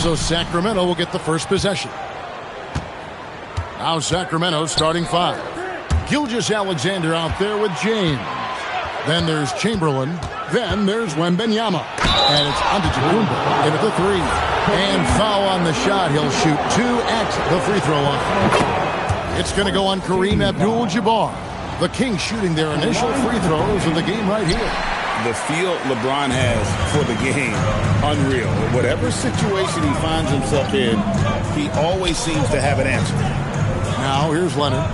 So Sacramento will get the first possession. Now Sacramento starting 5. Gilgeous-Alexander out there with James. Then there's Chamberlain. Then there's Wembanyama. And it's Antetokounmpo in at the 3. And foul on the shot. He'll shoot 2 at the free throw line. It's going to go on Kareem Abdul-Jabbar. The Kings shooting their initial free throws of the game right here. The feel LeBron has for the game, unreal. Whatever situation he finds himself in, he always seems to have an answer. Now here's Leonard.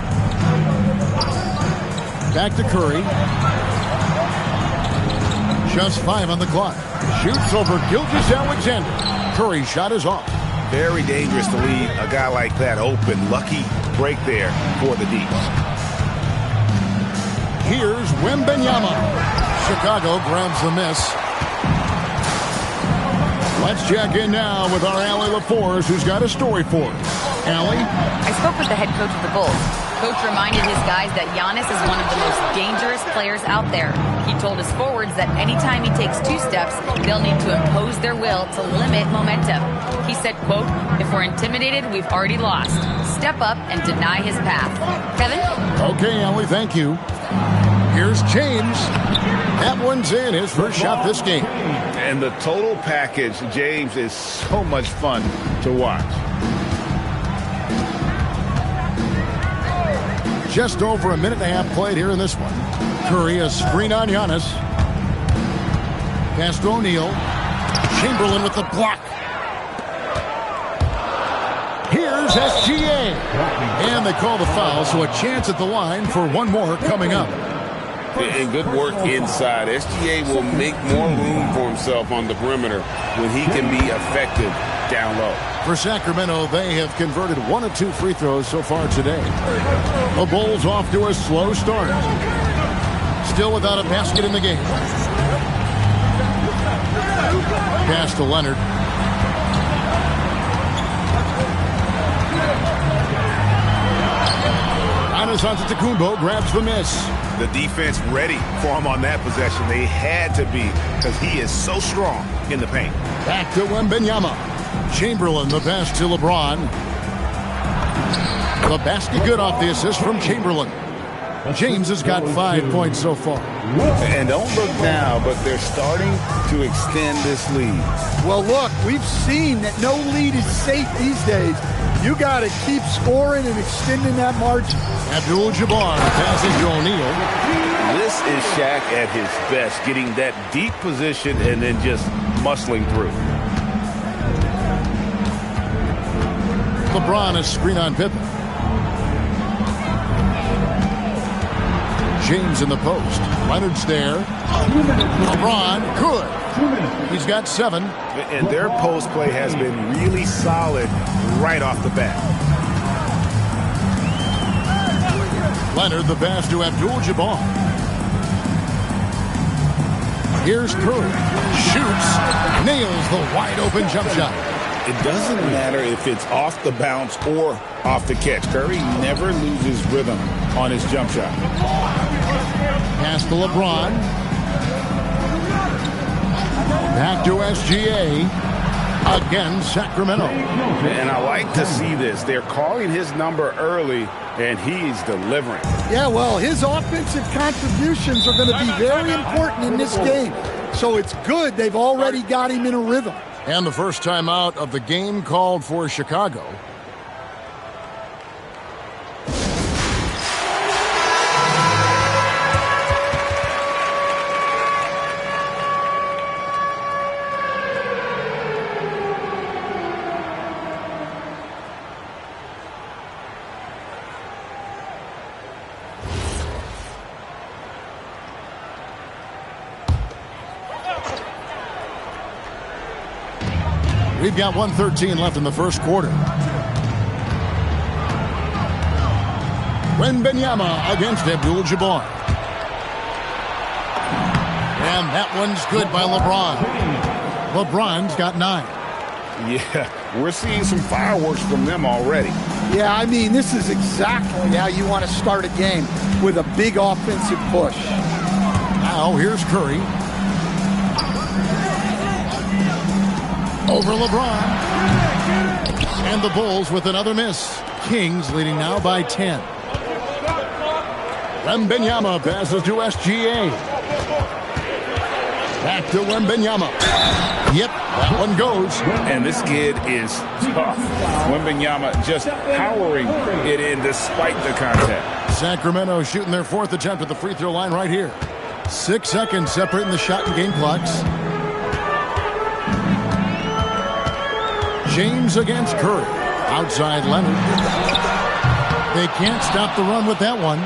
Back to Curry. Just 5 on the clock. Shoots over Gilgeous-Alexander. Curry's shot is off. Very dangerous to leave a guy like that open. Lucky break there for the Deeps. Here's Wembanyama. Chicago grabs the miss. Let's check in now with our Allie LaForce, who's got a story for us. Allie? I spoke with the head coach of the Bulls. Coach reminded his guys that Giannis is one of the most dangerous players out there. He told his forwards that anytime he takes 2 steps, they'll need to impose their will to limit momentum. He said, quote, "If we're intimidated, we've already lost. Step up and deny his path." Kevin? Okay, Allie, thank you. Here's James. That one's in, his first shot this game. And the total package, James, is so much fun to watch. Just over a minute and a half played here in this one. Curry, a screen on Giannis. Pass to O'Neal. Chamberlain with the block. Here's SGA. And they call the foul, so a chance at the line for one more coming up. And good work inside. SGA will make more room for himself on the perimeter when he can be effective down low. For Sacramento, they have converted 1 of 2 free throws so far today. The Bulls off to a slow start. Still without a basket in the game. Pass to Leonard. Giannis Antetokounmpo grabs the miss. The defense ready for him on that possession. They had to be, because he is so strong in the paint. Back to Wembanyama. Chamberlain, the pass to LeBron. The basket good off the assist from Chamberlain. James has got 5 points so far. And don't look now, but they're starting to extend this lead. Well, look, we've seen that no lead is safe these days. You got to keep scoring and extending that margin. Abdul-Jabbar passes to O'Neal. This is Shaq at his best, getting that deep position and then just muscling through. LeBron is screen on Pippen. James in the post. Leonard's there. LeBron, good. He's got 7. And their post play has been really solid right off the bat. Leonard, the pass to Abdul-Jabbar. Here's Curry. Shoots. Nails the wide-open jump shot. It doesn't matter if it's off the bounce or off the catch. Curry never loses rhythm on his jump shot. Pass to LeBron. Back to SGA. Again, Sacramento. And I like to see this. They're calling his number early, and he's delivering. Yeah, well, his offensive contributions are going to be very important in this game. So it's good they've already got him in a rhythm. And the first time out of the game called for Chicago. We've got 1:13 left in the first quarter. Wembanyama against Abdul-Jabbar. And that one's good by LeBron. LeBron's got 9. Yeah, we're seeing some fireworks from them already. Yeah, I mean, this is exactly how you want to start a game, with a big offensive push. Now here's Curry. Over LeBron. And the Bulls with another miss. Kings leading now by 10. Wembanyama passes to SGA. Back to Wembanyama. Yep, that one goes. And this kid is tough. Wembanyama just powering it in despite the contact. Sacramento shooting their fourth attempt at the free throw line right here. 6 seconds separating the shot and game clocks. James against Curry. Outside Leonard. They can't stop the run with that one.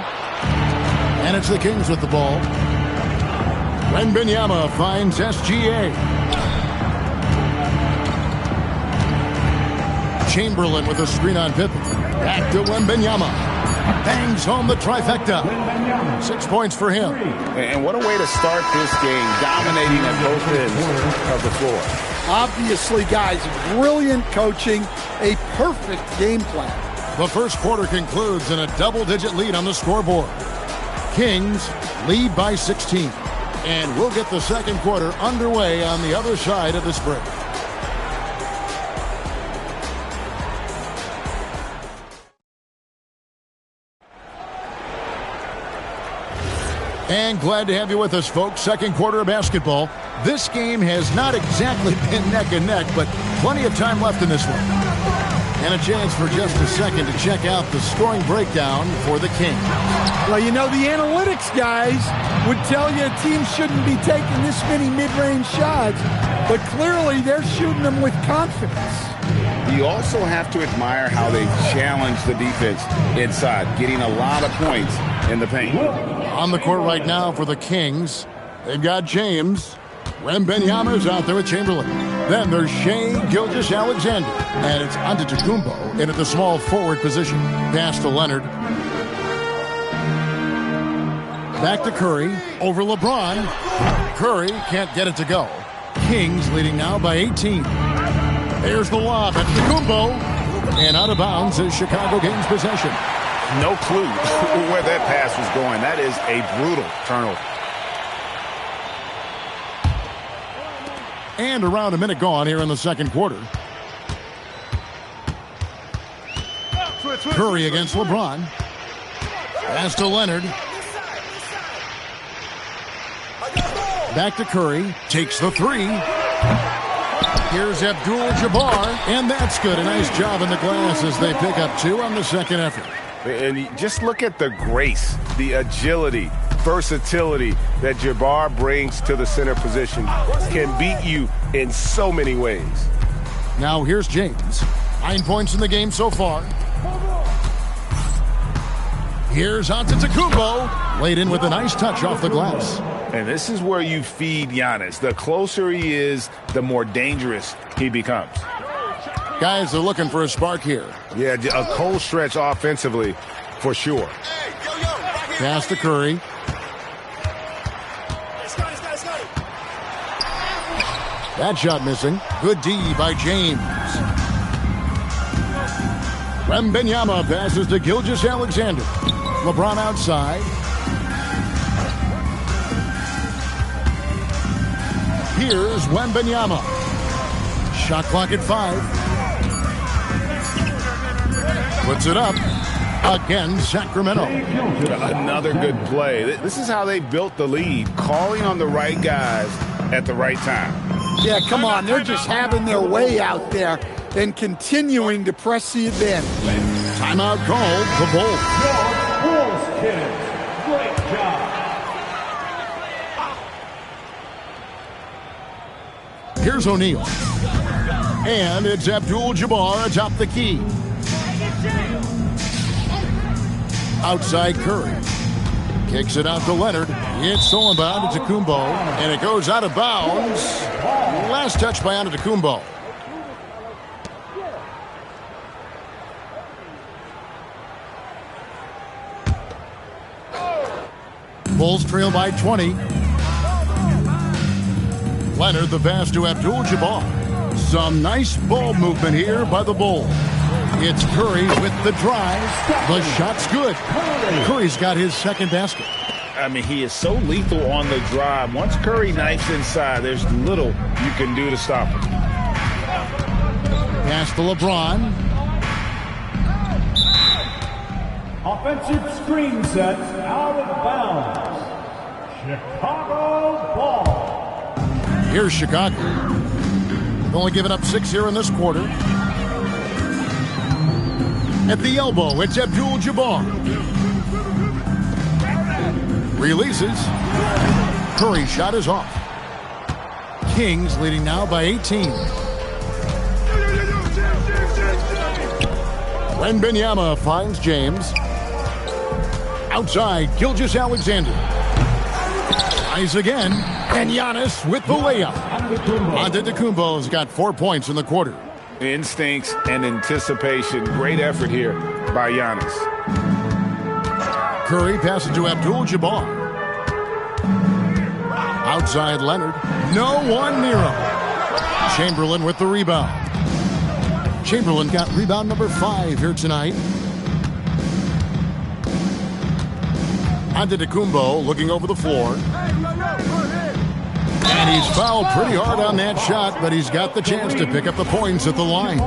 And it's the Kings with the ball. Wembanyama finds SGA. Chamberlain with a screen on Pippen. Back to Wembanyama. Bangs home the trifecta. 6 points for him. And what a way to start this game, dominating at both ends of the floor. Obviously, guys, brilliant coaching, a perfect game plan. The first quarter concludes in a double-digit lead on the scoreboard. Kings lead by 16. And we'll get the second quarter underway on the other side of this break. And glad to have you with us, folks. Second quarter of basketball. This game has not exactly been neck and neck, but plenty of time left in this one. And a chance for just a second to check out the scoring breakdown for the Kings. Well, you know, the analytics guys would tell you a team shouldn't be taking this many mid-range shots, but clearly they're shooting them with confidence. You also have to admire how they challenge the defense inside, getting a lot of points in the paint. On the court right now for the Kings, they've got James. Wembanyama is out there with Chamberlain. Then there's Shai Gilgeous-Alexander. And it's Antetokounmpo in at the small forward position. Pass to Leonard. Back to Curry. Over LeBron. Curry can't get it to go. Kings leading now by 18. There's the lob at Antetokounmpo. And out of bounds as Chicago gains possession. No clue where that pass was going. That is a brutal turnover. And around a minute gone here in the second quarter. Curry against LeBron. Pass to Leonard. Back to Curry. Takes the three. Here's Abdul-Jabbar. And that's good. A nice job in the glass as they pick up 2 on the second effort. And just look at the grace, the agility, versatility that Jabbar brings to the center position. Can beat you in so many ways. Now here's James. 9 points in the game so far. Here's Antetokounmpo. Laid in with a nice touch off the glass. And this is where you feed Giannis. The closer he is, the more dangerous he becomes. Guys, they're looking for a spark here. Yeah, a cold stretch offensively for sure. Pass to Curry. That shot missing. Good D by James. Wembanyama passes to Gilgeous-Alexander. LeBron outside. Here's Wembanyama. Shot clock at 5. Puts it up. Again, Sacramento. Another good play. This is how they built the lead, calling on the right guys at the right time. Yeah, come on. They're just having their way out there and continuing to press the advantage. Timeout called. The Bulls. Bulls kids. Great job. Here's O'Neal. And it's Abdul-Jabbar atop the key. Outside Curry. Kicks it out to Leonard. It's stolen by Antetokounmpo. And it goes out of bounds. Last touch by Antetokounmpo. Bulls trail by 20. Leonard the pass to Abdul-Jabbar. Some nice ball movement here by the Bulls. It's Curry with the drive. The shot's good. Curry's got his second basket. I mean, he is so lethal on the drive. Once Curry knifes inside, there's little you can do to stop him. Pass to LeBron. Offensive screen set out of bounds. Chicago ball. Here's Chicago. They've only given up 6 here in this quarter. At the elbow, it's Abdul-Jabbar. Releases. Curry shot is off. Kings leading now by 18. Wembanyama finds James. Outside, Gilgeous-Alexander. Tries again, and Giannis with the layup. Antetokounmpo has got 4 points in the quarter. Instincts and anticipation. Great effort here by Giannis. Curry passes to Abdul-Jabbar. Outside Leonard. No one near him. Chamberlain with the rebound. Chamberlain got rebound number 5 here tonight. Antetokounmpo looking over the floor. And he's fouled pretty hard on that shot, but he's got the chance to pick up the points at the line.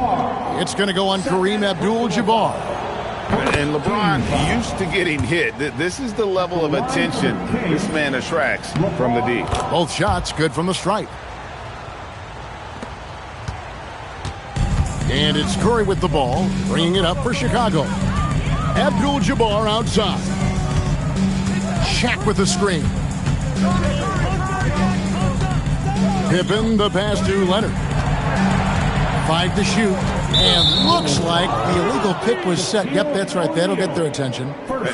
It's going to go on Kareem Abdul-Jabbar. And LeBron used to getting hit. This is the level of attention this man attracts from the D. Both shots good from the stripe. And it's Curry with the ball, bringing it up for Chicago. Abdul-Jabbar outside. Shaq with the screen. Pippen, the pass to Leonard. 5 to shoot. And looks like the illegal pick was set. Yep, that's right. That'll get their attention.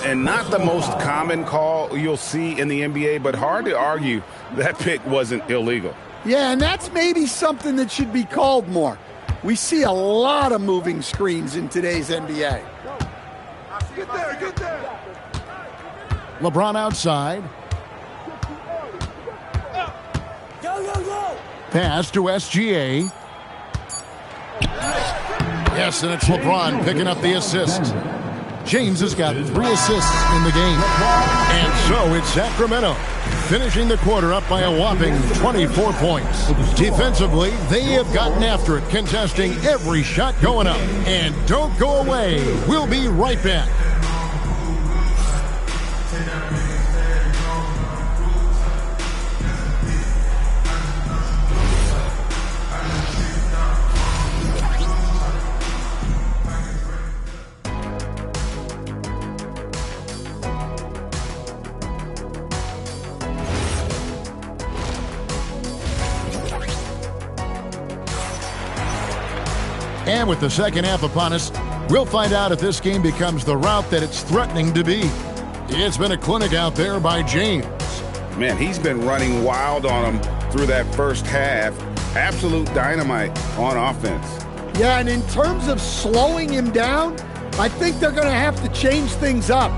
And not the most common call you'll see in the NBA, but hard to argue that pick wasn't illegal. Yeah, and that's maybe something that should be called more. We see a lot of moving screens in today's NBA. Get there. LeBron outside. Go. Pass to SGA. Yes, and it's LeBron picking up the assist. James has got 3 assists in the game. And so it's Sacramento finishing the quarter up by a whopping 24 points. Defensively, they have gotten after it, contesting every shot going up. And don't go away. We'll be right back. And with the second half upon us, we'll find out if this game becomes the route that it's threatening to be. It's been a clinic out there by James. Man, he's been running wild on him through that first half. Absolute dynamite on offense. Yeah, and in terms of slowing him down, I think they're going to have to change things up.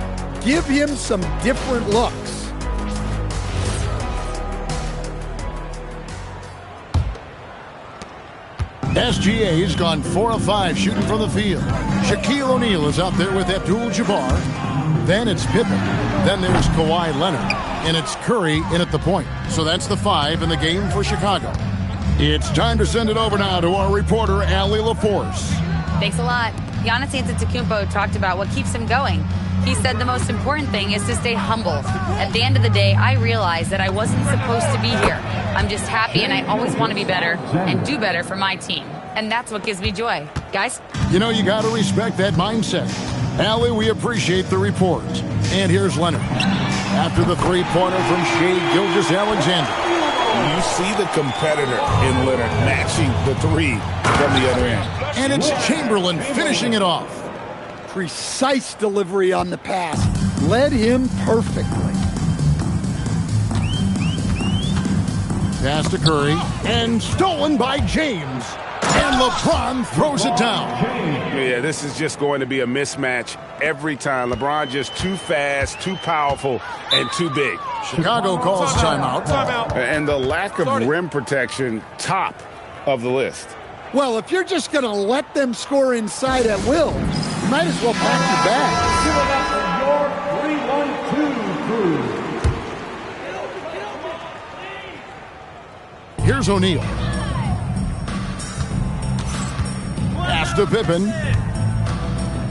Give him some different looks. SGA's gone 4 of 5 shooting from the field. Shaquille O'Neal is out there with Abdul-Jabbar. Then it's Pippen. Then there's Kawhi Leonard. And it's Curry in at the point. So that's the 5 in the game for Chicago. It's time to send it over now to our reporter, Allie LaForce. Thanks a lot. Giannis Antetokounmpo talked about what keeps him going. He said the most important thing is to stay humble. At the end of the day, I realized that I wasn't supposed to be here. I'm just happy, and I always want to be better and do better for my team. And that's what gives me joy. Guys? You know, you got to respect that mindset. Allie, we appreciate the report. And here's Leonard. After the three-pointer from Shai Gilgeous-Alexander. You see the competitor in Leonard matching the 3 from the other end. And it's Chamberlain finishing it off. Precise delivery on the pass. Led him perfectly. Pass to Curry. And stolen by James. And LeBron throws it down. Yeah, this is just going to be a mismatch every time. LeBron just too fast, too powerful, and too big. Chicago calls timeout. And the lack of rim protection, top of the list. Well, if you're just going to let them score inside at will, you might as well pack your bags. Give it up for your 3-1-2 crew. Here's O'Neal. Pass Pass to Pippen.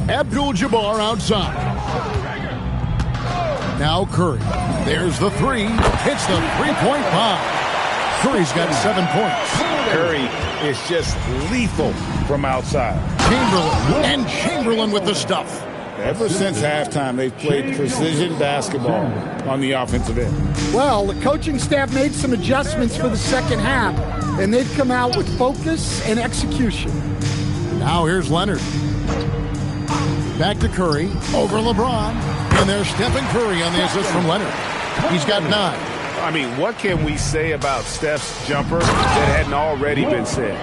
Abdul-Jabbar outside. Now Curry. There's the three. Hits the three-point bomb. Curry's got 7 points. Curry is just lethal from outside. Chamberlain with the stuff. Ever since halftime, they've played precision basketball on the offensive end. Well, the coaching staff made some adjustments for the second half, and they've come out with focus and execution. Now here's Leonard. Back to Curry. Over LeBron. And there's Stephen Curry on the assist from Leonard. He's got 9. I mean, what can we say about Steph's jumper that hadn't already been said?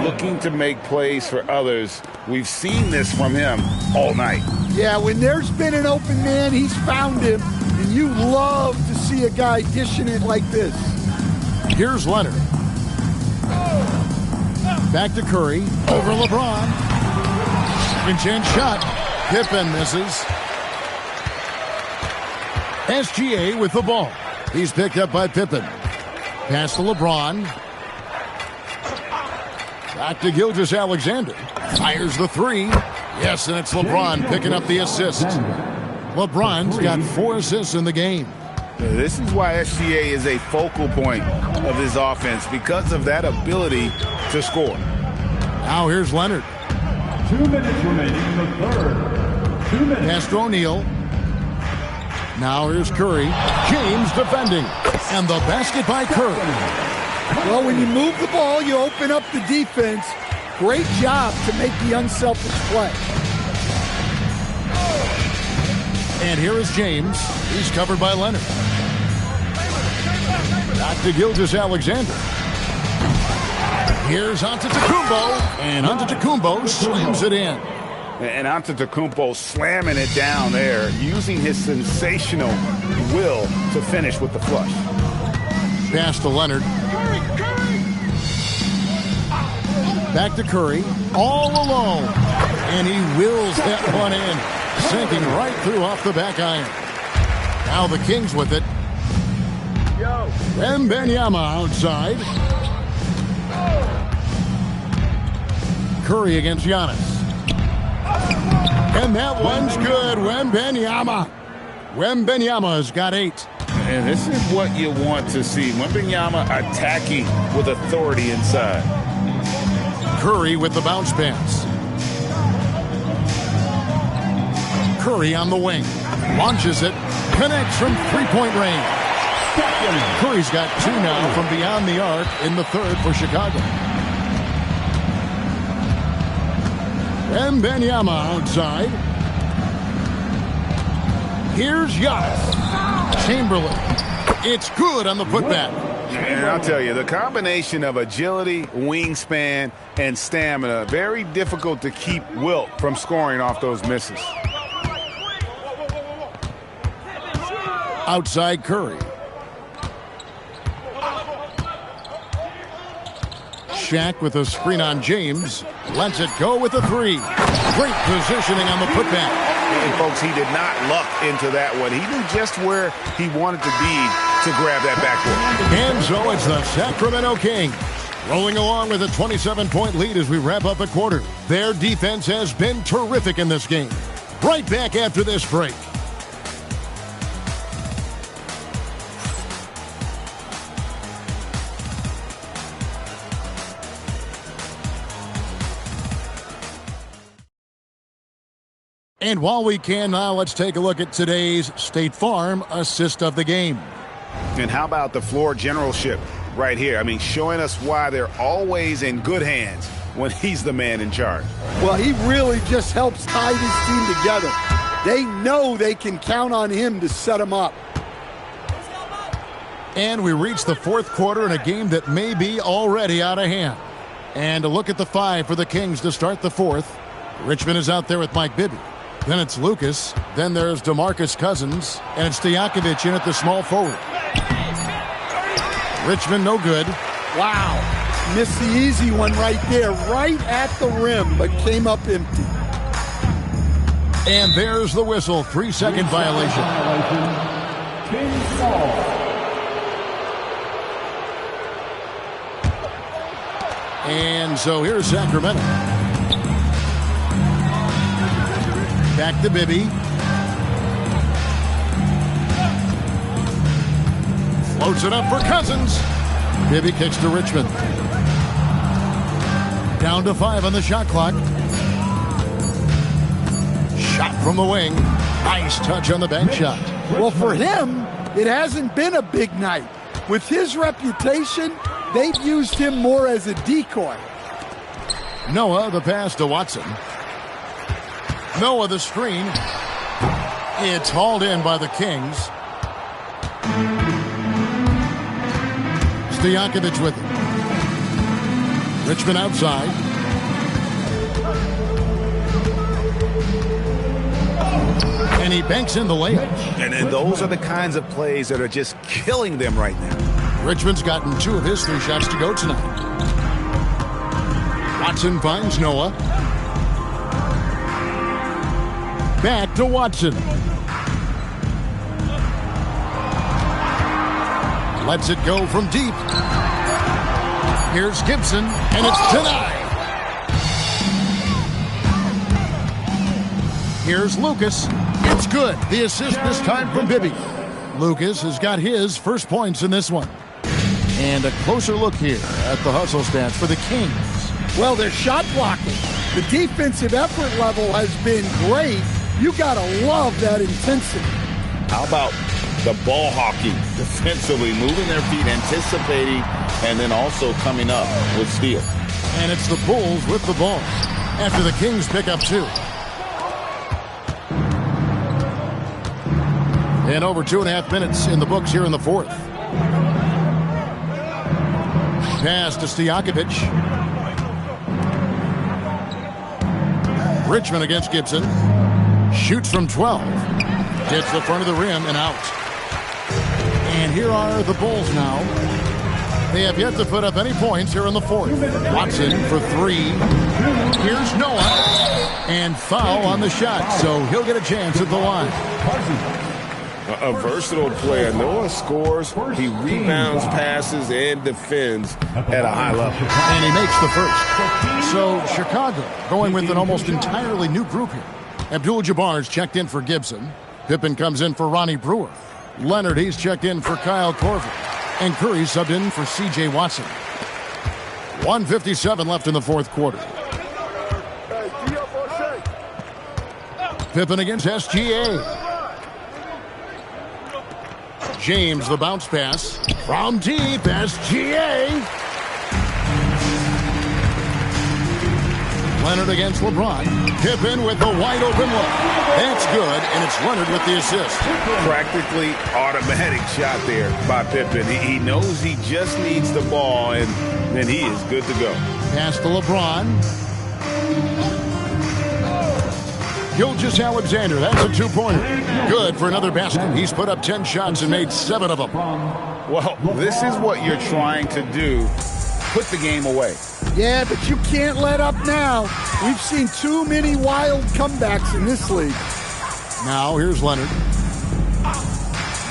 Looking to make plays for others. We've seen this from him all night. Yeah, when there's been an open man, he's found him, and you love to see a guy dishing it like this. Here's Leonard. Back to Curry. Over LeBron. Chance shot. Pippen misses. SGA with the ball. He's picked up by Pippen. Pass to LeBron. Back to Gilgeous-Alexander. Fires the three. Yes, and it's LeBron picking up the assist. LeBron's got 4 assists in the game. This is why SGA is a focal point of his offense, because of that ability to score. Now here's Leonard. 2 minutes remaining in the third. 2 minutes. Pass to O'Neal. Now here's Curry. James defending. And the basket by Curry. Well, when you move the ball, you open up the defense. Great job to make the unselfish play. And here is James. He's covered by Leonard. Back to Gilgeous-Alexander. Here's Antetokounmpo. And Antetokounmpo slams it in. And Antetokounmpo slamming it down there, using his sensational will to finish with the flush. Pass to Leonard. Back to Curry. All alone. And he wills that one in. Sinking right through off the back iron. Now the Kings with it. Wembanyama outside. Curry against Giannis. And that one's good. Wembanyama's got 8. And this is what you want to see. Wembanyama attacking with authority inside. Curry with the bounce pass. Curry on the wing. Launches it. Connects from three-point range. Curry's got 2 now from beyond the arc in the third for Chicago. Wembanyama outside. Here's Giannis. Chamberlain. It's good on the putback. And I'll tell you, the combination of agility, wingspan, and stamina, very difficult to keep Wilt from scoring off those misses. Outside Curry. Shaq with a screen on James. Lets it go with a 3. Great positioning on the putback. And folks, he did not luck into that one. He knew just where he wanted to be to grab that backboard. And so it's the Sacramento Kings rolling along with a 27-point lead as we wrap up a quarter. Their defense has been terrific in this game. Right back after this break. And while we can now, let's take a look at today's State Farm assist of the game. And how about the floor generalship right here? I mean, showing us why they're always in good hands when he's the man in charge. Well, he really just helps tie this team together. They know they can count on him to set them up. And we reach the fourth quarter in a game that may be already out of hand. And a look at the 5 for the Kings to start the fourth. Richmond is out there with Mike Bibby. Then it's Lucas. Then there's DeMarcus Cousins. And it's Stojakovic in at the small forward. Richmond no good. Wow. Missed the easy one right there, right at the rim, but came up empty. And there's the whistle. 3-second violation. Kings ball. And so here's Sacramento. Back to Bibby. Floats it up for Cousins. Bibby kicks to Richmond. Down to 5 on the shot clock. Shot from the wing. Nice touch on the bank shot. Well, for him, it hasn't been a big night. With his reputation, they've used him more as a decoy. Noah, the pass to Watson. Noah, the screen. It's hauled in by the Kings. Stojakovic with it. Richmond outside. And he banks in the layup. And those are the kinds of plays that are just killing them right now. Richmond's gotten 2 of his 3 shots to go tonight. Watson finds Noah. Back to Watson. Lets it go from deep. Here's Gibson, and it's denied. Here's Lucas. It's good. The assist this time from Bibby. Lucas has got his first points in this one. And a closer look here at the hustle stats for the Kings. Well, they're shot blocking. The defensive effort level has been great. You gotta love that intensity. How about the ball hawking defensively, moving their feet, anticipating, and then also coming up with steal. And it's the Bulls with the ball after the Kings pick up 2. And over 2.5 minutes in the books here in the 4th. Pass to Stojakovic. Richmond against Gibson. Shoots from 12. Hits the front of the rim and out. And here are the Bulls now. They have yet to put up any points here in the 4th. Watson for 3. Here's Noah. And foul on the shot, so he'll get a chance at the line. A versatile player. Noah scores, he rebounds, passes, and defends at a high level. And he makes the first. So Chicago going with an almost entirely new group here. Abdul-Jabbar's checked in for Gibson. Pippen comes in for Ronnie Brewer. Leonard, he's checked in for Kyle Korver. And Curry subbed in for C.J. Watson. 1:57 left in the 4th quarter. Pippen against SGA. James, the bounce pass. From deep, SGA. Leonard against LeBron. Pippen with the wide open look. That's good, and it's Leonard with the assist. Practically automatic shot there by Pippen. He knows he just needs the ball, and then he is good to go. Pass to LeBron. Gilgeous-Alexander, that's a 2-pointer. Good for another basket. He's put up 10 shots and made 7 of them. Well, this is what you're trying to do. Put the game away. Yeah, but you can't let up now. We've seen too many wild comebacks in this league. Now, here's Leonard.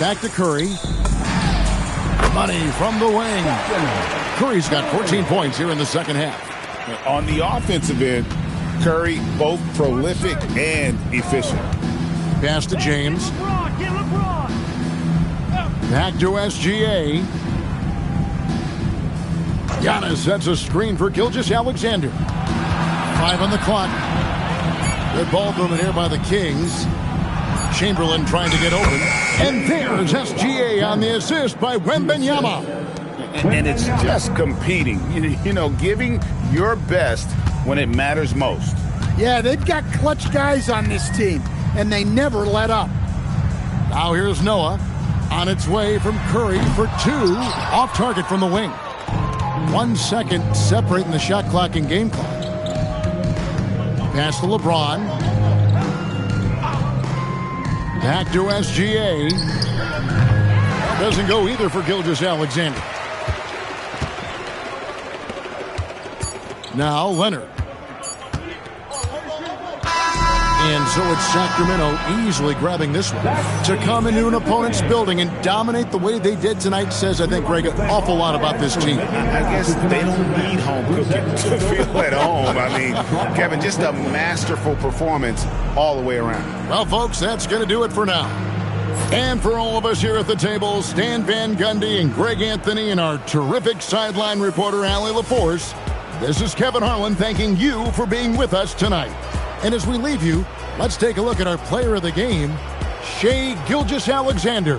Back to Curry. Money from the wing. Curry's got 14 points here in the second half. On the offensive end, Curry both prolific and efficient. Pass to James. Back to SGA. Giannis sets a screen for Gilgeous-Alexander. 5 on the clock. Good ball movement here by the Kings. Chamberlain trying to get open. And there's SGA on the assist by Wembanyama. And it's just competing. You know, giving your best when it matters most. Yeah, they've got clutch guys on this team, and they never let up. Now here's Noah. On its way from Curry for 2. Off target from the wing. 1 second separating the shot clock and game clock. Pass to LeBron. Back to SGA. Doesn't go either for Gilgeous-Alexander. Now Leonard. And so it's Sacramento easily grabbing this one. To come into an opponent's building and dominate the way they did tonight says, I think, Greg, an awful lot about this team. I guess they don't need home cooking to feel at home. I mean, Kevin, just a masterful performance all the way around. Well, folks, that's going to do it for now. And for all of us here at the table, Stan Van Gundy and Greg Anthony and our terrific sideline reporter, Allie LaForce, this is Kevin Harlan thanking you for being with us tonight. And as we leave you, let's take a look at our player of the game, Shai Gilgeous-Alexander.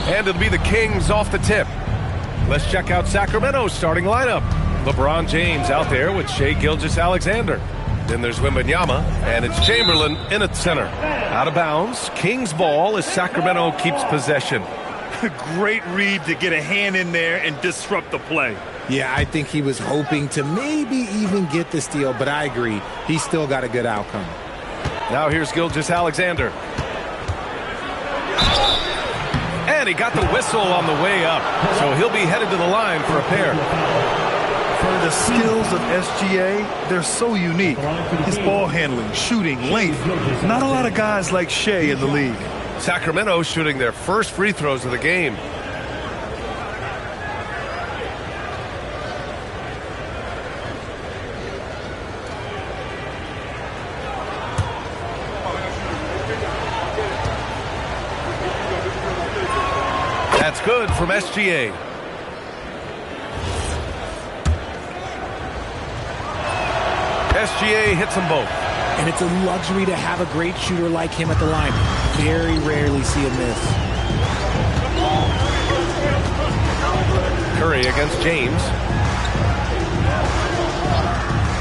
And it'll be the Kings off the tip. Let's check out Sacramento's starting lineup. LeBron James out there with Shai Gilgeous-Alexander. Then there's Wembanyama, and it's Chamberlain in at center. Out of bounds, Kings ball as Sacramento keeps possession. Great read to get a hand in there and disrupt the play. Yeah, I think he was hoping to maybe even get the steal, but I agree. He still got a good outcome. Now here's Gilgeous-Alexander. And he got the whistle on the way up, so he'll be headed to the line for a pair. The skills of SGA, they're so unique. His ball handling, shooting, length. Not a lot of guys like Shai in the league. Sacramento shooting their first free throws of the game. That's good from SGA. SGA hits them both. And it's a luxury to have a great shooter like him at the line. Very rarely see him miss. Curry against James.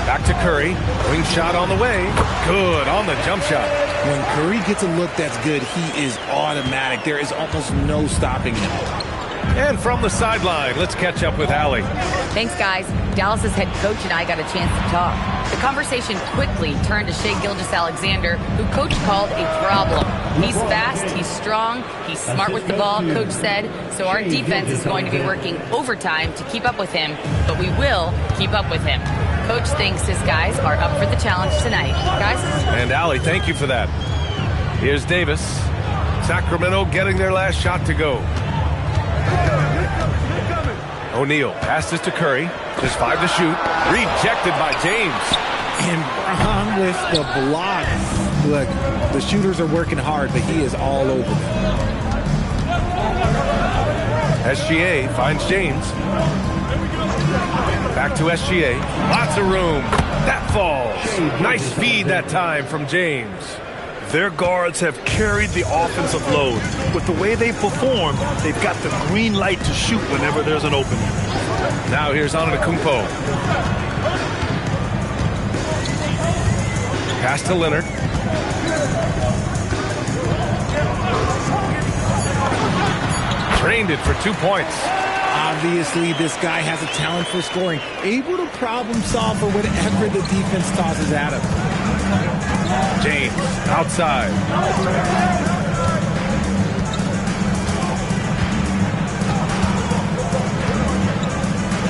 Back to Curry. Wing shot on the way. Good on the jump shot. When Curry gets a look that's good, he is automatic. There is almost no stopping him. And from the sideline, let's catch up with Allie. Thanks, guys. Dallas's head coach and I got a chance to talk. The conversation quickly turned to Shai Gilgeous-Alexander, who coach called a problem. He's fast, he's strong, he's smart with the ball, coach said, so our defense is going to be working overtime to keep up with him, but we will keep up with him. Coach thinks his guys are up for the challenge tonight. Guys? And Allie, thank you for that. Here's Davis. Sacramento getting their last shot to go. O'Neal passes to Curry. Just 5 to shoot. Rejected by James. And Braun with the block. Look, the shooters are working hard, but he is all over them. SGA finds James. Back to SGA. Lots of room. That falls. Nice feed that time from James. Their guards have carried the offensive load. With the way they perform, they've got the green light to shoot whenever there's an opening. Now here's Antetokounmpo. Pass to Leonard. Drained it for 2 points. Obviously, this guy has a talent for scoring. Able to problem solve for whatever the defense tosses at him. James outside.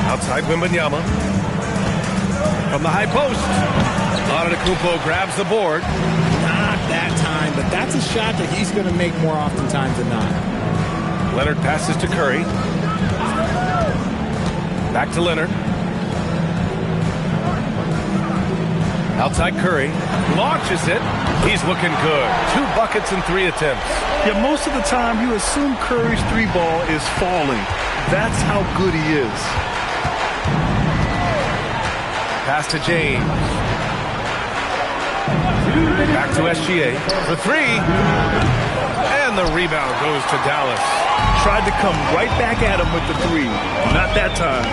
Outside Wembanyama. From the high post. Antetokounmpo grabs the board. Not that time, but that's a shot that he's going to make more oftentimes than not. Leonard passes to Curry. Back to Leonard. Outside Curry. Launches it. He's looking good. 2 buckets in 3 attempts. Yeah, most of the time you assume Curry's 3-ball is falling. That's how good he is. Pass to James. Back to SGA for 3. And the rebound goes to Dallas. Tried to come right back at him with the 3. Not that time.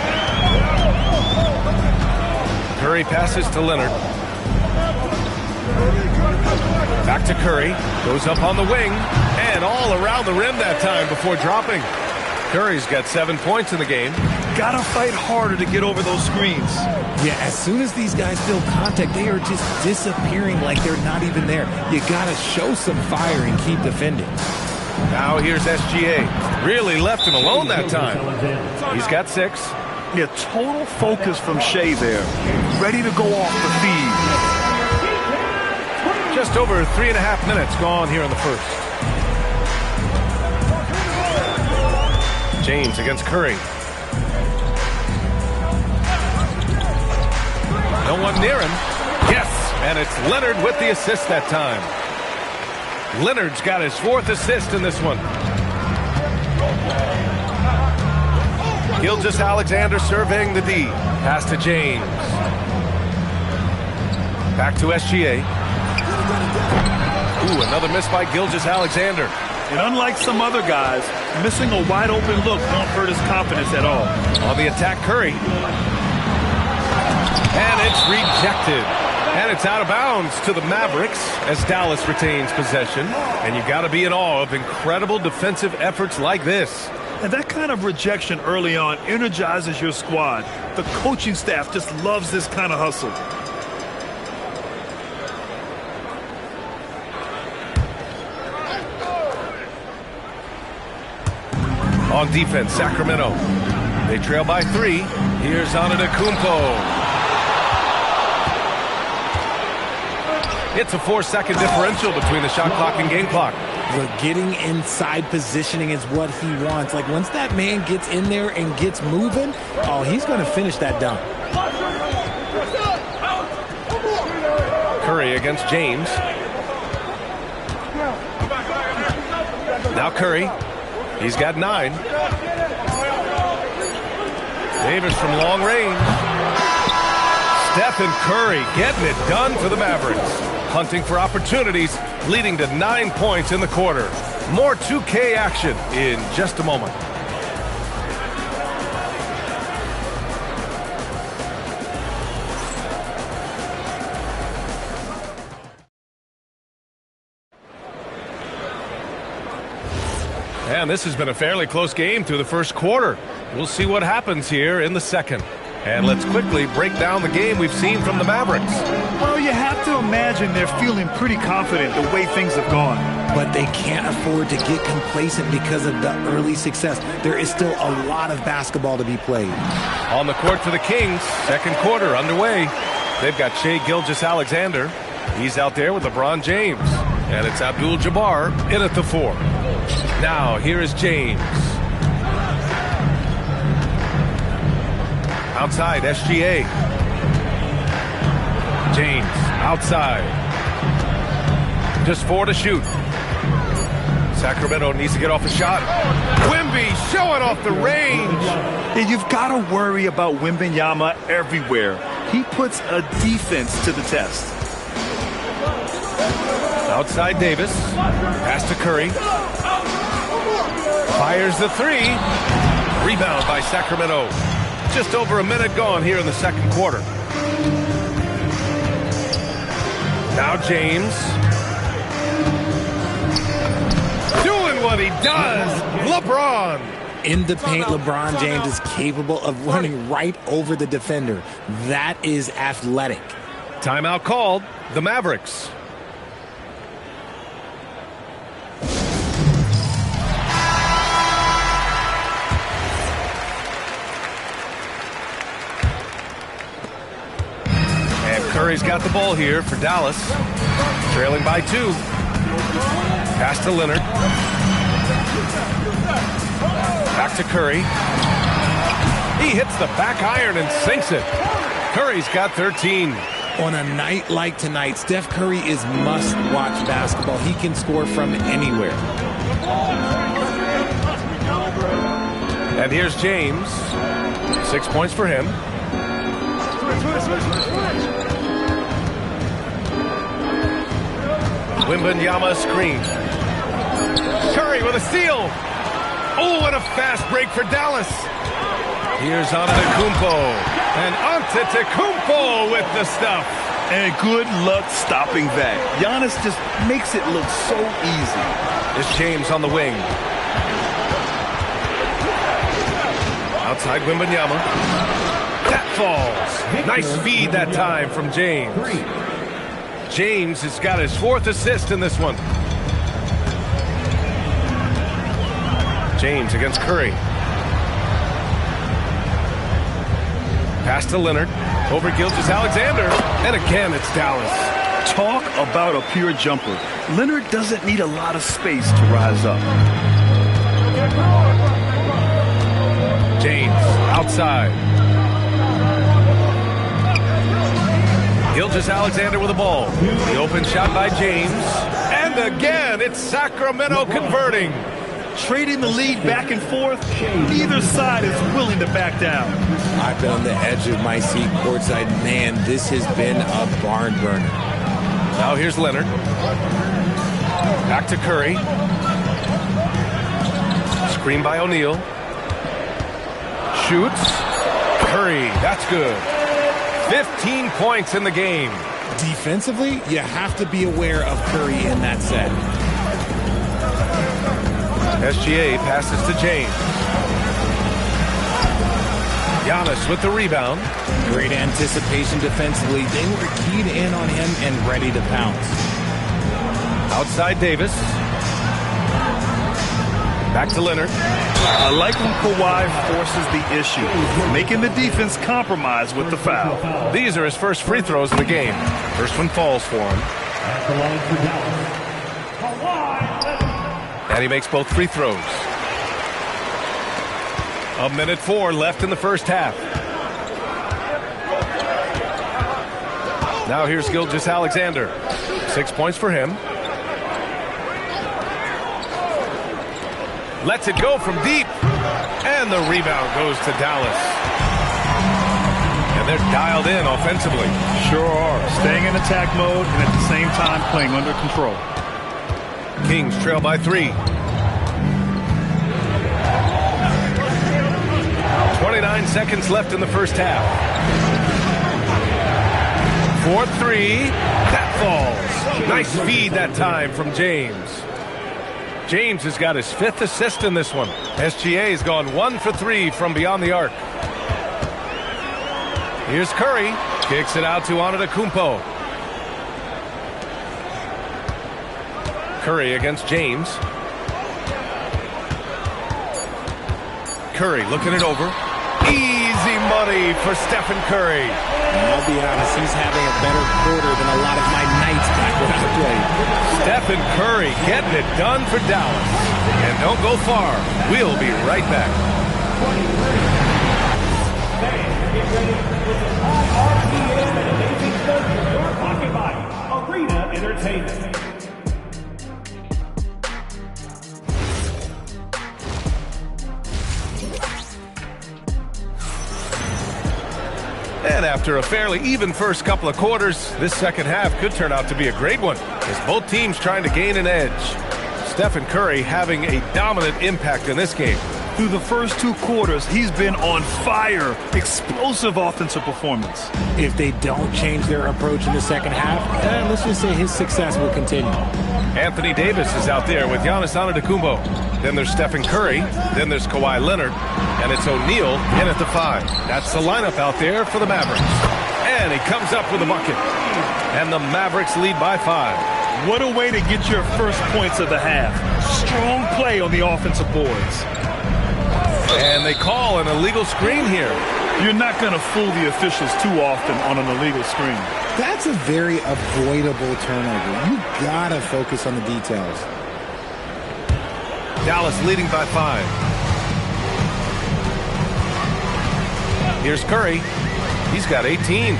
Curry passes to Leonard. Back to Curry. Goes up on the wing. And all around the rim that time before dropping. Curry's got 7 points in the game. Gotta fight harder to get over those screens. Yeah, as soon as these guys feel contact, they are just disappearing like they're not even there. You gotta show some fire and keep defending. Now here's SGA. Really left him alone that time. He's got 6. Yeah, total focus from Shai there. Ready to go off the feed. Just over 3.5 minutes gone here in the first. James against Curry. No one near him. Yes, and it's Leonard with the assist that time. Leonard's got his 4th assist in this one. Gilgeous-Alexander surveying the D. Pass to James. Back to SGA. Ooh, another miss by Gilgeous-Alexander. And unlike some other guys, missing a wide-open look won't hurt his confidence at all. On the attack, Curry. And it's rejected. And it's out of bounds to the Mavericks as Dallas retains possession. And you got to be in awe of incredible defensive efforts like this. And that kind of rejection early on energizes your squad. The coaching staff just loves this kind of hustle. On defense, Sacramento. They trail by 3. Here's Antetokounmpo. It's a 4-second differential between the shot clock and game clock. Look, getting inside positioning is what he wants. Like, once that man gets in there and gets moving, oh, he's going to finish that dunk. Curry against James. Now Curry. He's got 9. Davis from long range. Stephen Curry getting it done for the Mavericks. Hunting for opportunities, leading to 9 points in the quarter. More 2K action in just a moment. And this has been a fairly close game through the first quarter. We'll see what happens here in the second. And let's quickly break down the game we've seen from the Mavericks. Well, you have to imagine they're feeling pretty confident the way things have gone. But they can't afford to get complacent because of the early success. There is still a lot of basketball to be played. On the court for the Kings, second quarter underway. They've got Shai Gilgeous-Alexander. He's out there with LeBron James. And it's Abdul-Jabbar in at the 4. Now, here is James. Outside, SGA. James, outside. Just 4 to shoot. Sacramento needs to get off a shot. Wemby showing off the range. And you've got to worry about Wembanyama everywhere. He puts a defense to the test. Outside Davis. Pass to Curry. Fires the 3. Rebound by Sacramento. Just over a minute gone here in the second quarter. Now James. Doing what he does. LeBron. In the paint, LeBron James is capable of running right over the defender. That is athletic. Timeout called. The Mavericks. Curry's got the ball here for Dallas. Trailing by 2. Pass to Leonard. Back to Curry. He hits the back iron and sinks it. Curry's got 13. On a night like tonight, Steph Curry is must-watch basketball. He can score from anywhere. And here's James. 6 points for him. Wembanyama screen. Curry with a steal. Oh, and a fast break for Dallas. Here's Antetokounmpo. And Antetokounmpo with the stuff. And good luck stopping that. Giannis just makes it look so easy. It's James on the wing. Outside Wembanyama. That falls. Nice feed that time from James. James has got his 4th assist in this one. James against Curry. Pass to Leonard. Over Gilgeous-Alexander. And again, it's Dallas. Talk about a pure jumper. Leonard doesn't need a lot of space to rise up. James outside. Gilgeous-Alexander with the ball. The open shot by James. And again, it's Sacramento converting. Trading the lead back and forth, neither side is willing to back down. I've been on the edge of my seat courtside. Man, this has been a barn burner. Now here's Leonard. Back to Curry. Screen by O'Neal. Shoots. Curry, that's good. 15 points in the game. Defensively, you have to be aware of Curry in that set. SGA passes to James. Giannis with the rebound. Great anticipation defensively. They were keyed in on him and ready to pounce. Outside Davis. Back to Leonard. I like when Kawhi forces the issue, making the defense compromise with the foul. These are his first free throws of the game. First one falls for him. And he makes both free throws. 1:04 left in the first half. Now here's Gilgeous-Alexander. 6 points for him. Lets it go from deep. And the rebound goes to Dallas. And they're dialed in offensively. Sure are. Staying in attack mode and at the same time playing under control. Kings trail by 3. 29 seconds left in the first half. 4-3. That falls. Nice feed that time from James. James has got his 5th assist in this one. SGA has gone 1 for 3 from beyond the arc. Here's Curry. Kicks it out to Antetokounmpo. Curry against James. Curry looking it over. Easy money for Stephen Curry. And I'll be honest, he's having a better quarter than a lot of my nights back when I played. Stephen Curry getting it done for Dallas. And don't go far. We'll be right back. Arena Entertainment. And after a fairly even first couple of quarters, this second half could turn out to be a great one, as both teams trying to gain an edge. Stephen Curry having a dominant impact in this game. Through the first 2 quarters, he's been on fire. Explosive offensive performance. If they don't change their approach in the second half, let's just say his success will continue. Anthony Davis is out there with Giannis Antetokounmpo. Then there's Stephen Curry. Then there's Kawhi Leonard. And it's O'Neal in at the 5. That's the lineup out there for the Mavericks. And he comes up with a bucket. And the Mavericks lead by 5. What a way to get your first points of the half. Strong play on the offensive boards. And they call an illegal screen here. You're not going to fool the officials too often on an illegal screen. That's a very avoidable turnover. You gotta focus on the details. Dallas leading by 5. Here's Curry. He's got 18.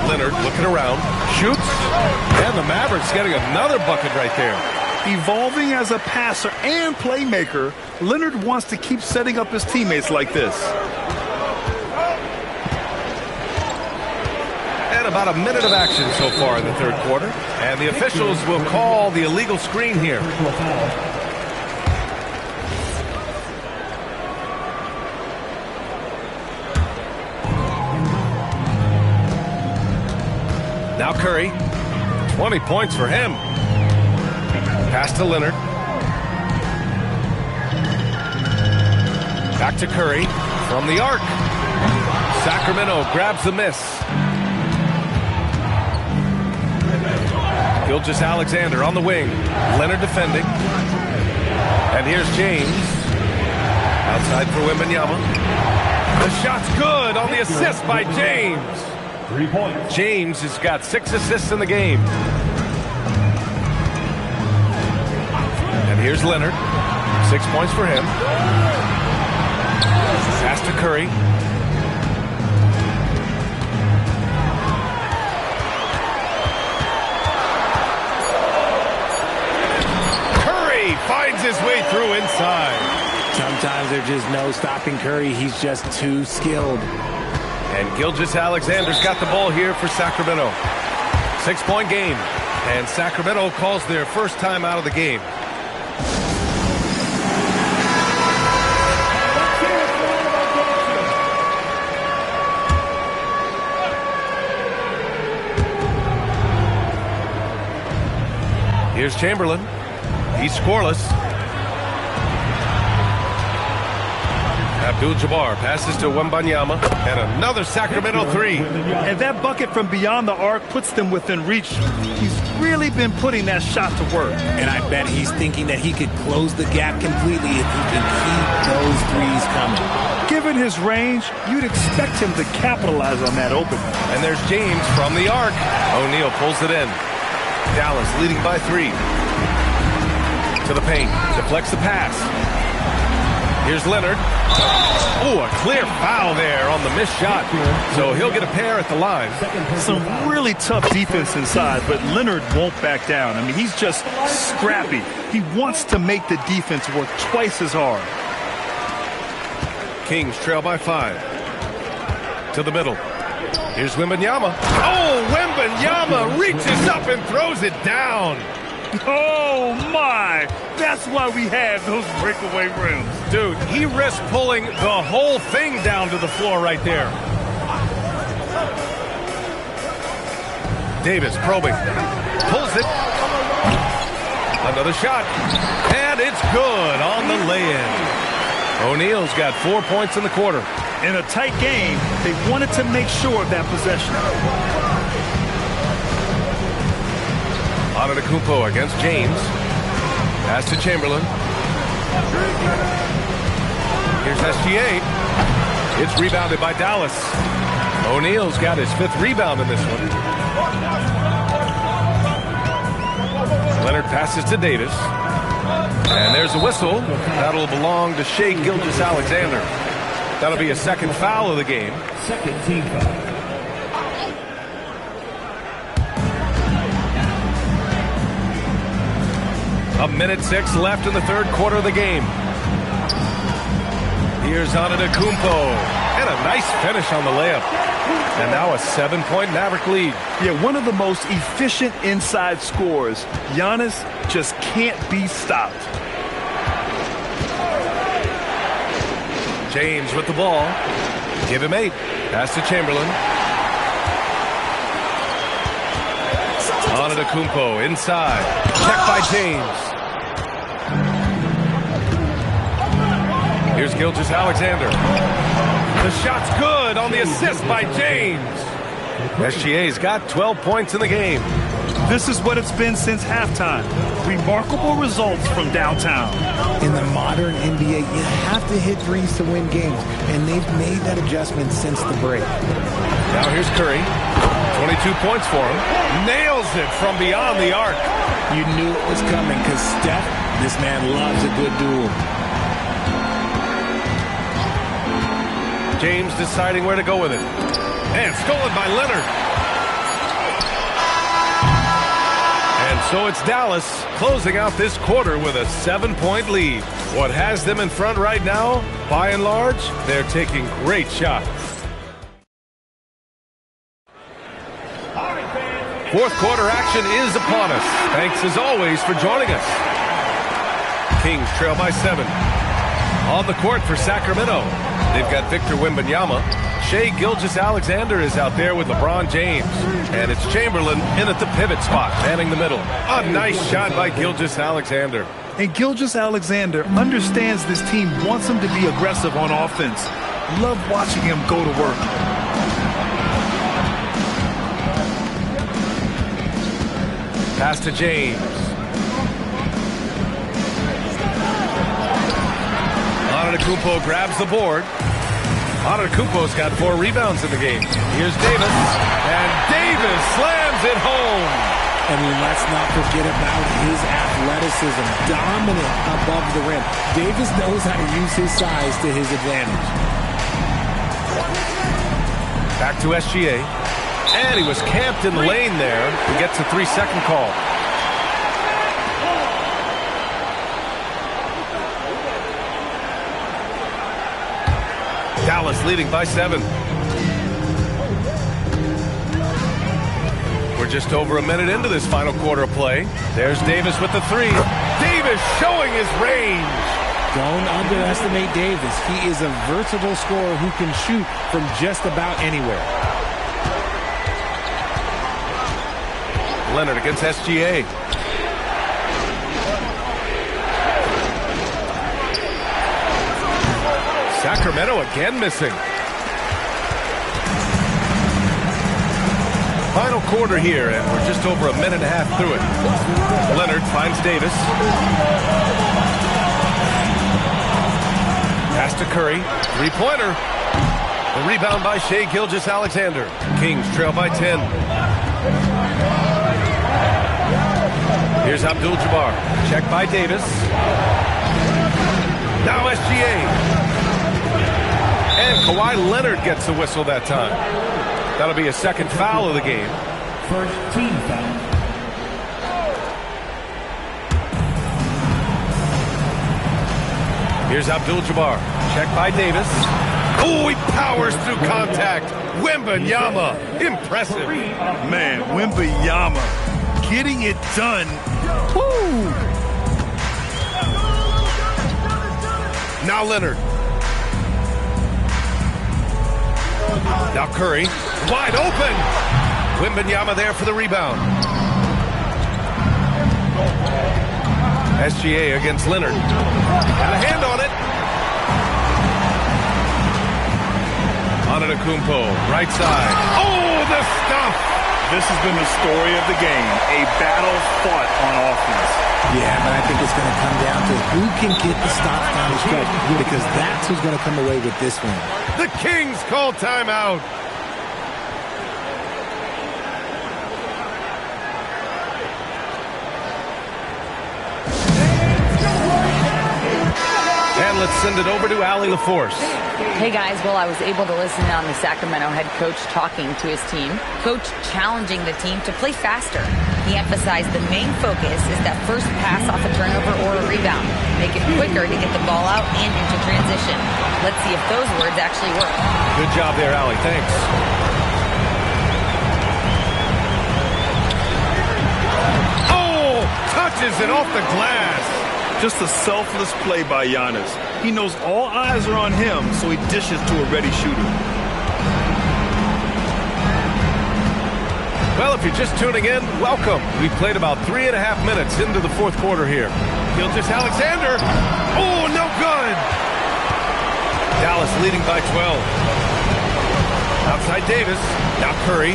Leonard looking around. Shoots. And the Mavericks getting another bucket right there. Evolving as a passer and playmaker, Leonard wants to keep setting up his teammates like this. And about a minute of action so far in the third quarter. And the officials will call the illegal screen here. Now Curry, 20 points for him. Pass to Leonard. Back to Curry from the arc. Sacramento grabs the miss. Gilgeous-Alexander on the wing. Leonard defending. And here's James. Outside for Wembanyama. The shot's good on the assist by James. 3 points. James has got 6 assists in the game. And here's Leonard. 6 points for him. Pass to Curry. Curry finds his way through inside. Sometimes there's just no stopping Curry. He's just too skilled. And Gilgeous-Alexander's got the ball here for Sacramento. 6-point game. And Sacramento calls their first time out of the game. Here's Chamberlain. He's scoreless. Abdul-Jabbar passes to Wembanyama, and another Sacramento three. And that bucket from beyond the arc puts them within reach. He's really been putting that shot to work. And I bet he's thinking that he could close the gap completely if he can keep those threes coming. Given his range, you'd expect him to capitalize on that opening. And there's James from the arc. O'Neal pulls it in. Dallas leading by 3. To the paint. Deflects the pass. Here's Leonard. Oh, a clear foul there on the missed shot. So he'll get a pair at the line. Some really tough defense inside, but Leonard won't back down. I mean, he's just scrappy. He wants to make the defense work twice as hard. Kings trail by 5. To the middle. Here's Wembanyama. Oh, Wembanyama reaches up and throws it down. Oh, my. That's why we have those breakaway rims. Dude, he risked pulling the whole thing down to the floor right there. Davis probing. Pulls it. Another shot. And it's good on the lay-in. O'Neal's got 4 points in the quarter. In a tight game, they wanted to make sure of that possession. Antetokounmpo against James. Pass to Chamberlain. Here's SGA. It's rebounded by Dallas. O'Neal's got his 5th rebound in this one. Leonard passes to Davis. And there's a whistle. That'll belong to Shai Gilgeous-Alexander. That'll be a 2nd foul of the game. Second team foul. A minute 6 left in the 3rd quarter of the game. Here's Antetokounmpo. And a nice finish on the layup. And now a 7-point Maverick lead. Yeah, one of the most efficient inside scorers. Giannis just can't be stopped. James with the ball. Give him 8. Pass to Chamberlain. Antetokounmpo inside. Check by James. Here's Gilgeous-Alexander. The shot's good on the assist by James. SGA's got 12 points in the game. This is what it's been since halftime. Remarkable results from downtown. In the modern NBA, you have to hit threes to win games, and they've made that adjustment since the break. Now here's Curry. 22 points for him. Nails it from beyond the arc. You knew it was coming because Steph, this man loves a good duel. James deciding where to go with it. And stolen by Leonard. And so it's Dallas closing out this quarter with a 7-point lead. What has them in front right now, by and large, they're taking great shots. 4th quarter action is upon us. Thanks as always for joining us. Kings trail by 7. On the court for Sacramento, they've got Victor Wembanyama. Shai Gilgeous-Alexander is out there with LeBron James. And it's Chamberlain in at the pivot spot, manning the middle. A nice shot by Gilgeous-Alexander. And Gilgeous-Alexander understands this team wants him to be aggressive on offense. Love watching him go to work. Pass to James. Antetokounmpo grabs the board. Antetokounmpo's got 4 rebounds in the game. Here's Davis. And Davis slams it home. And let's not forget about his athleticism. Dominant above the rim. Davis knows how to use his size to his advantage. Back to SGA. And he was camped in the lane there. He gets a 3-second call. Dallas leading by 7. We're we're just over a minute into this final quarter of play. There's Davis with the three. Davis showing his range. Don't underestimate Davis. He is a versatile scorer who can shoot from just about anywhere. Leonard against SGA. Sacramento again missing. Final quarter here, and we're just over a minute and a half through it. Leonard finds Davis. Pass to Curry. Three-pointer. The rebound by Shai Gilgeous-Alexander. Kings trail by 10. Here's Abdul-Jabbar. Check by Davis. Now SGA. And Kawhi Leonard gets the whistle that time. That'll be a second foul of the game. First team foul. Here's Abdul-Jabbar. Check by Davis. Oh, he powers through contact. Wembanyama. Impressive. Man, Wembanyama getting it done. Woo! Now Leonard. Now Curry. Wide open. Wembanyama there for the rebound. SGA against Leonard. Got a hand on it. Antetokounmpo, right side. Oh, the stuff! This has been the story of the game. A battle fought on offense. Yeah, but I think it's going to come down to who can get the stops down the stretch, because that's who's going to come away with this one. The Kings call timeout. And let's send it over to Allie LaForce. Hey guys, well, I was able to listen on the Sacramento head coach talking to his team. Coach challenging the team to play faster. He emphasized the main focus is that first pass off a turnover or a rebound. Make it quicker to get the ball out and into transition. Let's see if those words actually work. Good job there, Allie. Thanks. Oh, touches it off the glass. Just a selfless play by Giannis. He knows all eyes are on him, so he dishes to a ready shooter. Well, if you're just tuning in, welcome. We've played about 3.5 minutes into the fourth quarter here. Gilgeous-Alexander. Oh, no good. Dallas leading by 12. Outside Davis. Now Curry.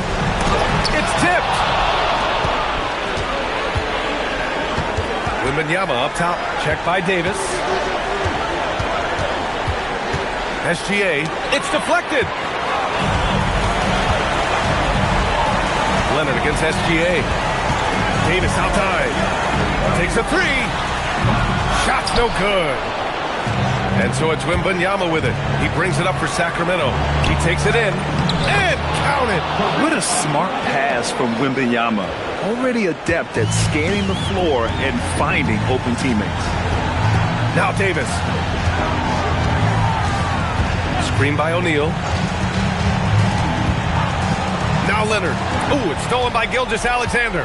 It's tipped. Wembanyama up top. Check by Davis. SGA. It's deflected. Leonard against SGA. Davis outside. Takes a three. Shot's no good. And so it's Wembanyama with it. He brings it up for Sacramento. He takes it in. And count it. What a smart pass from Wembanyama. Already adept at scanning the floor and finding open teammates. Now Davis. Screen by O'Neal. Now Leonard. Ooh, it's stolen by Gilgeous-Alexander.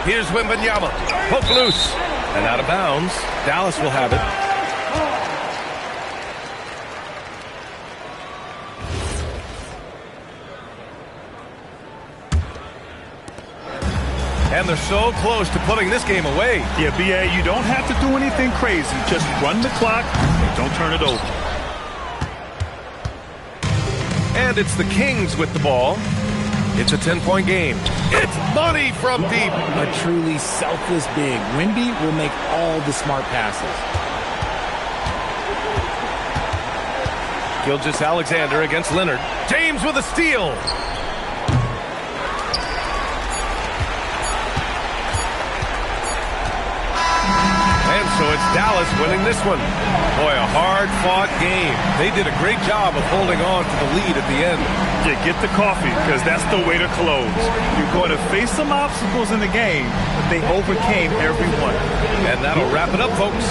Here's Wembanyama. Poke loose. And out of bounds. Dallas will have it. And they're so close to putting this game away. Yeah, B.A., you don't have to do anything crazy. Just run the clock and don't turn it over. And it's the Kings with the ball. It's a 10-point game. It's money from deep. A truly selfless big. Wemby will make all the smart passes. Gilgeous-Alexander against Leonard. James with a steal. So it's Dallas winning this one. Boy, a hard-fought game. They did a great job of holding on to the lead at the end. Yeah, get the coffee, because that's the way to close. You're going to face some obstacles in the game, but they overcame every one. And that'll wrap it up, folks.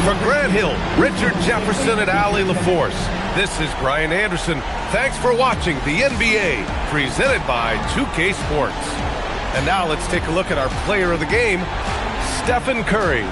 For Grant Hill, Richard Jefferson, and Allie LaForce, this is Brian Anderson. Thanks for watching the NBA, presented by 2K Sports. And now let's take a look at our player of the game, Stephen Curry.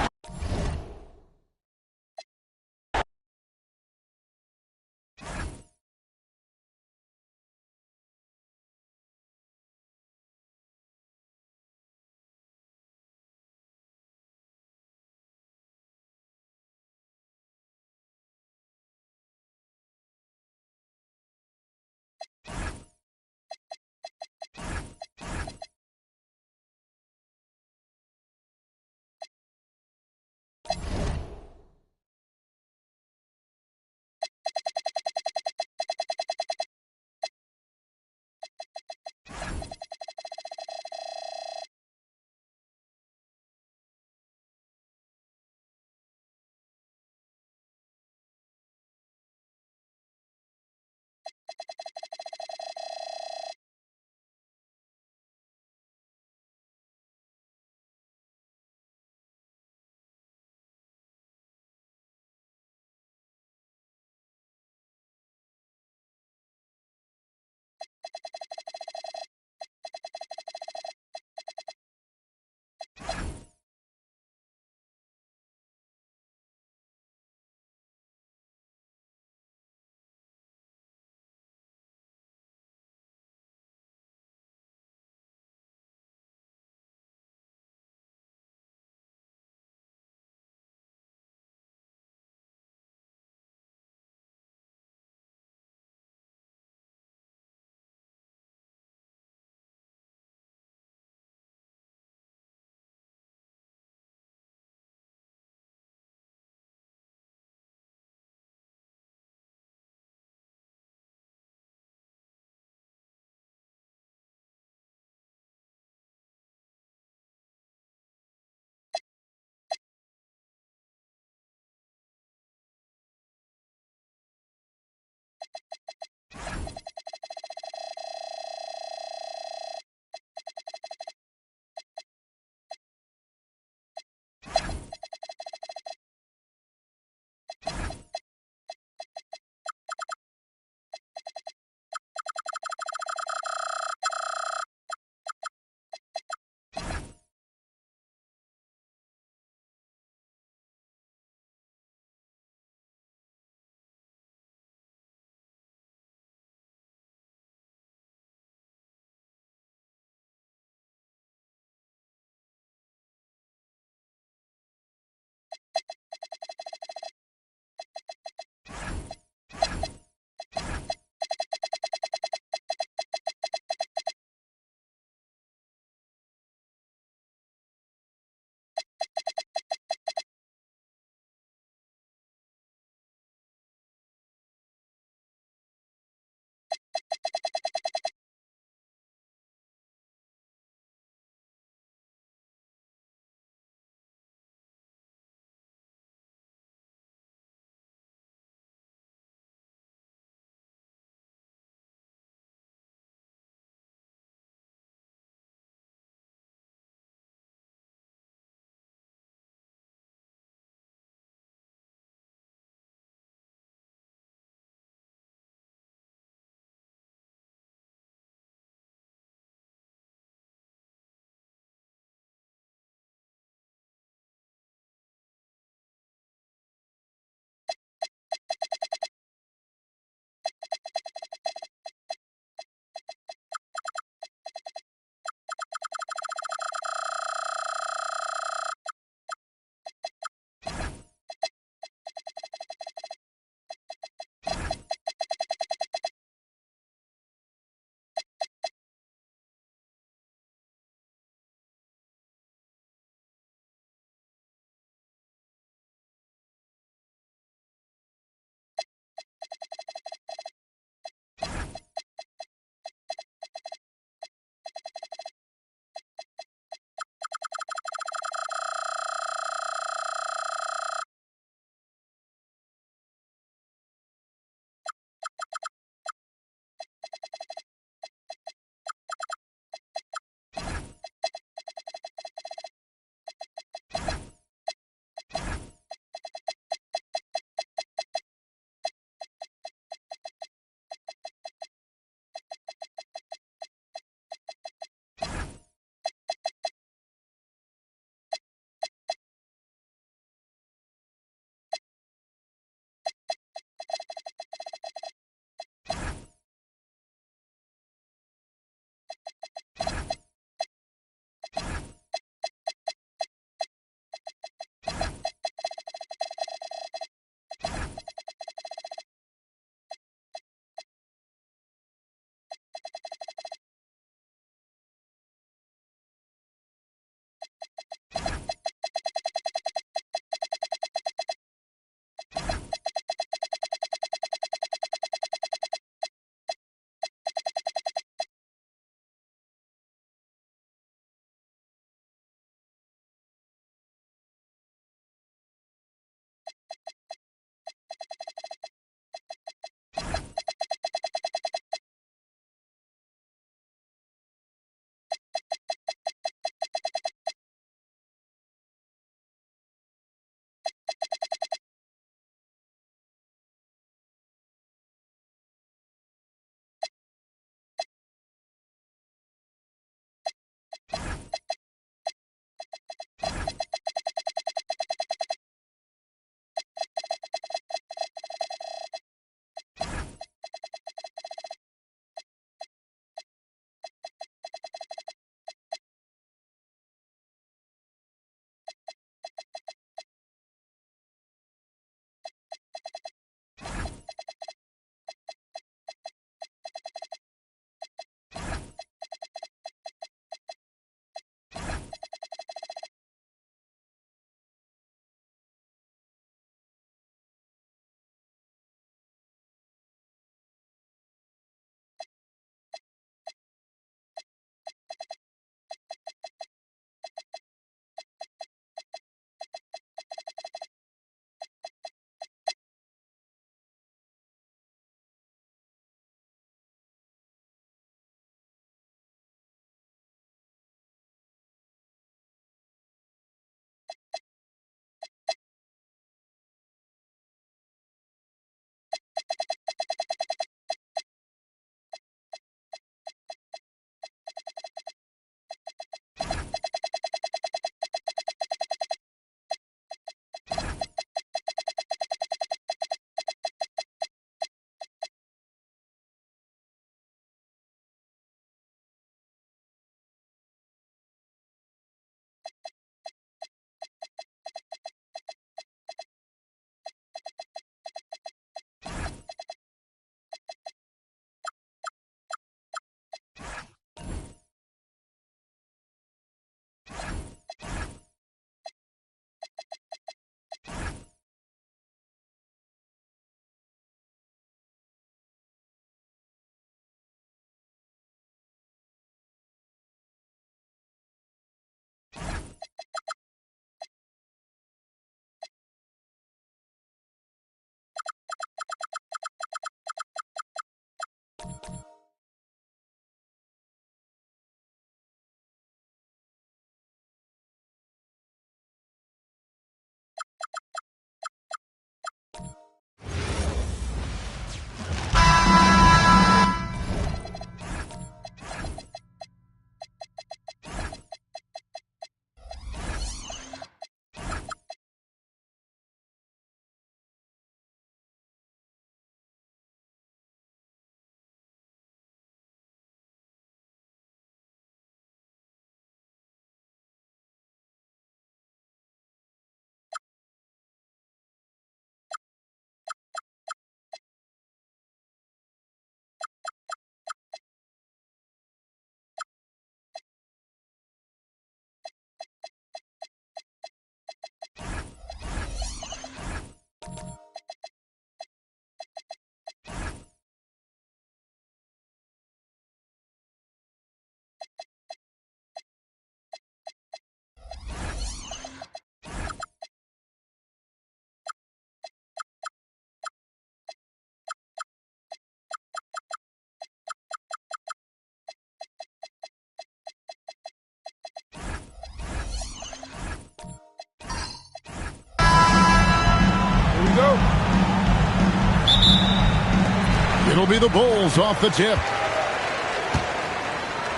It'll be the Bulls off the tip.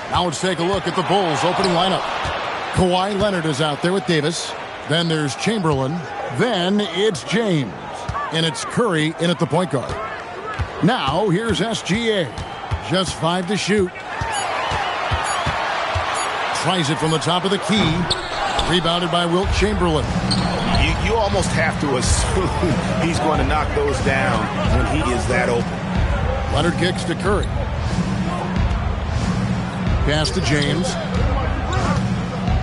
Now let's take a look at the Bulls opening lineup. Kawhi Leonard is out there with Davis. Then there's Chamberlain. Then it's James. And it's Curry in at the point guard. Now here's SGA. Just 5 to shoot. Tries it from the top of the key. Rebounded by Wilt Chamberlain. You almost have to assume he's going to knock those down when he is that open. Leonard kicks to Curry. Pass to James.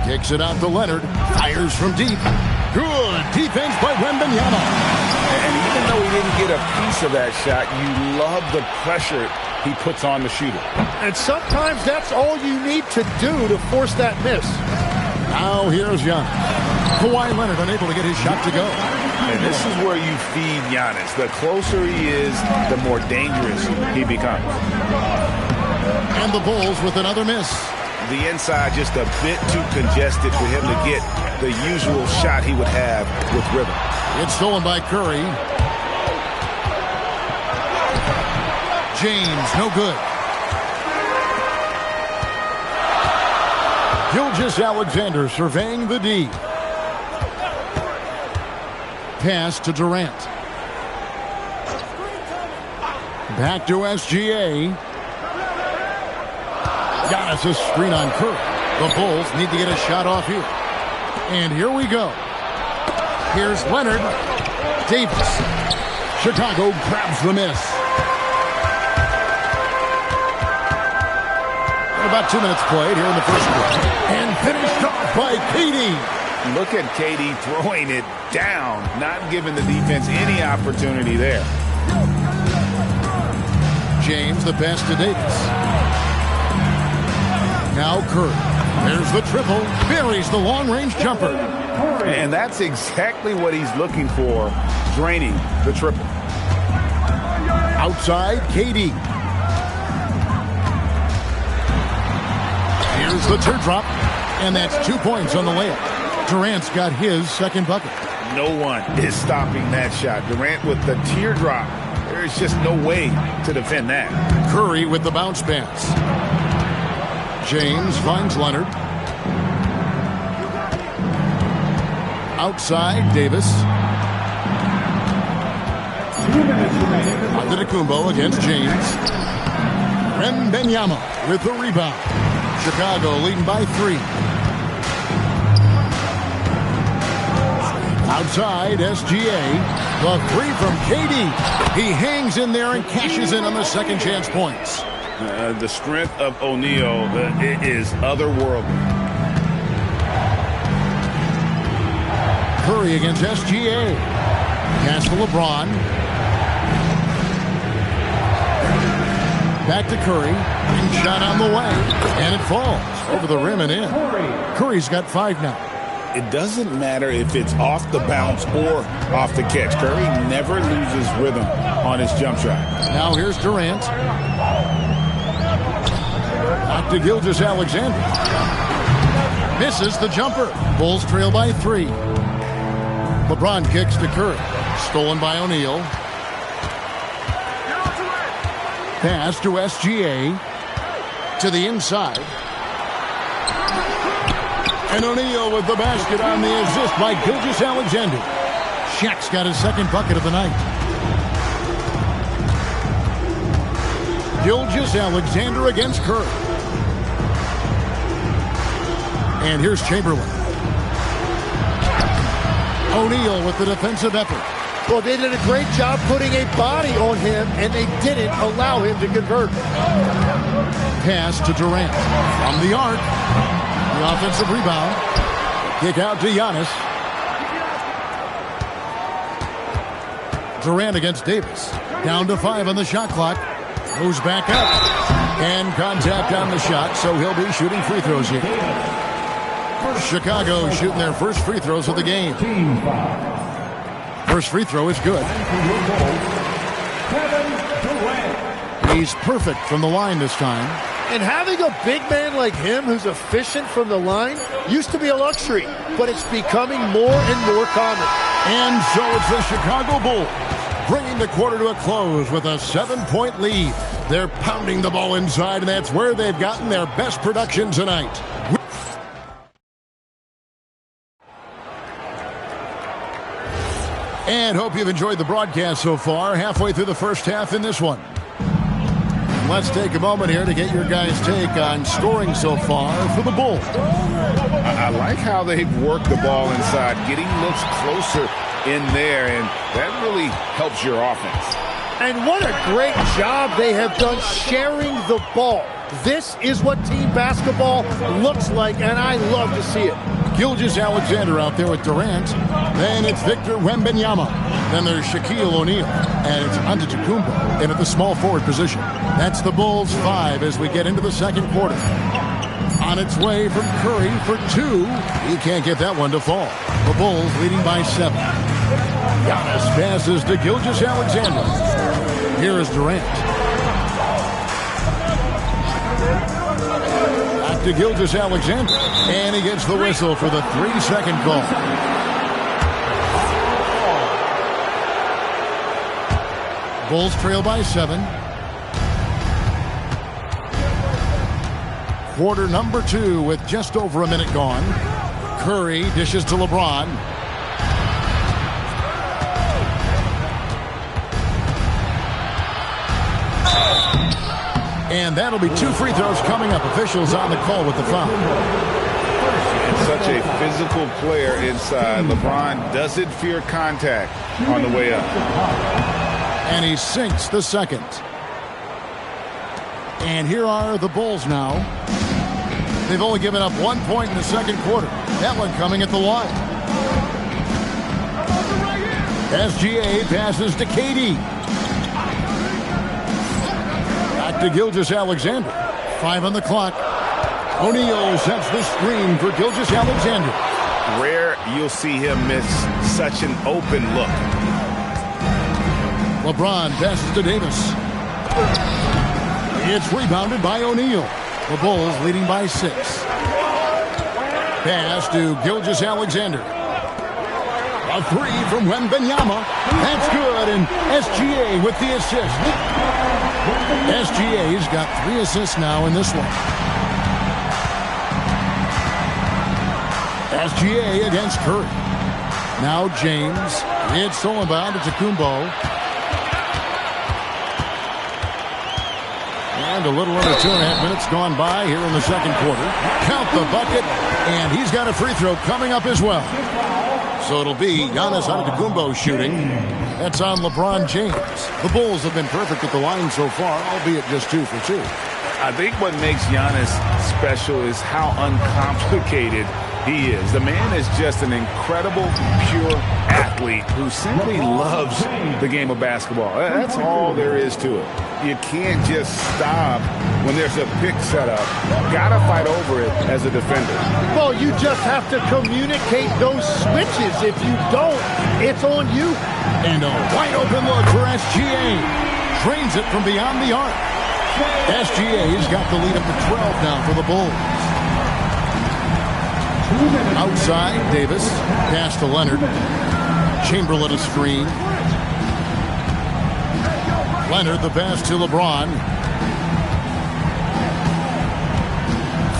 Kicks it out to Leonard. Fires from deep. Good defense by Wembanyama. And even though he didn't get a piece of that shot, you love the pressure he puts on the shooter. And sometimes that's all you need to do to force that miss. Now here's Young. Kawhi Leonard unable to get his shot to go. And this is where you feed Giannis. The closer he is, the more dangerous he becomes. And the Bulls with another miss. The inside just a bit too congested for him to get the usual shot he would have with rhythm. It's stolen by Curry. James, no good. Gilgeous-Alexander surveying the D. Pass to Durant. Back to SGA. Giannis' screen on Curry. The Bulls need to get a shot off here. And here we go. Here's Leonard. Davis. Chicago grabs the miss. About 2 minutes played here in the first quarter. And finished off by KD. Look at KD throwing it down, not giving the defense any opportunity there. James, the pass to Davis. Now Curry. There's the triple. Buries the long-range jumper. And that's exactly what he's looking for, draining the triple. Outside, KD. Here's the teardrop. And that's 2 points on the layup. Durant's got his second bucket. No one is stopping that shot. Durant with the teardrop. There's just no way to defend that. Curry with the bounce pass. James finds Leonard. Outside, Davis. Antetokounmpo against James. Wembanyama with the rebound. Chicago leading by 3. Outside, SGA. The 3 from KD. He hangs in there and cashes in on the second chance points. The strength of O'Neal is otherworldly. Curry against SGA. Pass to LeBron. Back to Curry. And shot on the way. And it falls over the rim and in. Curry's got 5 now. It doesn't matter if it's off the bounce or off the catch. Curry never loses rhythm on his jump shot. Now here's Durant. Back to Gilgeous-Alexander. Misses the jumper. Bulls trail by 3. LeBron kicks to Curry. Stolen by O'Neal. Pass to SGA. To the inside. And O'Neal with the basket on the assist by Gilgeous-Alexander. Shaq's got his second bucket of the night. Gilgeous-Alexander against Curry. And here's Chamberlain. O'Neal with the defensive effort. Well, they did a great job putting a body on him, and they didn't allow him to convert. Pass to Durant. From the arc. The offensive rebound. Kick out to Giannis. Durant against Davis. Down to 5 on the shot clock. Moves back up. And contact on the shot, so he'll be shooting free throws here. Chicago shooting their first free throws of the game. First free throw is good. He's perfect from the line this time. And having a big man like him who's efficient from the line used to be a luxury, but it's becoming more and more common. And so it's the Chicago Bulls bringing the quarter to a close with a 7-point lead. They're pounding the ball inside, and that's where they've gotten their best production tonight. And hope you've enjoyed the broadcast so far. Halfway through the first half in this one. Let's take a moment here to get your guys' take on scoring so far for the Bulls. I like how they've worked the ball inside, getting looks closer in there, and that really helps your offense. And what a great job they have done sharing the ball. This is what team basketball looks like, and I love to see it. Gilgeous-Alexander out there with Durant. Then it's Victor Wembanyama. Then there's Shaquille O'Neal. And it's Antetokounmpo in at the small forward position. That's the Bulls 5 as we get into the second quarter. On its way from Curry for 2. He can't get that one to fall. The Bulls leading by 7. Giannis passes to Gilgeous-Alexander. Here is Durant. Back to Gilgeous-Alexander. And he gets the whistle for the 3-second call. Bulls trail by 7. Quarter number 2 with just over a minute gone. Curry dishes to LeBron. And that'll be 2 free throws coming up. Officials on the call with the foul. And such a physical player inside. LeBron doesn't fear contact on the way up. And he sinks the second. And here are the Bulls now. They've only given up 1 point in the second quarter. That one coming at the line. SGA passes to KD. Back to Gilgeous-Alexander. 5 on the clock. O'Neal sets the screen for Gilgeous-Alexander. Rare you'll see him miss such an open look. LeBron passes to Davis. It's rebounded by O'Neal. The Bulls leading by 6. Pass to Gilgeous-Alexander. A 3 from Wembanyama. That's good, and SGA with the assist. SGA's got 3 assists now in this one. SGA against Curry. Now James. It's stolen by Antetokounmpo. And a little under 2.5 minutes gone by here in the second quarter. Count the bucket, and he's got a free throw coming up as well. So it'll be Giannis Antetokounmpo shooting. That's on LeBron James. The Bulls have been perfect at the line so far, albeit just 2 for 2. I think what makes Giannis special is how uncomplicated he is. The man is just an incredible, pure athlete who simply loves the game of basketball. That's all there is to it. You can't just stop when there's a pick set up. Gotta fight over it as a defender. Well, you just have to communicate those switches. If you don't, it's on you. And a wide open look for SGA. Drains it from beyond the arc. SGA's got the lead up to 12 now for the Bulls. Outside, Davis. Pass to Leonard. Chamberlain a screen. Leonard the pass to LeBron.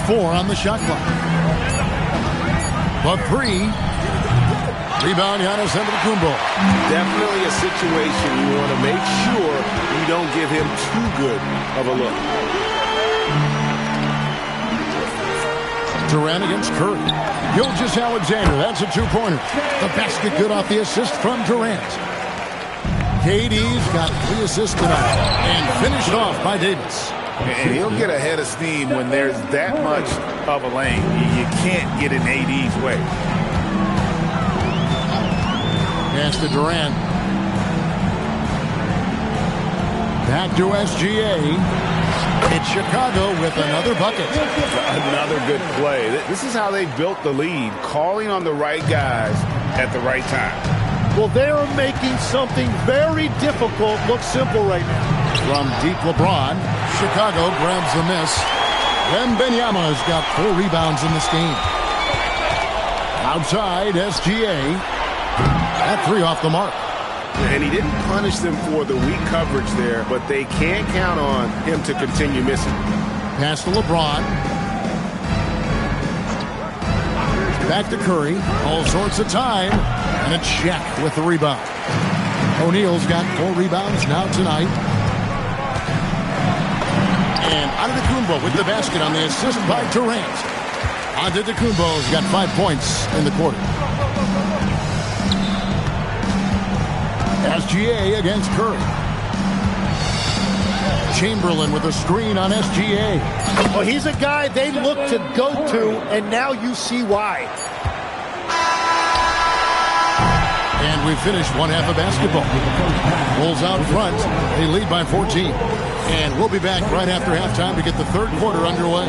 4 on the shot clock. The 3. Rebound, Giannis Antetokounmpo. Definitely a situation you want to make sure you don't give him too good of a look. Durant against Curry. Gilgeous-Alexander, that's a 2-pointer. The basket good off the assist from Durant. KD's got 3 assists tonight and finished off by Davis. And he'll get ahead of steam when there's that much of a lane. You can't get in AD's way. Pass to Durant. Back to SGA. It's Chicago with another bucket. Another good play. This is how they built the lead, calling on the right guys at the right time. Well, they're making something very difficult look simple right now. From deep LeBron, Chicago grabs the miss. Wembanyama has got 4 rebounds in this game. Outside, SGA. That 3 off the mark. And he didn't punish them for the weak coverage there, but they can't count on him to continue missing. Pass to LeBron. Back to Curry. All sorts of time. And it's Shaq with the rebound. O'Neal's got 4 rebounds now tonight. And Antetokounmpo with the basket on the assist by Durant. Antetokounmpo's got 5 points in the quarter. SGA against Curry. Chamberlain with a screen on SGA. Well, he's a guy they look to go to, and now you see why. And we've finished one half of basketball. Bulls out front. They lead by 14. And we'll be back right after halftime to get the third quarter underway.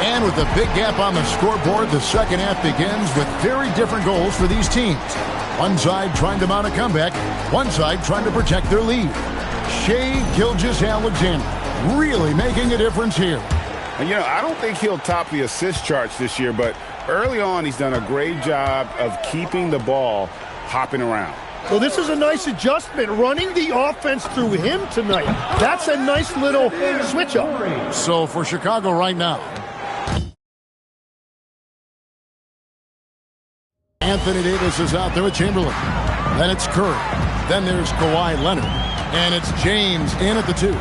And with a big gap on the scoreboard, the second half begins with very different goals for these teams. One side trying to mount a comeback, one side trying to protect their lead. Shai Gilgeous-Alexander really making a difference here. And, you know, I don't think he'll top the assist charts this year, but early on he's done a great job of keeping the ball hopping around. Well, this is a nice adjustment, running the offense through him tonight. That's a nice little switch up. So for Chicago right now, Anthony Davis is out there with Chamberlain. Then it's Curry. Then there's Kawhi Leonard. And it's James in at the 2.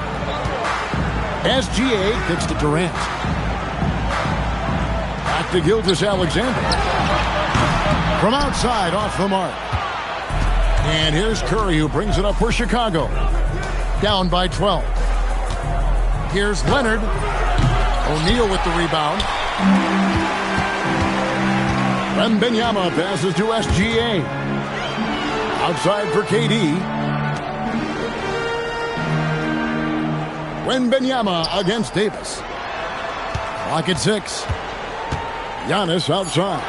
SGA kicks to Durant. Back to Gilgeous-Alexander. From outside, off the mark. And here's Curry, who brings it up for Chicago. Down by 12. Here's Leonard. O'Neal with the rebound. Wembanyama passes to SGA. Outside for KD. Wembanyama against Davis. Clock at 6. Giannis outside.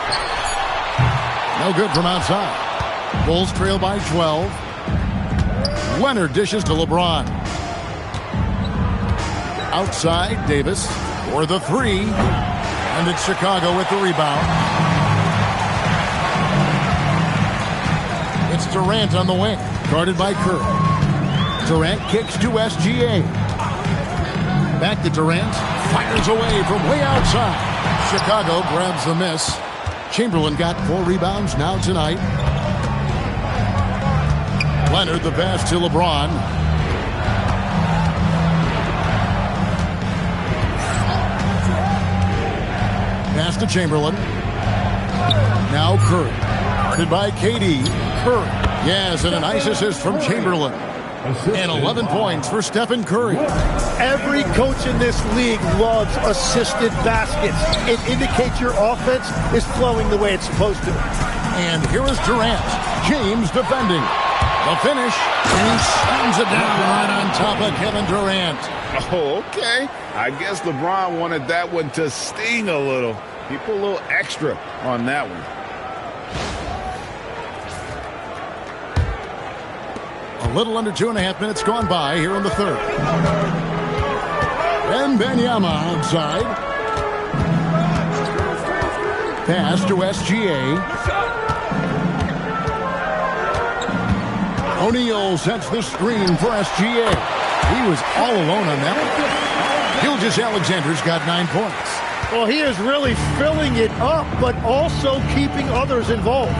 No good from outside. Bulls trail by 12. Leonard dishes to LeBron. Outside, Davis for the 3. And it's Chicago with the rebound. It's Durant on the wing, guarded by Curry. Durant kicks to SGA. Back to Durant, fires away from way outside. Chicago grabs the miss. Chamberlain got 4 rebounds now tonight. Leonard the pass to LeBron. Pass to Chamberlain. Now Curry. Guarded by KD. Curry. Yes, and a nice assist from Chamberlain. And 11 points for Stephen Curry. Every coach in this league loves assisted baskets. It indicates your offense is flowing the way it's supposed to. And here is Durant. James defending. The finish. And he slams it down right on top of Kevin Durant. Oh, okay. I guess LeBron wanted that one to sting a little. He put a little extra on that one. A little under 2.5 minutes gone by here in the third. Wembanyama outside. Pass to SGA. O'Neal sets the screen for SGA. He was all alone on that one. Gilgeous-Alexander's got 9 points. Well, he is really filling it up, but also keeping others involved.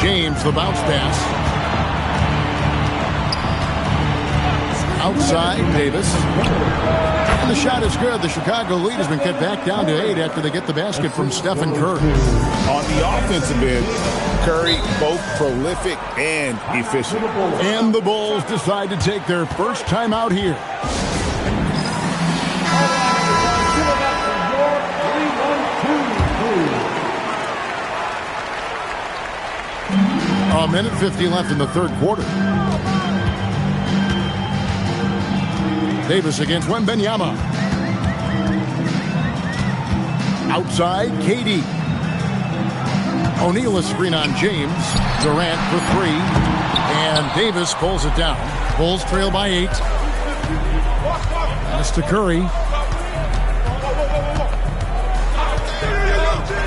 James, the bounce pass. Outside, Davis. And the shot is good. The Chicago lead has been cut back down to 8 after they get the basket from Stephen Curry. On the offensive end, Curry both prolific and efficient. And the Bulls decide to take their first time out here. minute 50 left in the third quarter. Davis against Wembanyama. Outside, KD. O'Neal a screen on James. Durant for three. And Davis pulls it down. Bulls trail by 8. Pass to Curry.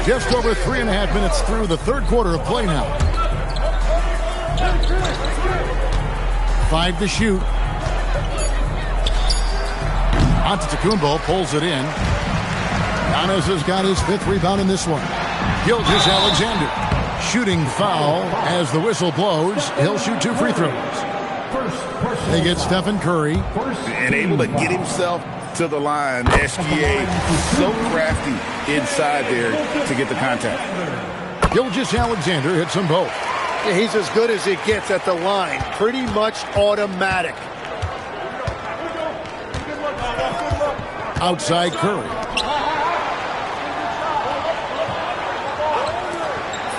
Just over 3.5 minutes through the third quarter of play now. 5 to shoot. Antetokounmpo pulls it in. Giannis has got his 5th rebound in this one. Gilgeous-Alexander. Shooting foul as the whistle blows. He'll shoot 2 free throws. They get Stephen Curry. And able to get himself to the line. SGA so crafty inside there to get the contact. Gilgeous-Alexander hits them both. He's as good as it gets at the line. Pretty much automatic. Outside Curry.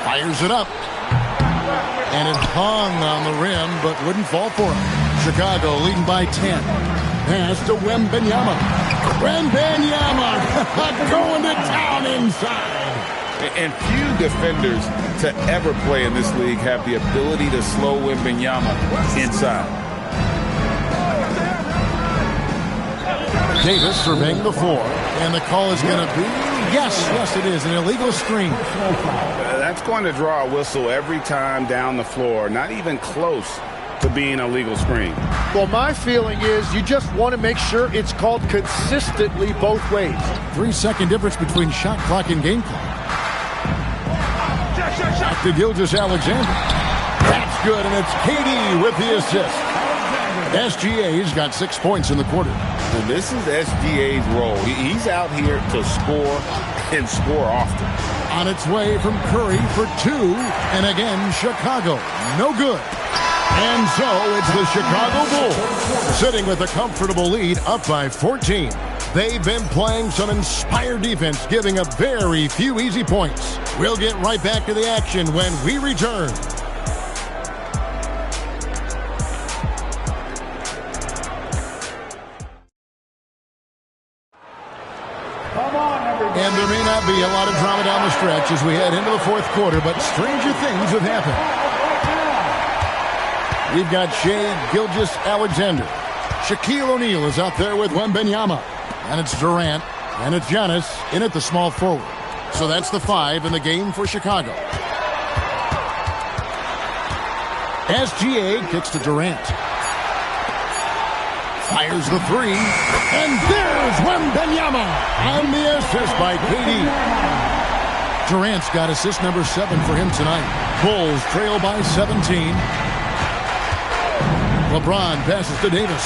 Fires it up. And it hung on the rim, but wouldn't fall for him. Chicago leading by 10. Pass to Wembanyama. Wembanyama going to town inside. And few defenders to ever play in this league have the ability to slow Wembanyama inside. Davis surveying the floor. And the call is going to be, yes, it is, an illegal screen. That's going to draw a whistle every time down the floor. Not even close to being a legal screen. Well, my feeling is you just want to make sure it's called consistently both ways. 3-second difference between shot clock and game clock. Back to Gilgeous-Alexander. That's good, and it's KD with the assist. SGA's got 6 points in the quarter. And this is SGA's role. He's out here to score and score often. On its way from Curry for 2, and again, Chicago. No good. And so it's the Chicago Bulls sitting with a comfortable lead up by 14. They've been playing some inspired defense, giving up very few easy points. We'll get right back to the action when we return. And there may not be a lot of drama down the stretch as we head into the fourth quarter, but stranger things have happened. We've got Shai Gilgeous-Alexander. Shaquille O'Neal is out there with Wembanyama. And it's Durant. And it's Giannis in at the small forward. So that's the 5 in the game for Chicago. SGA kicks to Durant. Fires the 3. And there's Wembanyama. And the assist by KD. Durant's got assist number 7 for him tonight. Bulls trail by 17. LeBron passes to Davis.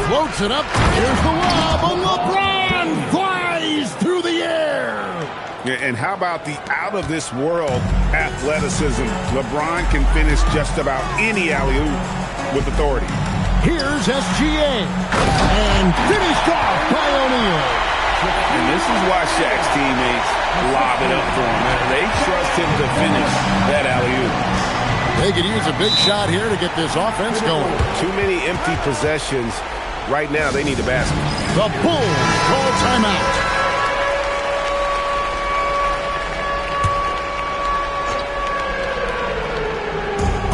Floats it up. Here's the lob. And LeBron flies through the air. Yeah, and how about the out-of-this-world athleticism? LeBron can finish just about any alley-oop with authority. Here's SGA. And finished off by O'Neal. And this is why Shaq's teammates lob it up for him. They trust him to finish that alley-oop. They could use a big shot here to get this offense going. Too many empty possessions. Right now, they need a basket. The Bulls call a timeout.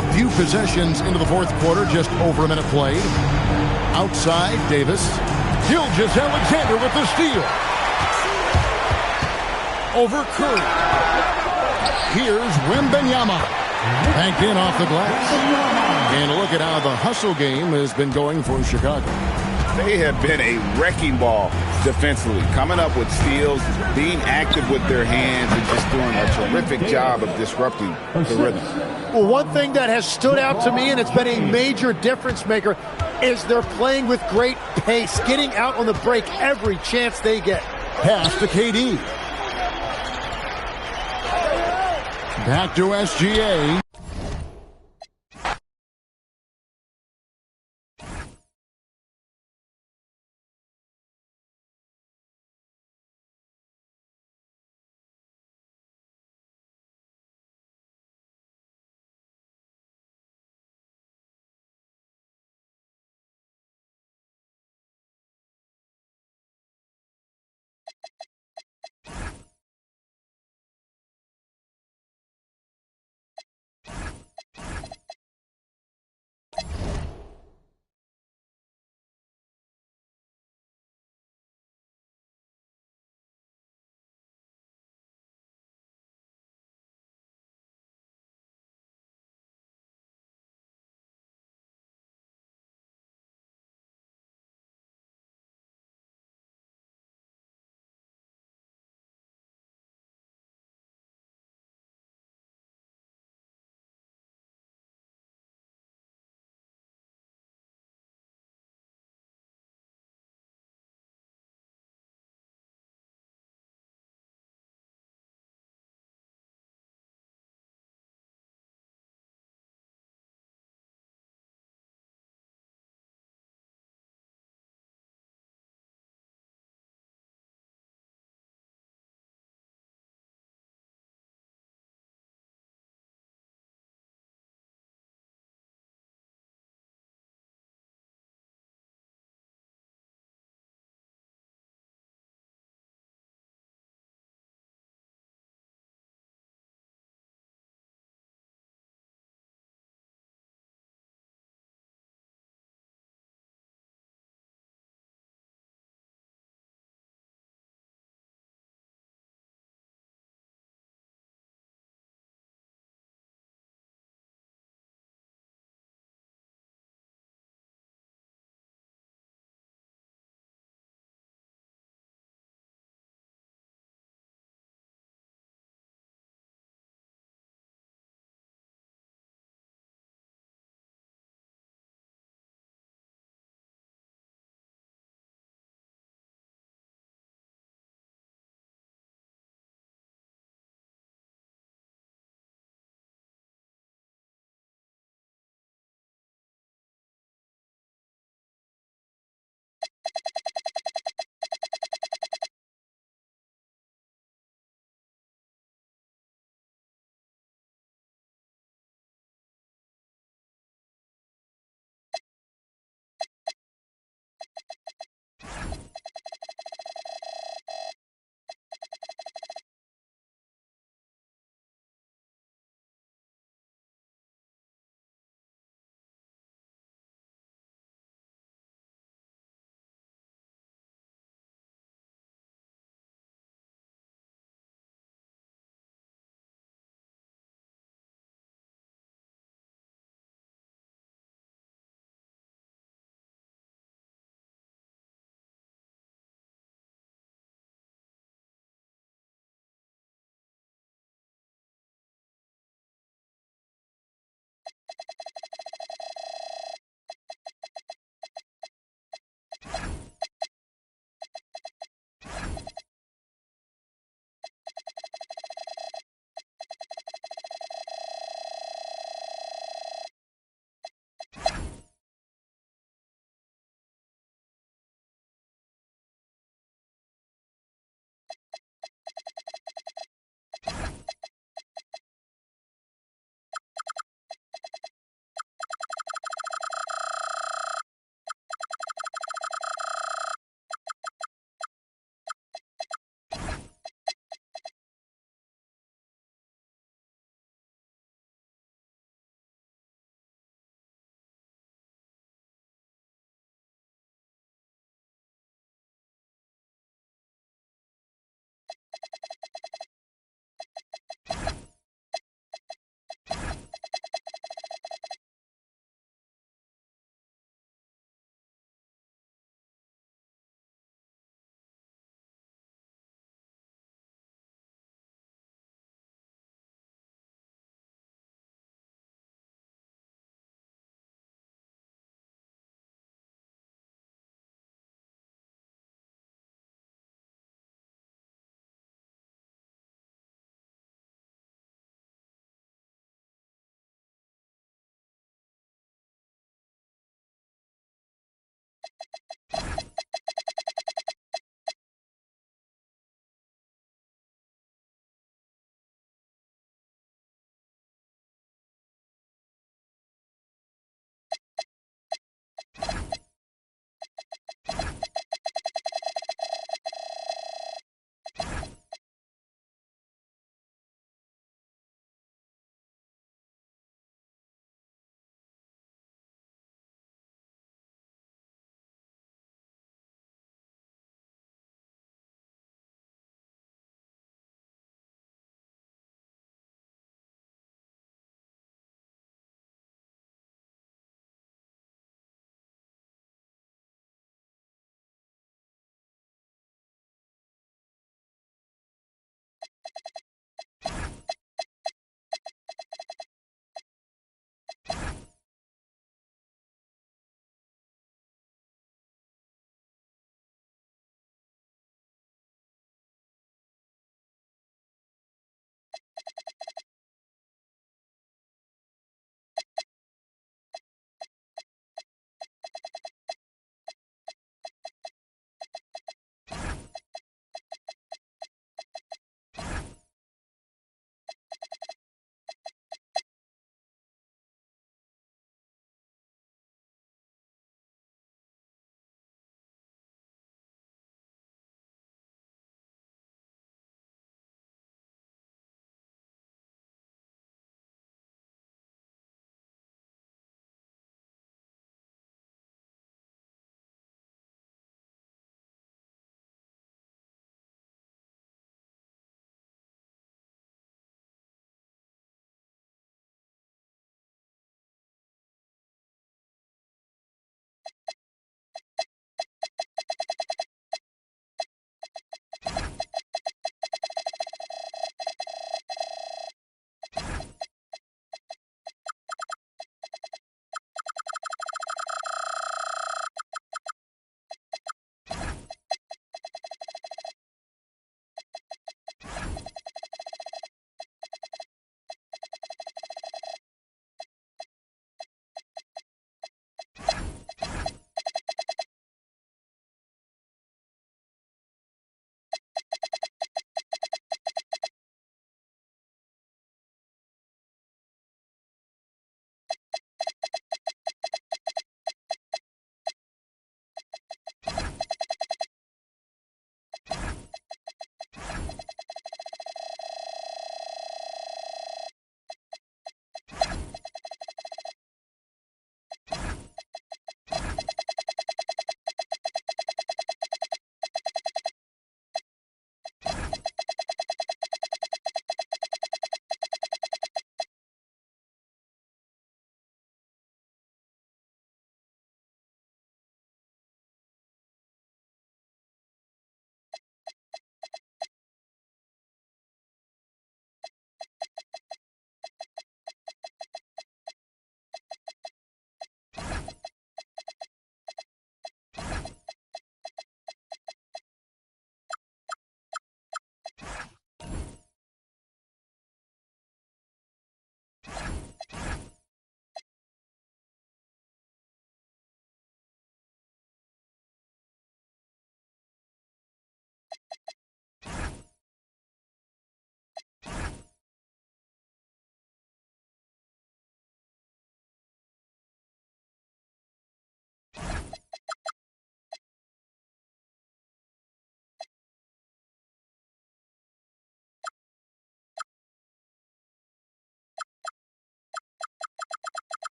A few possessions into the fourth quarter, just over a minute played. Outside, Davis. Gilgeous-Alexander with the steal. Over Curry. Here's Wembanyama. Banked in off the glass. And look at how the hustle game has been going for Chicago. They have been a wrecking ball defensively, coming up with steals, being active with their hands, and just doing a terrific job of disrupting the rhythm. Well, one thing that has stood out to me, and it's been a major difference maker, is they're playing with great pace, getting out on the break every chance they get. Pass to KD. Back to SGA.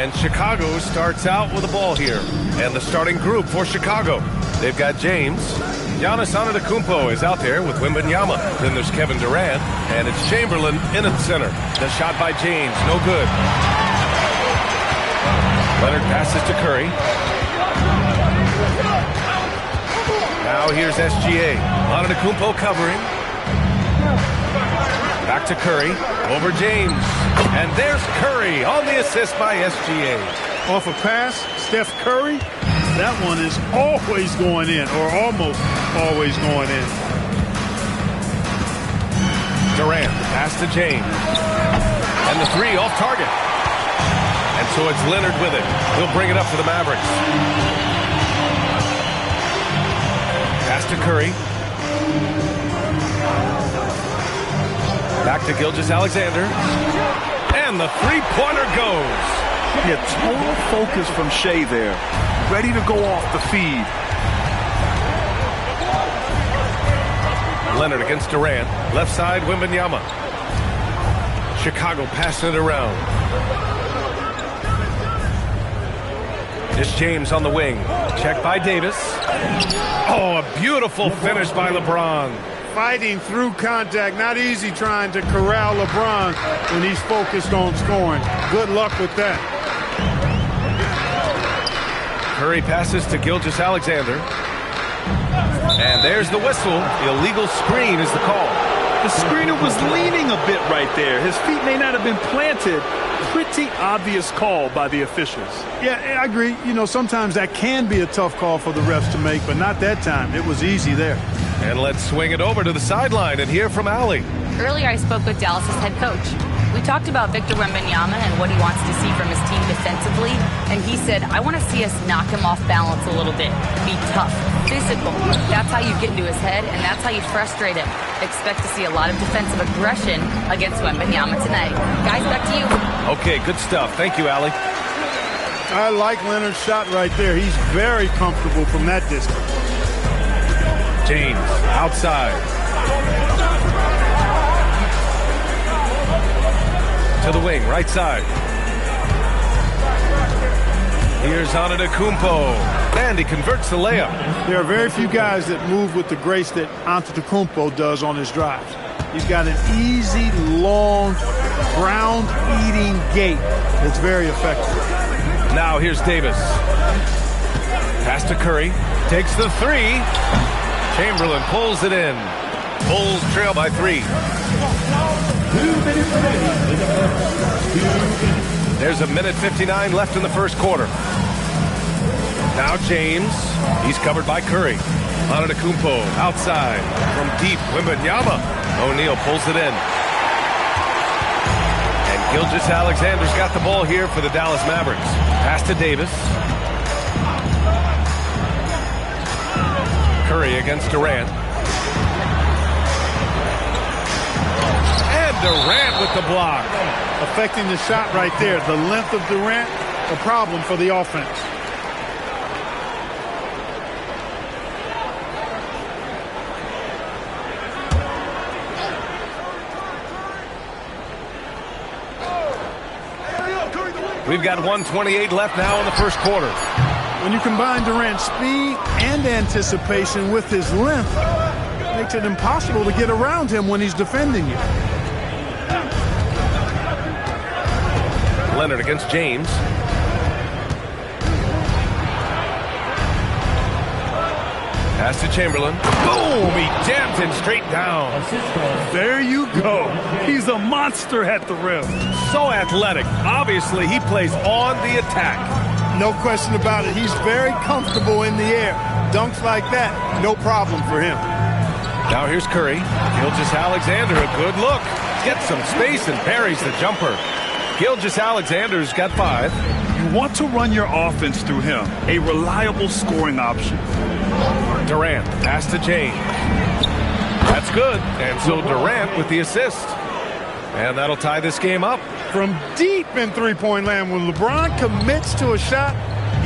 And Chicago starts out with the ball here. And the starting group for Chicago. They've got James. Giannis Antetokounmpo is out there with Wembanyama. Then there's Kevin Durant. And it's Chamberlain in at center. The shot by James, no good. Leonard passes to Curry. Now here's SGA. Antetokounmpo covering. Back to Curry. Over James. And there's Curry on the assist by SGA. Off a pass, Steph Curry. That one is always going in, or almost always going in. Durant, the pass to James. And the three off target. And so it's Leonard with it. He'll bring it up for the Mavericks. Pass to Curry. Back to Gilgeous-Alexander. And the three-pointer goes. Yeah, total focus from Shea there. Ready to go off the feed. Leonard against Durant. Left side, Wembanyama. Chicago passing it around. It's James on the wing. Checked by Davis. Oh, a beautiful finish by LeBron. Fighting through contact. Not easy trying to corral LeBron when he's focused on scoring. Good luck with that. Curry passes to Gilgeous-Alexander. And there's the whistle. Illegal screen is the call. The screener was leaning a bit right there. His feet may not have been planted. Pretty obvious call by the officials. Yeah, I agree. You know, sometimes that can be a tough call for the refs to make, but not that time. It was easy there. And let's swing it over to the sideline and hear from Allie. Earlier, I spoke with Dallas's head coach. We talked about Victor Wembanyama and what he wants to see from his team defensively, and he said, I want to see us knock him off balance a little bit. Be tough, physical. That's how you get into his head, and that's how you frustrate him. Expect to see a lot of defensive aggression against Wembanyama tonight. Guys, back to you. Okay, good stuff. Thank you, Allie. I like Leonard's shot right there. He's very comfortable from that distance. James, outside. To the wing, right side. Here's Antetokounmpo. And he converts the layup. There are very few guys that move with the grace that Antetokounmpo does on his drives. He's got an easy, long, ground-eating gait that's very effective. Now here's Davis. Pass to Curry. Takes the three. Chamberlain pulls it in. Bulls trail by 3. There's 1:59 left in the first quarter. Now James. He's covered by Curry. Antetokounmpo outside. From deep, Wembanyama. O'Neal pulls it in. And Gilgeous-Alexander's got the ball here for the Dallas Mavericks. Pass to Davis. Curry against Durant. And Durant with the block. Affecting the shot right there. The length of Durant, a problem for the offense. We've got 1:28 left now in the first quarter. When you combine Durant's speed and anticipation with his length, it makes it impossible to get around him when he's defending you. Leonard against James. Pass to Chamberlain. Boom! He jammed him straight down. There you go. He's a monster at the rim. So athletic. Obviously, he plays on the attack. No question about it. He's very comfortable in the air. Dunks like that, no problem for him. Now here's Curry. Gilgeous-Alexander, a good look. Gets some space and parries the jumper. Gilgeous-Alexander's got 5. You want to run your offense through him. A reliable scoring option. Durant, pass to James. That's good. And so Durant with the assist. And that'll tie this game up. From deep in three-point land, when LeBron commits to a shot,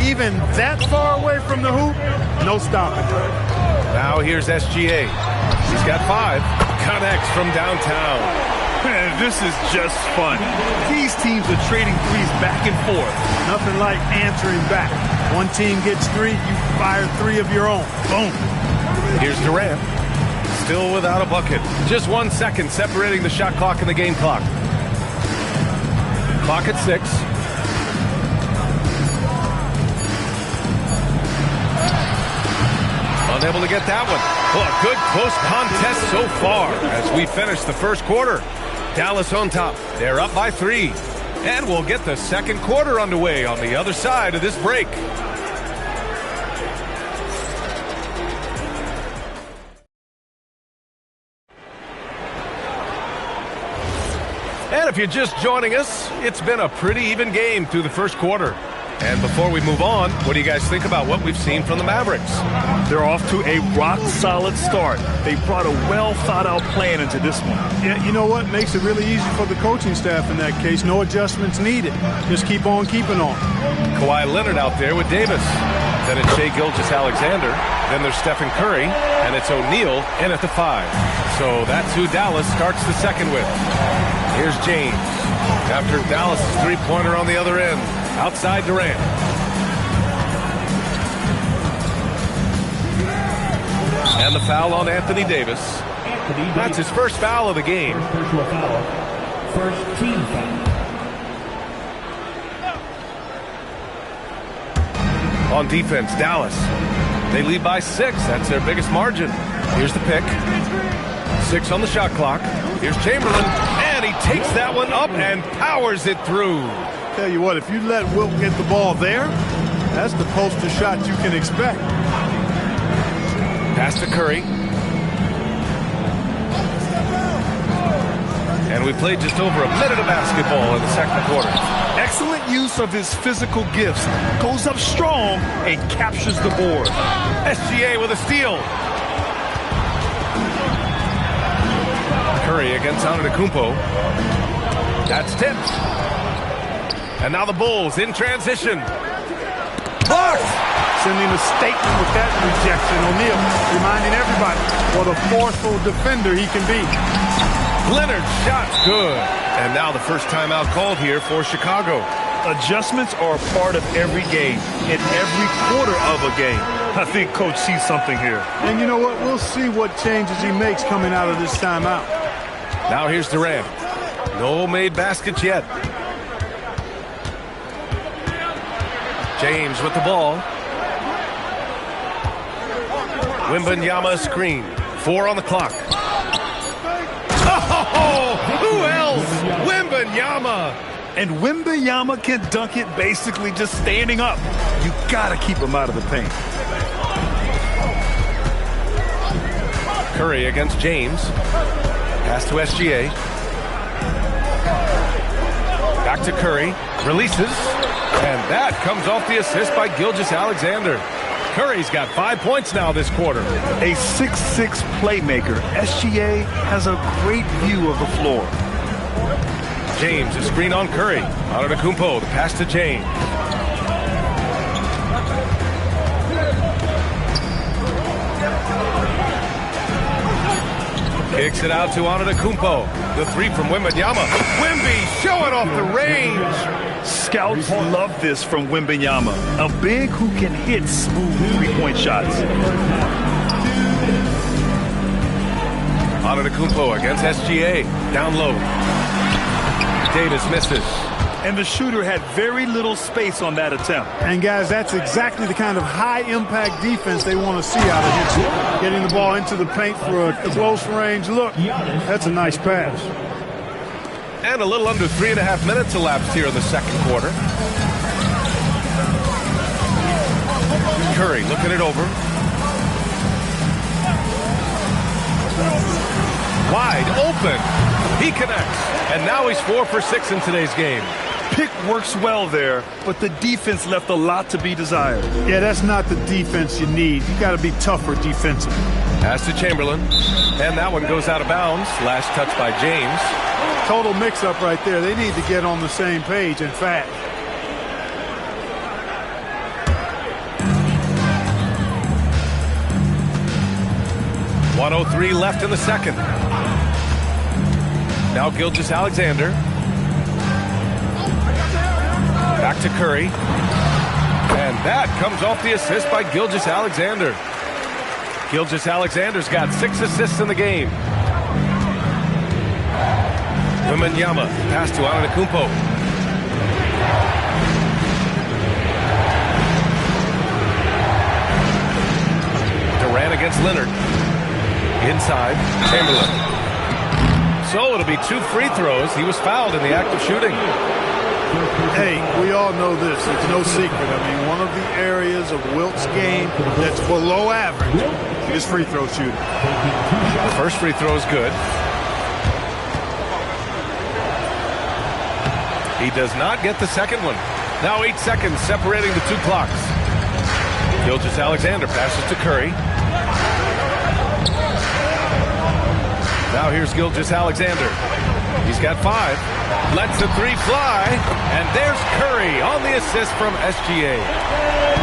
even that far away from the hoop, no stopping. Now here's SGA. He's got 5. Connects from downtown. And this is just fun. These teams are trading threes back and forth. Nothing like answering back. One team gets 3, you fire 3 of your own. Boom. Here's Durant. Still without a bucket. Just 1 second separating the shot clock and the game clock. Clock at 6. Unable to get that one. Well, a good close contest so far as we finish the first quarter. Dallas on top. They're up by 3. And we'll get the second quarter underway on the other side of this break. And if you're just joining us, it's been a pretty even game through the first quarter. And before we move on, what do you guys think about what we've seen from the Mavericks? They're off to a rock-solid start. They brought a well-thought-out plan into this one. Yeah, you know what? Makes it really easy for the coaching staff in that case. No adjustments needed. Just keep on keeping on. Kawhi Leonard out there with Davis. Then it's Shai Gilgeous-Alexander. Then there's Stephen Curry. And it's O'Neal in at the 5. So that's who Dallas starts the second with. Here's James. After Dallas' three-pointer on the other end. Outside Durant. And the foul on Anthony Davis. That's his first foul of the game. First team foul. On defense, Dallas. They lead by 6. That's their biggest margin. Here's the pick. 6 on the shot clock. Here's Chamberlain. And he takes that one up and powers it through. Tell you what, if you let Wilt get the ball there, that's the poster shot you can expect. Pass to Curry. And we played just over a minute of basketball in the second quarter. Excellent use of his physical gifts. Goes up strong and captures the board. SGA with a steal. Curry against Antetokounmpo. That's tipped. And now the Bulls in transition. Blocked! Sending a statement with that rejection. O'Neal reminding everybody what a forceful defender he can be. Leonard's shot's good. And now the first timeout called here for Chicago. Adjustments are a part of every game, in every quarter of a game. I think Coach sees something here. And you know what? We'll see what changes he makes coming out of this timeout. Now here's Durant. No made baskets yet. James with the ball. Wembanyama screen. 4 on the clock. Oh, who else? Wembanyama. And Wembanyama can dunk it basically just standing up. You gotta keep him out of the paint. Curry against James. Pass to SGA. Back to Curry. Releases. And that comes off the assist by Gilgeous-Alexander. Curry's got 5 points now this quarter. A 6'6" playmaker. SGA has a great view of the floor. James, a screen on Curry. Antetokounmpo, the pass to James. Kicks it out to Antetokounmpo. The 3 from Wembanyama. Wemby showing off the range. Scouts love this from Wembanyama. A big who can hit smooth three-point shots. Antetokounmpo against SGA. Down low. Davis misses. And the shooter had very little space on that attempt. And guys, that's exactly the kind of high-impact defense they want to see out of him. Getting the ball into the paint for a close-range look. That's a nice pass. And a little under 3.5 minutes elapsed here in the second quarter. Curry looking it over. Wide open. He connects. And now he's 4 for 6 in today's game. Pick works well there, but the defense left a lot to be desired. Yeah, that's not the defense you need. You got to be tougher defensively. Pass to Chamberlain. And that one goes out of bounds. Last touch by James. Total mix-up right there. They need to get on the same page, in fact. .103 left in the second. Now Gilgeous-Alexander. Back to Curry. And that comes off the assist by Gilgeous-Alexander. Gilgeous-Alexander's got 6 assists in the game. Wembanyama, pass to Antetokounmpo. Durant against Leonard. Inside, Chamberlain. So it'll be 2 free throws. He was fouled in the act of shooting. Hey, we all know this. It's no secret. I mean, one of the areas of Wilt's game that's below average is free throw shooting. The first free throw is good. He does not get the second one. Now 8 seconds separating the 2 clocks. Gilgeous-Alexander passes to Curry. Now here's Gilgeous-Alexander. He's got 5. Lets the 3 fly. And there's Curry on the assist from SGA.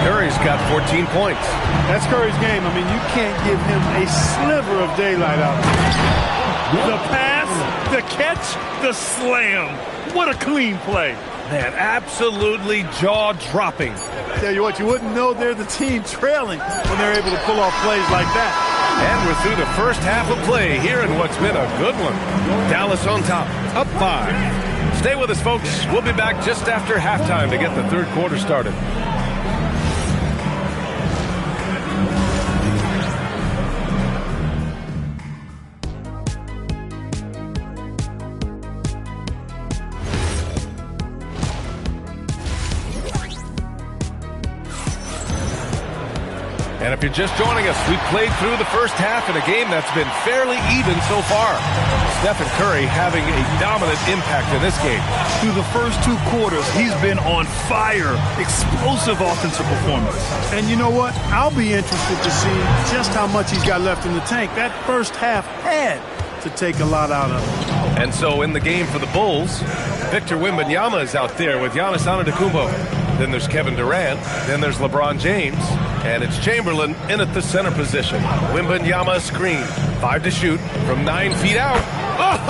Curry's got 14 points. That's Curry's game. I mean, you can't give him a sliver of daylight out there. The pass, the catch, the slam. What a clean play. Man, absolutely jaw-dropping. Tell you what, you wouldn't know they're the team trailing when they're able to pull off plays like that. And we're through the first half of play here in what's been a good one. Dallas on top, up 5. Stay with us, folks. We'll be back just after halftime to get the third quarter started. And if you're just joining us, we played through the first half in a game that's been fairly even so far. Stephen Curry having a dominant impact in this game. Through the first 2 quarters, he's been on fire. Explosive offensive performance. And you know what? I'll be interested to see just how much he's got left in the tank. That first half had to take a lot out of him. And so in the game for the Bulls, Victor Wembanyama is out there with Giannis Antetokounmpo. Then there's Kevin Durant. Then there's LeBron James. And it's Chamberlain in at the center position. Wembanyama screen. 5 to shoot from 9 feet out.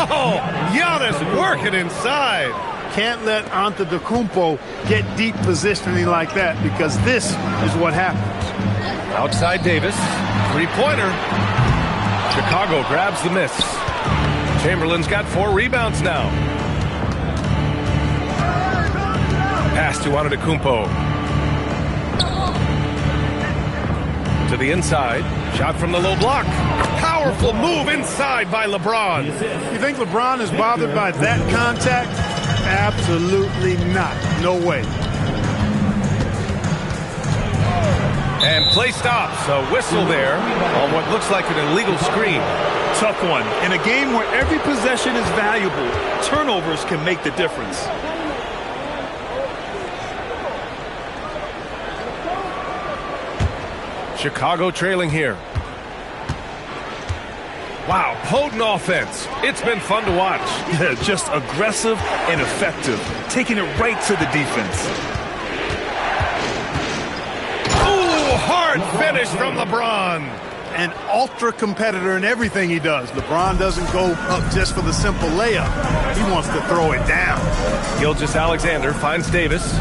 Oh! Giannis working inside. Can't let Antetokounmpo get deep positioning like that, because this is what happens. Outside Davis. 3-pointer. Chicago grabs the miss. Chamberlain's got 4 rebounds now. Pass to Antetokounmpo. To the inside. Shot from the low block. Powerful move inside by LeBron. You think LeBron is bothered by that contact? Absolutely not. No way. And play stops. A whistle there on what looks like an illegal screen. Tough one. In a game where every possession is valuable, turnovers can make the difference. Chicago trailing here. Wow, potent offense. It's been fun to watch. Yeah, just aggressive and effective, taking it right to the defense. Ooh, hard finish from LeBron. An ultra competitor in everything he does. LeBron doesn't go up just for the simple layup. He wants to throw it down. Gilgeous-Alexander finds Davis.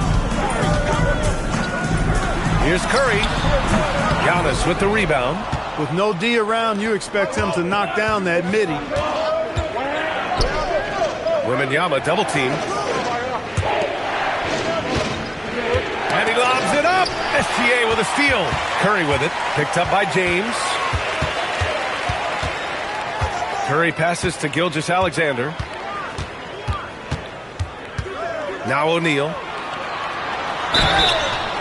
Here's Curry. Giannis with the rebound. With no D around, you expect him to knock down that midi. Wembanyama double team. And he lobs it up. SGA with a steal. Curry with it. Picked up by James. Curry passes to Gilgeous-Alexander. Now O'Neal.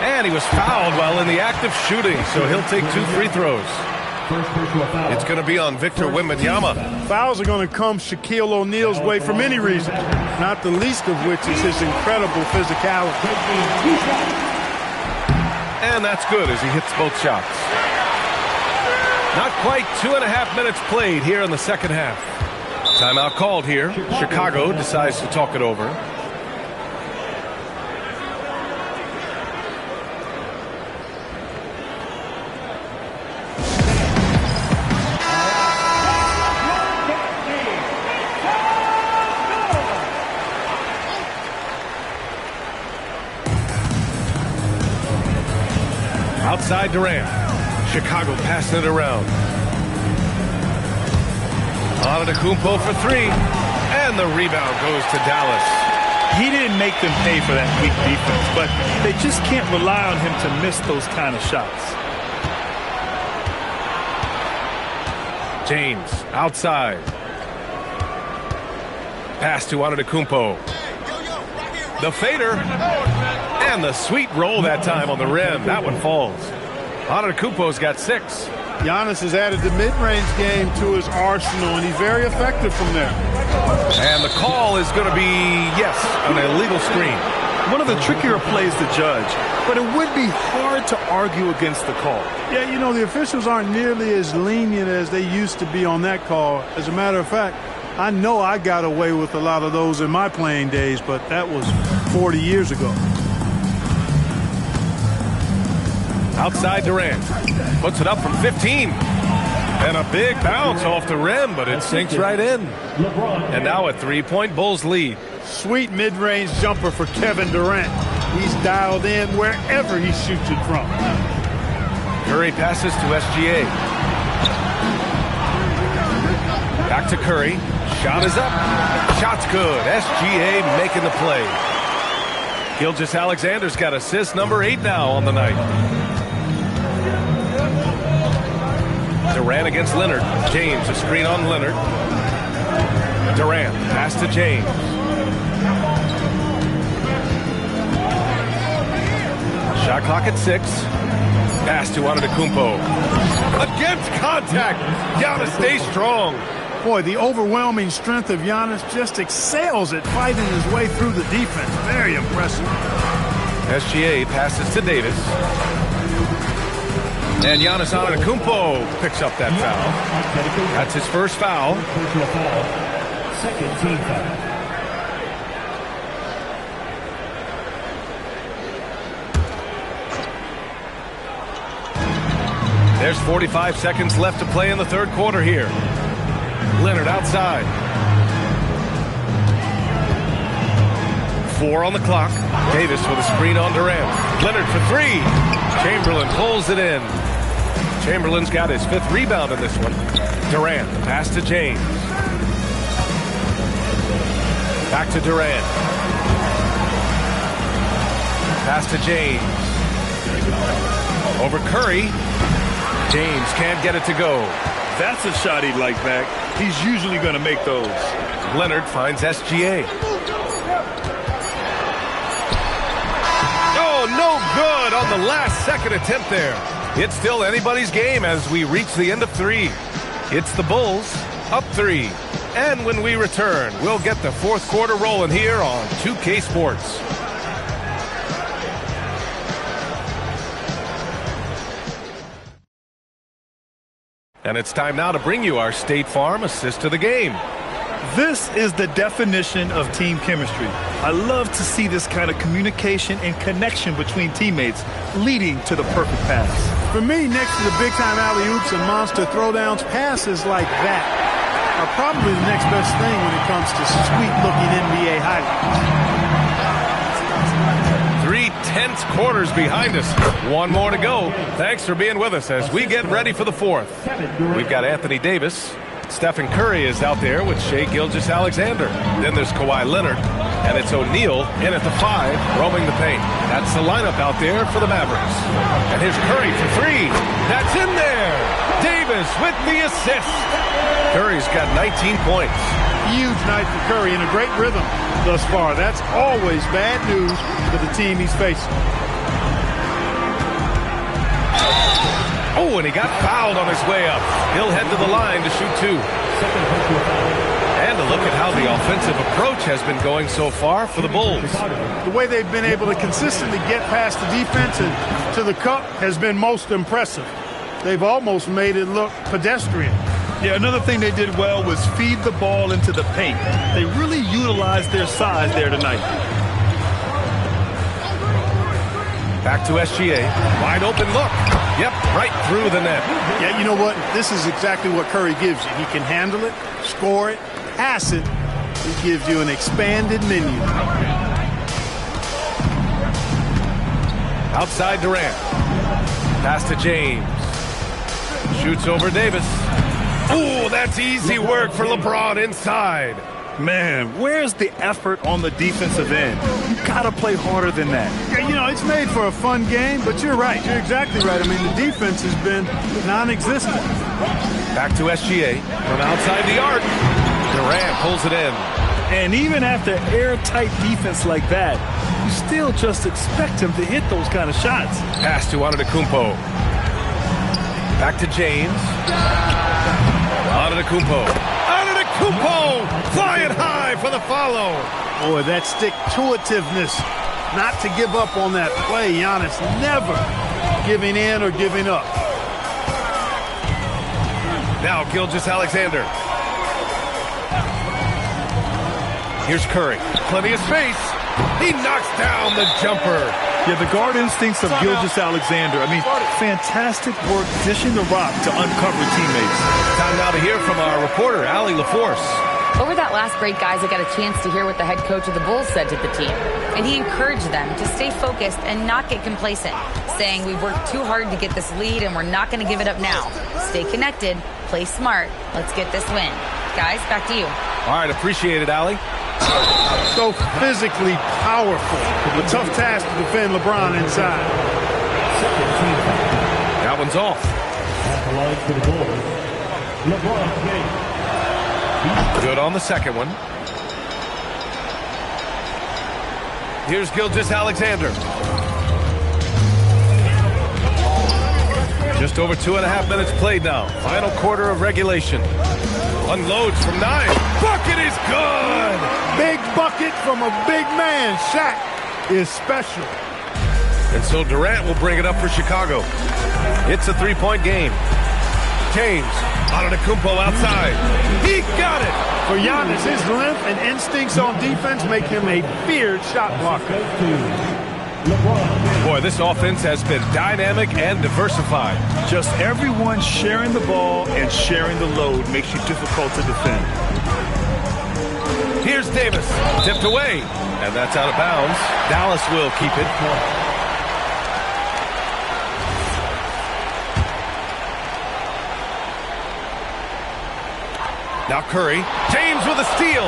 And he was fouled while in the act of shooting, so he'll take 2 free throws. It's going to be on Victor Wembanyama. Fouls are going to come Shaquille O'Neal's way for many reasons, not the least of which is his incredible physicality. And that's good as he hits both shots. Not quite 2.5 minutes played here in the second half. Timeout called here. Chicago decides to talk it over. Outside Durant. Chicago passing it around. Antetokounmpo for three. And the rebound goes to Dallas. He didn't make them pay for that weak defense, but they just can't rely on him to miss those kind of shots. James outside. Pass to Antetokounmpo. The fader. And the sweet roll that time on the rim. That one falls. Antetokounmpo's got 6. Giannis has added the mid-range game to his arsenal, and he's very effective from there. And the call is going to be, yes, an illegal screen. One of the trickier plays to judge, but it would be hard to argue against the call. Yeah, you know, the officials aren't nearly as lenient as they used to be on that call. As a matter of fact, I know I got away with a lot of those in my playing days, but that was 40 years ago. Outside Durant. Puts it up from 15. And a big bounce off the rim, but it sinks right in. And now a 3-point Bulls lead. Sweet mid-range jumper for Kevin Durant. He's dialed in wherever he shoots it from. Curry passes to SGA. Back to Curry. Shot is up. Shot's good. SGA making the play. Gilgeous-Alexander's got assist number 8 now on the night. Durant against Leonard. James, a screen on Leonard. Durant, pass to James. Shot clock at 6. Pass to Antetokounmpo. Against contact. Giannis stays strong. Boy, the overwhelming strength of Giannis just excels at fighting his way through the defense. Very impressive. SGA passes to Davis. And Giannis Antetokounmpo picks up that foul. That's his first foul. Second team foul. There's 45 seconds left to play in the third quarter here. Leonard outside. 4 on the clock. Davis with a screen on Durant. Leonard for 3. Chamberlain pulls it in. Chamberlain's got his 5th rebound in this one. Durant, pass to James. Back to Durant. Pass to James. Over Curry. James can't get it to go. That's a shot he'd like back. He's usually going to make those. Leonard finds SGA. Oh, no good on the last second attempt there. It's still anybody's game as we reach the end of 3. It's the Bulls up 3. And when we return, we'll get the fourth quarter rolling here on 2K Sports. And it's time now to bring you our State Farm assist to the game. This is the definition of team chemistry. I love to see this kind of communication and connection between teammates leading to the perfect pass. For me, next to the big-time alley-oops and monster throwdowns, passes like that are probably the next best thing when it comes to sweet-looking NBA highlights. 3/10 quarters behind us. One more to go. Thanks for being with us as we get ready for the fourth. We've got Anthony Davis. Stephen Curry is out there with Shai Gilgeous-Alexander. Then there's Kawhi Leonard. And it's O'Neal in at the 5, roaming the paint. That's the lineup out there for the Mavericks. And here's Curry for 3. That's in there. Davis with the assist. Curry's got 19 points. Huge night for Curry in a great rhythm thus far. That's always bad news for the team he's facing. Oh, and he got fouled on his way up. He'll head to the line to shoot 2. And to look at how the offensive approach has been going so far for the Bulls. The way they've been able to consistently get past the defense and to the cup has been most impressive. They've almost made it look pedestrian. Yeah, another thing they did well was feed the ball into the paint. They really utilized their size there tonight. Back to SGA. Wide open look. Yep, right through the net. Yeah, you know what? This is exactly what Curry gives you. He can handle it, score it, pass it. He gives you an expanded menu. Outside Durant. Pass to James. Shoots over Davis. Ooh, that's easy work for LeBron inside. Man, where's the effort on the defensive end? You gotta play harder than that. Yeah, you know, it's made for a fun game, but you're right. You're exactly right. I mean, the defense has been non-existent. Back to SGA from outside the arc. Durant pulls it in. And even after airtight defense like that, you still just expect him to hit those kind of shots. Pass to Antetokounmpo. Back to James. Antetokounmpo. Antetokounmpo flying high for the follow. Boy, that stick-to-itiveness, not to give up on that play. Giannis never giving in or giving up. Now Gilgeous-Alexander. Here's Curry. Plenty of space. He knocks down the jumper. Yeah, the guard instincts of Gilgeous-Alexander. I mean, fantastic work dishing the rock to uncover teammates. Time now to hear from our reporter, Allie LaForce. Over that last break, guys, I got a chance to hear what the head coach of the Bulls said to the team. And he encouraged them to stay focused and not get complacent, saying we worked too hard to get this lead and we're not going to give it up now. Stay connected, play smart, let's get this win. Guys, back to you. All right, appreciate it, Allie. So physically powerful. A tough task to defend LeBron inside. That one's off. At the line for the Bulls, LeBron James. Good on the second one. Here's Gilgeous-Alexander. Just over 2.5 minutes played now. Final quarter of regulation. Unloads from 9. Bucket is good! Big bucket from a big man. Shaq is special. And so Durant will bring it up for Chicago. It's a 3-point game. James, Antetokounmpo outside. He got it! For Giannis, his length and instincts on defense make him a feared shot blocker. Boy, this offense has been dynamic and diversified. Just everyone sharing the ball and sharing the load makes you difficult to defend. Here's Davis, tipped away, and that's out of bounds. Dallas will keep it. Now Curry, James with a steal.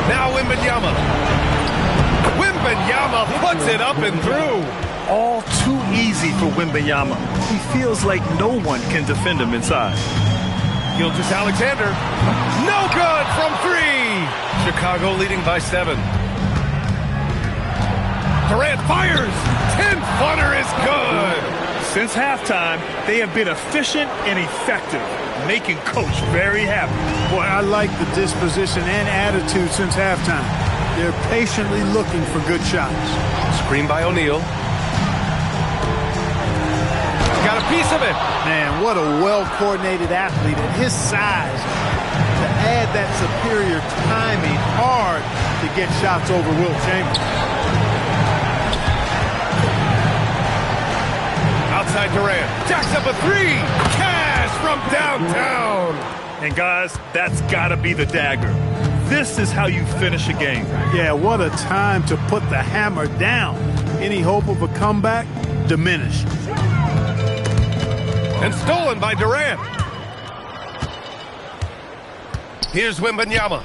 Now Wembanyama. Wembanyama puts it up and through. All too easy for Wembanyama. He feels like no one can defend him inside. Gilgeous-Alexander. No good from 3. Chicago leading by 7. Durant fires. 10-footer is good. Since halftime, they have been efficient and effective, making Coach very happy. Boy, I like the disposition and attitude since halftime. They're patiently looking for good shots. Screen by O'Neal. Got a piece of it. Man, what a well-coordinated athlete at his size. To add that superior timing, hard to get shots over Wilt Chamberlain. Outside Durant. Jacks up a 3. Cash from downtown. And guys, that's got to be the dagger. This is how you finish a game. Yeah, what a time to put the hammer down. Any hope of a comeback diminished. And stolen by Durant. Here's Wembanyama.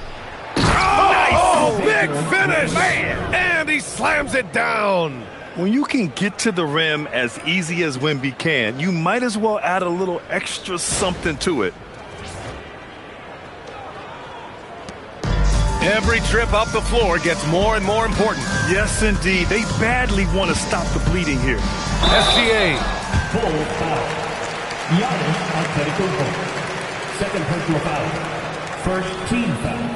Oh, nice! Big finish! Man. And he slams it down. When you can get to the rim as easy as Wemby can, you might as well add a little extra something to it. Every trip up the floor gets more and more important. Yes, indeed. They badly want to stop the bleeding here. SGA. Full foul. Giannis Antetokounmpo. Second personal foul. First team foul.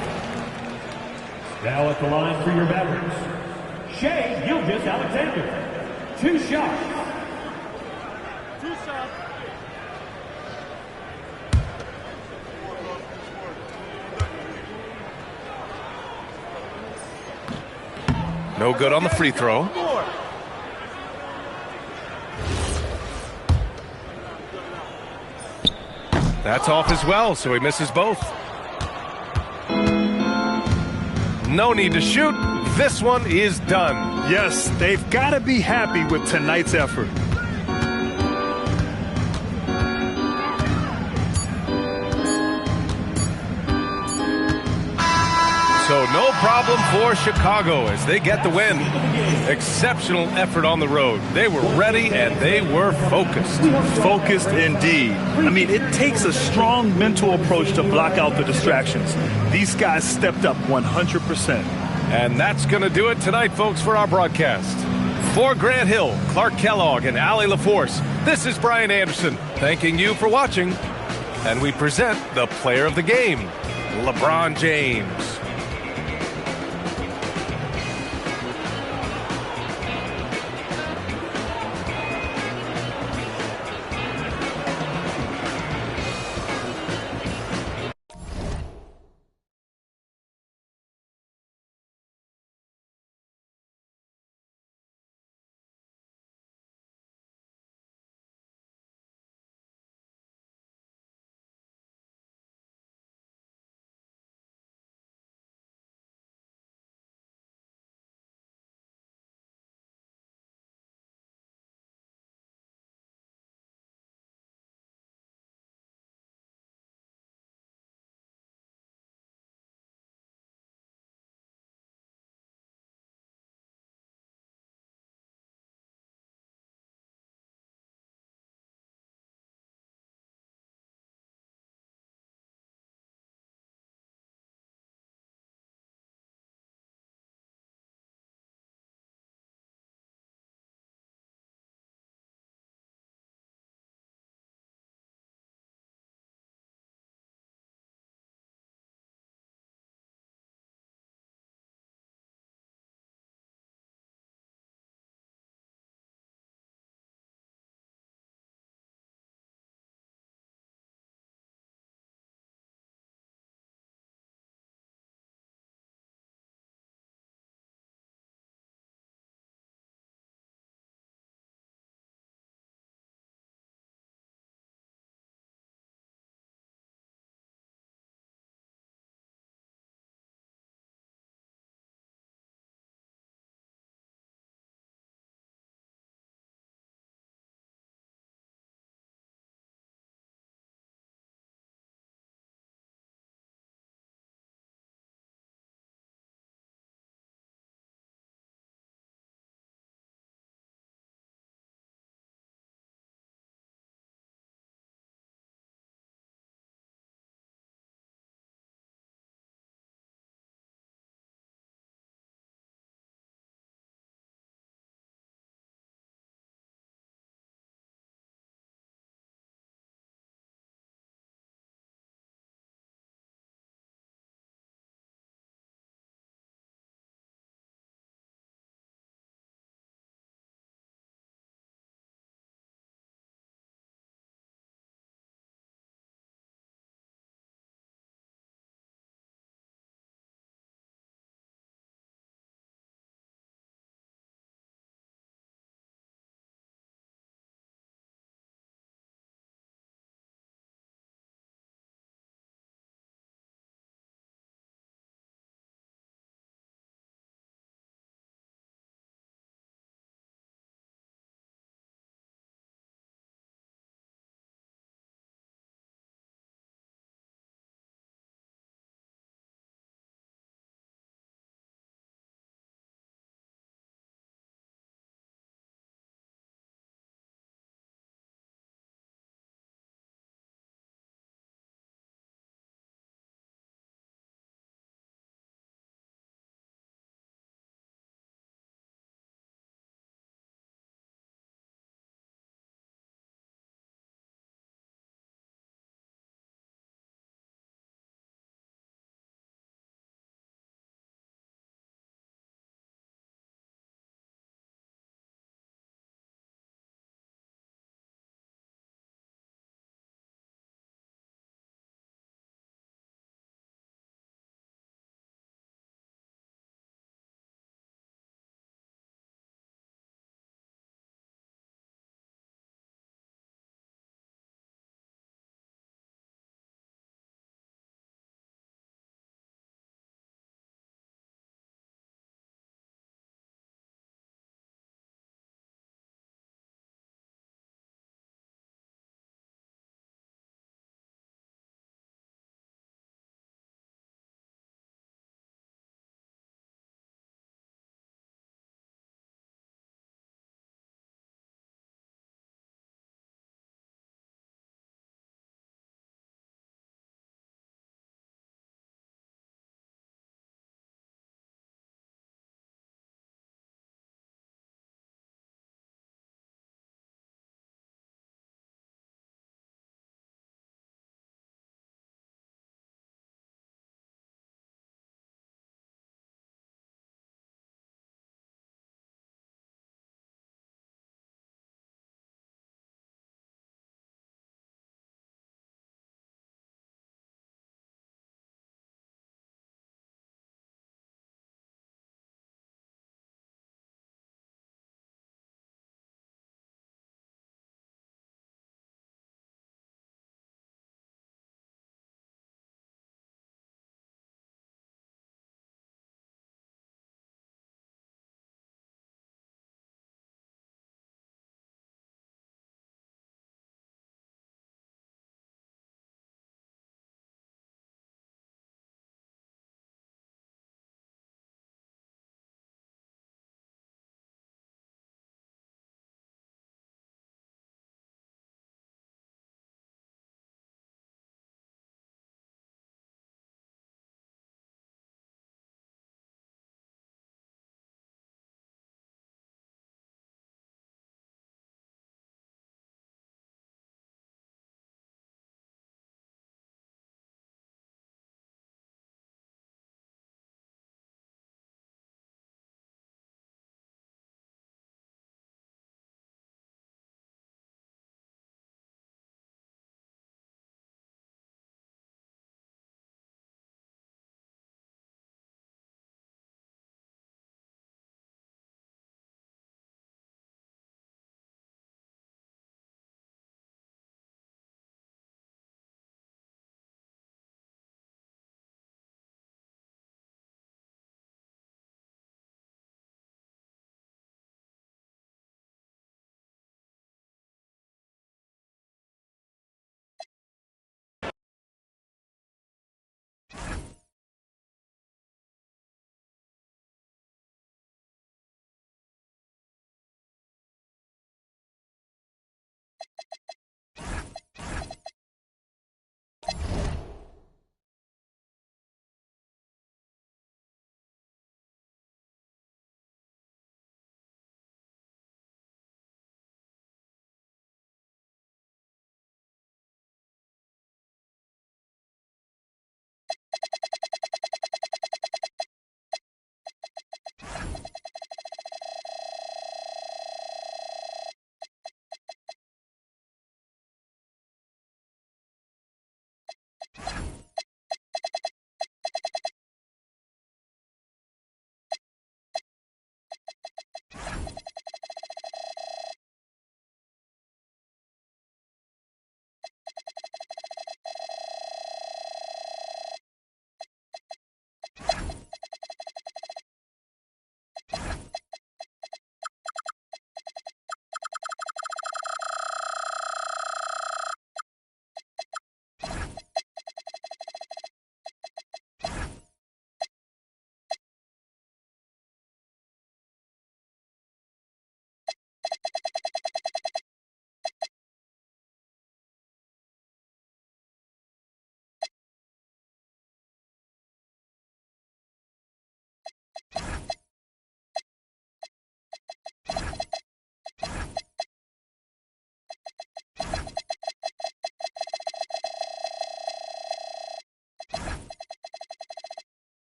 Now at the line for your Mavericks, Shai Gilgeous-Alexander. 2 shots. No good on the free throw. That's off as well, so he misses both. No need to shoot. This one is done. Yes, they've got to be happy with tonight's effort. So no problem for Chicago as they get the win. Exceptional effort on the road. They were ready and they were focused. Focused indeed. I mean, it takes a strong mental approach to block out the distractions. These guys stepped up 100%. And that's going to do it tonight, folks, for our broadcast. For Grant Hill, Clark Kellogg, and Allie LaForce, this is Brian Anderson thanking you for watching. And we present the player of the game, LeBron James.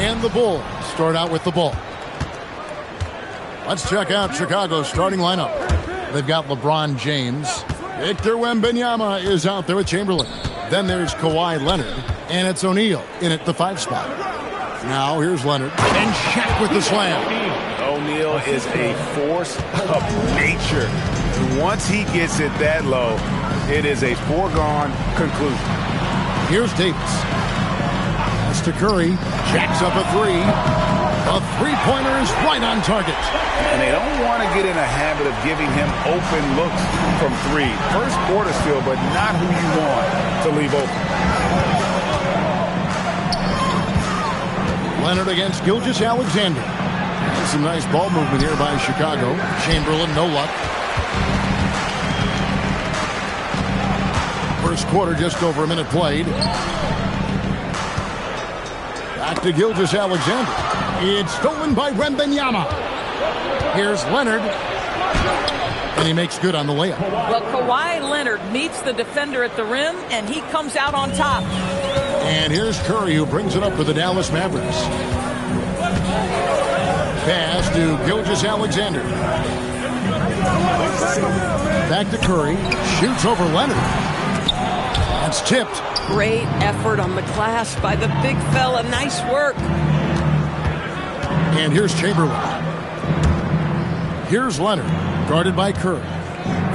And the Bulls start out with the ball. Let's check out Chicago's starting lineup. They've got LeBron James. Victor Wembanyama is out there with Chamberlain. Then there's Kawhi Leonard. And it's O'Neal in at the 5 spot. Now here's Leonard. And Shaq with the slam. O'Neal is a force of nature. Once he gets it that low, it is a foregone conclusion. Here's Davis. That's to Curry. Jacks up a 3. A three-pointer is right on target. And they don't want to get in a habit of giving him open looks from 3. First quarter still, but not who you want to leave open. Leonard against Gilgeous-Alexander. Some nice ball movement here by Chicago. Chamberlain, no luck. First quarter, just over a minute played. Back to Gilgeous-Alexander. It's stolen by Wembanyama. Here's Leonard. And he makes good on the layup. Well, Kawhi Leonard meets the defender at the rim, and he comes out on top. And here's Curry, who brings it up for the Dallas Mavericks. Pass to Gilgeous-Alexander. Back to Curry. Shoots over Leonard. That's tipped. Great effort on the glass by the big fella. Nice work. And here's Chamberlain. Here's Leonard, guarded by Curry.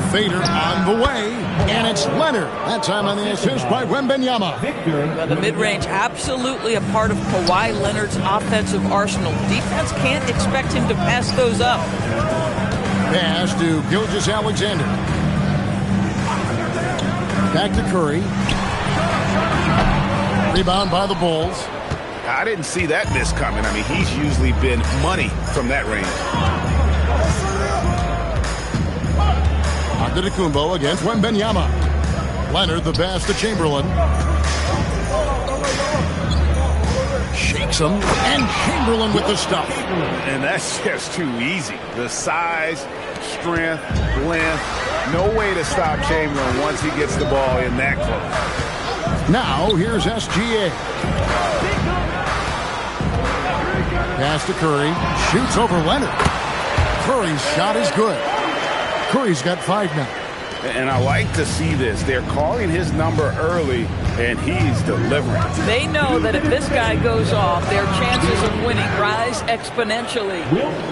Fader on the way, and it's Leonard. That time on the assist by Wembanyama. Well, the mid-range absolutely a part of Kawhi Leonard's offensive arsenal. Defense can't expect him to pass those up. Pass to Gilgeous-Alexander. Back to Curry. Rebound by the Bulls. I didn't see that miss coming. I mean, he's usually been money from that range. Antetokounmpo against Wembanyama. Leonard the pass to Chamberlain. Shakes him, and Chamberlain with the stuff. And that's just too easy. The size, strength, length. No way to stop Chamberlain once he gets the ball in that close. Now, here's SGA. Pass to Curry. Shoots over Leonard. Curry's shot is good. Curry's got 5 now. And I like to see this. They're calling his number early, and he's delivering. They know that if this guy goes off, their chances of winning rise exponentially.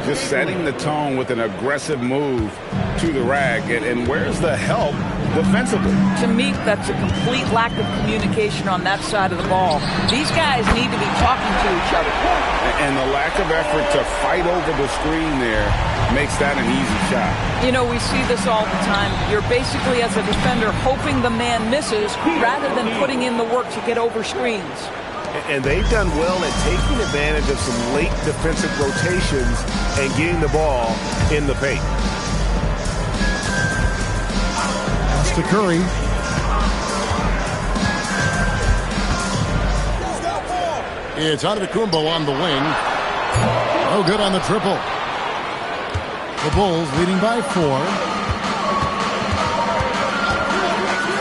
Just setting the tone with an aggressive move to the rack. And where's the help defensively? To me, that's a complete lack of communication on that side of the ball. These guys need to be talking to each other. And the lack of effort to fight over the screen there makes that an easy shot. You know, we see this all the time. You're basically, as a defender, hoping the man misses rather than putting in the work to get over screens. And they've done well at taking advantage of some late defensive rotations and getting the ball in the paint. To Curry. It's Antetokounmpo on the wing. No good on the triple. The Bulls leading by 4.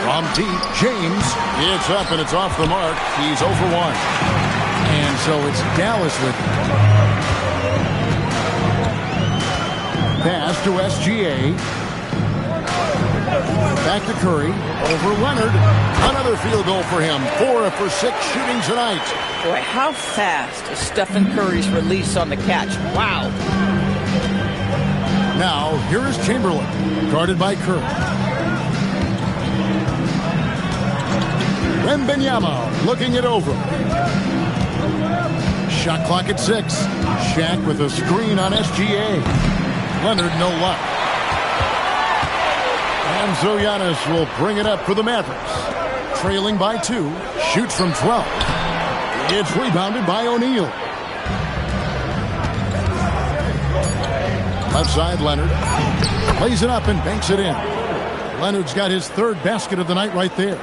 From deep, James. It's up and it's off the mark. He's 0 for 1. And so it's Dallas with it. Pass to SGA. Back to Curry. Over Leonard. Another field goal for him. 4 for 6 shooting tonight. Boy, how fast is Stephen Curry's release on the catch. Wow. Now, here is Chamberlain. Guarded by Curry. Wembanyama looking it over. Shot clock at 6. Shaq with a screen on SGA. Leonard, no luck. And so Giannis will bring it up for the Mavericks. Trailing by 2. Shoots from 12. It's rebounded by O'Neal. Left side, Leonard. Plays it up and banks it in. Leonard's got his 3rd basket of the night right there.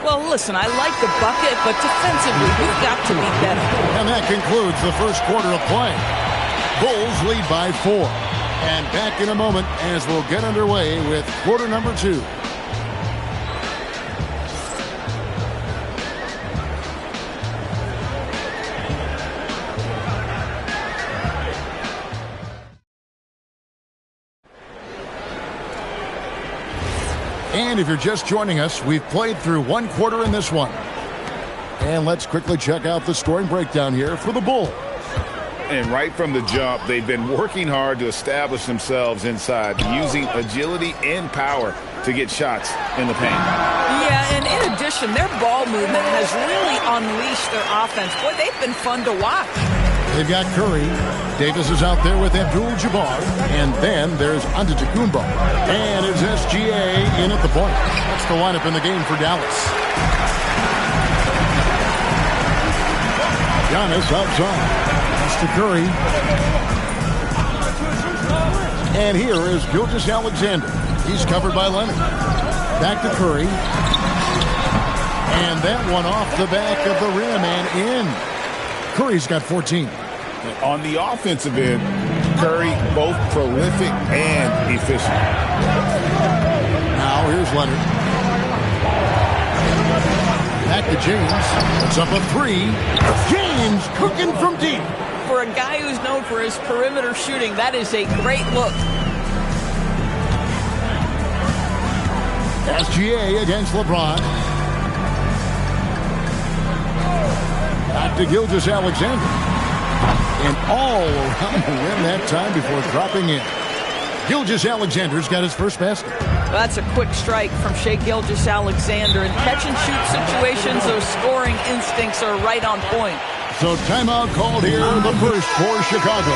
Well, listen, I like the bucket, but defensively, we've got to be better. And that concludes the first quarter of play. Bulls lead by 4. And back in a moment as we'll get underway with quarter number 2. And if you're just joining us, we've played through 1 quarter in this one. And let's quickly check out the scoring breakdown here for the Bulls. And right from the jump, they've been working hard to establish themselves inside, using agility and power to get shots in the paint. Yeah, and in addition, their ball movement has really unleashed their offense. Boy, they've been fun to watch. They've got Curry. Davis is out there with Abdul-Jabbar. And then there's Antetokounmpo. And it's SGA in at the point. That's the lineup in the game for Dallas. Giannis outside. To Curry. And here is Gilgeous-Alexander. He's covered by Leonard. Back to Curry. And that one off the back of the rim and in. Curry's got 14. On the offensive end, Curry both prolific and efficient. Now here's Leonard. Back to James. Puts up a 3. James cooking from deep. For a guy who's known for his perimeter shooting, that is a great look. SGA against LeBron. Back to Gilgeous-Alexander. And all around the rim that time before dropping in. Gilgeous-Alexander's got his first basket. That's a quick strike from Shai Gilgeous-Alexander. In catch-and-shoot situations, those scoring instincts are right on point. So timeout called here, the first for Chicago.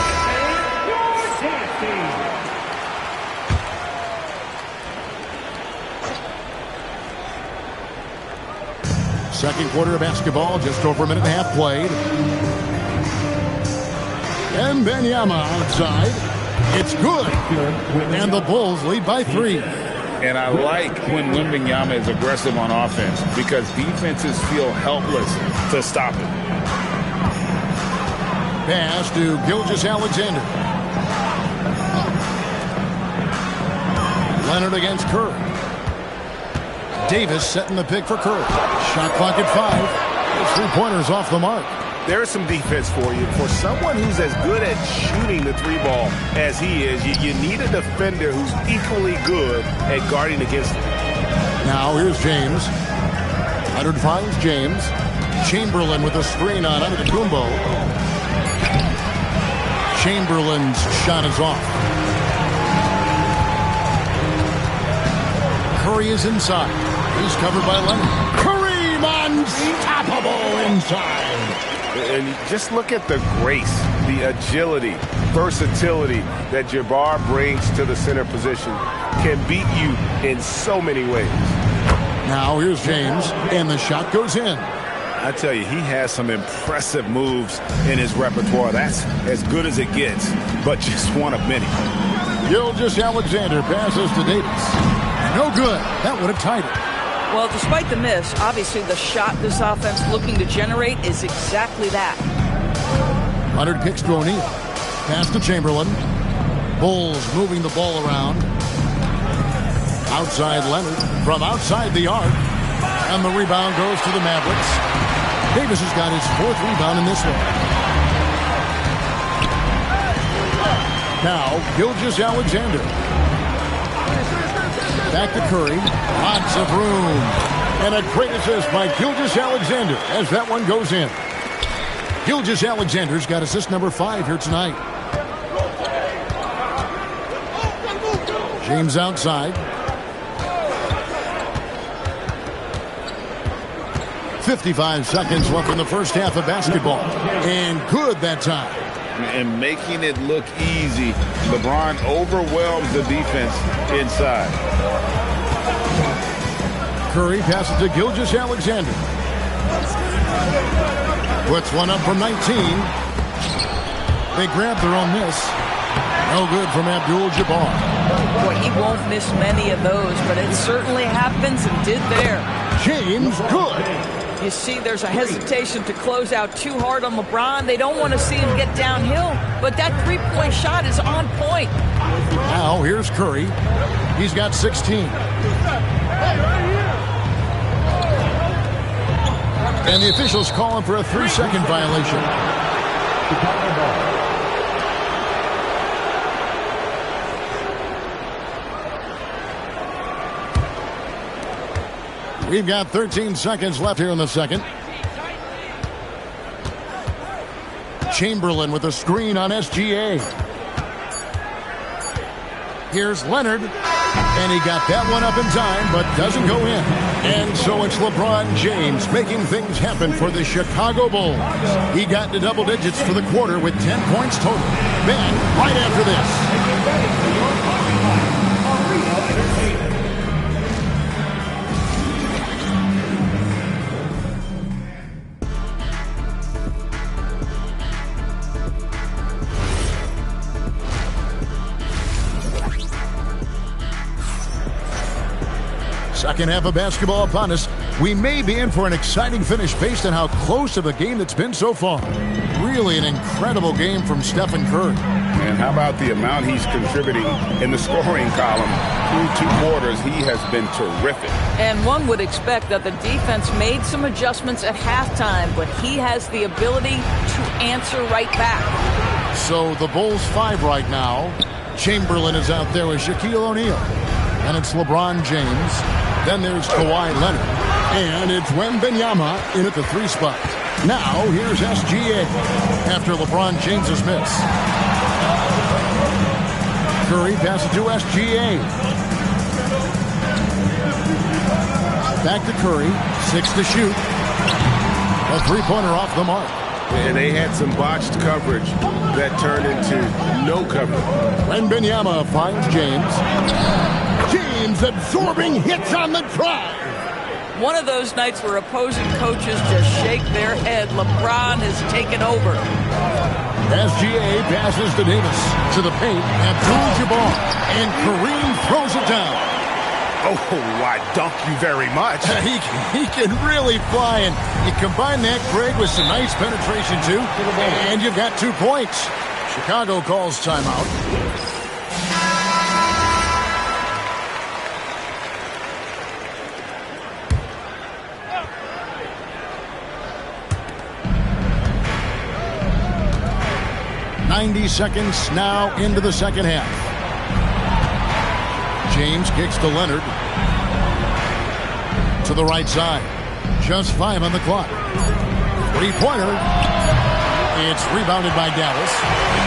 Second quarter of basketball, just over a minute and a half played. And Wembanyama outside. It's good. And the Bulls lead by 3. And I like when Wembanyama is aggressive on offense because defenses feel helpless to stop it. Pass to Gilgeous-Alexander. Leonard against Curry. Davis setting the pick for Curry. Shot clock at 5. The 3-pointer's off the mark. There's some defense for you. For someone who's as good at shooting the 3-ball as he is, you need a defender who's equally good at guarding against him. Now here's James. Leonard finds James. Chamberlain with a screen on Antetokounmpo. Chamberlain's shot is off. Curry is inside. He's covered by Leonard. Curry, unstoppable inside. And just look at the grace, the agility, versatility that Jabbar brings to the center position. Can beat you in so many ways. Now here's James, and the shot goes in. I tell you, he has some impressive moves in his repertoire. That's as good as it gets, but just one of many. Gilgeous-Alexander passes to Davis. No good. That would have tied it. Well, despite the miss, obviously the shot this offense looking to generate is exactly that. Leonard kicks to O'Neal. Pass to Chamberlain. Bulls moving the ball around. Outside Leonard from outside the arc. And the rebound goes to the Mavericks. Davis has got his 4th rebound in this one. Now, Gilgeous-Alexander. Back to Curry. Lots of room. And a great assist by Gilgeous-Alexander as that one goes in. Gilgeous-Alexander's got assist number 5 here tonight. James outside. 55 seconds left in the first half of basketball. And good that time. And making it look easy, LeBron overwhelms the defense inside. Curry passes to Gilgeous-Alexander. Puts one up from 19. They grab their own miss. No good from Abdul-Jabbar. Boy, he won't miss many of those, but it certainly happens and did there. James, good. You see, there's a hesitation to close out too hard on LeBron. They don't want to see him get downhill, but that three-point shot is on point. Now, here's Curry. He's got 16. And the officials call him for a 3-second violation. We've got 13 seconds left here in the second. Chamberlain with a screen on SGA. Here's Leonard. And he got that one up in time, but doesn't go in. And so it's LeBron James making things happen for the Chicago Bulls. He got into double digits for the quarter with 10 points total. Then, right after this. Second half of basketball upon us. We may be in for an exciting finish based on how close of a game it's been so far. Really an incredible game from Stephen Curry. And how about the amount he's contributing in the scoring column? Through 2 quarters, he has been terrific. And one would expect that the defense made some adjustments at halftime, but he has the ability to answer right back. So the Bulls 5 right now. Chamberlain is out there with Shaquille O'Neal. And it's LeBron James. Then there's Kawhi Leonard. And it's Wembanyama in at the 3 spot. Now, here's SGA after LeBron James's miss. Curry passes to SGA. Back to Curry. 6 to shoot. A 3-pointer off the mark. And they had some botched coverage that turned into no coverage. Wembanyama finds James. James absorbing hits on the drive. One of those nights where opposing coaches just shake their head. LeBron has taken over. SGA passes to Davis. To the paint. Abdul-Jabbar. And Kareem throws it down. Oh, I dunk you very much. He can really fly. And you combine that, Greg, with some nice penetration, too. And you've got 2 points. Chicago calls timeout. .90 seconds now into the second half. James kicks to Leonard. To the right side. Just 5 on the clock. 3-pointer. It's rebounded by Dallas.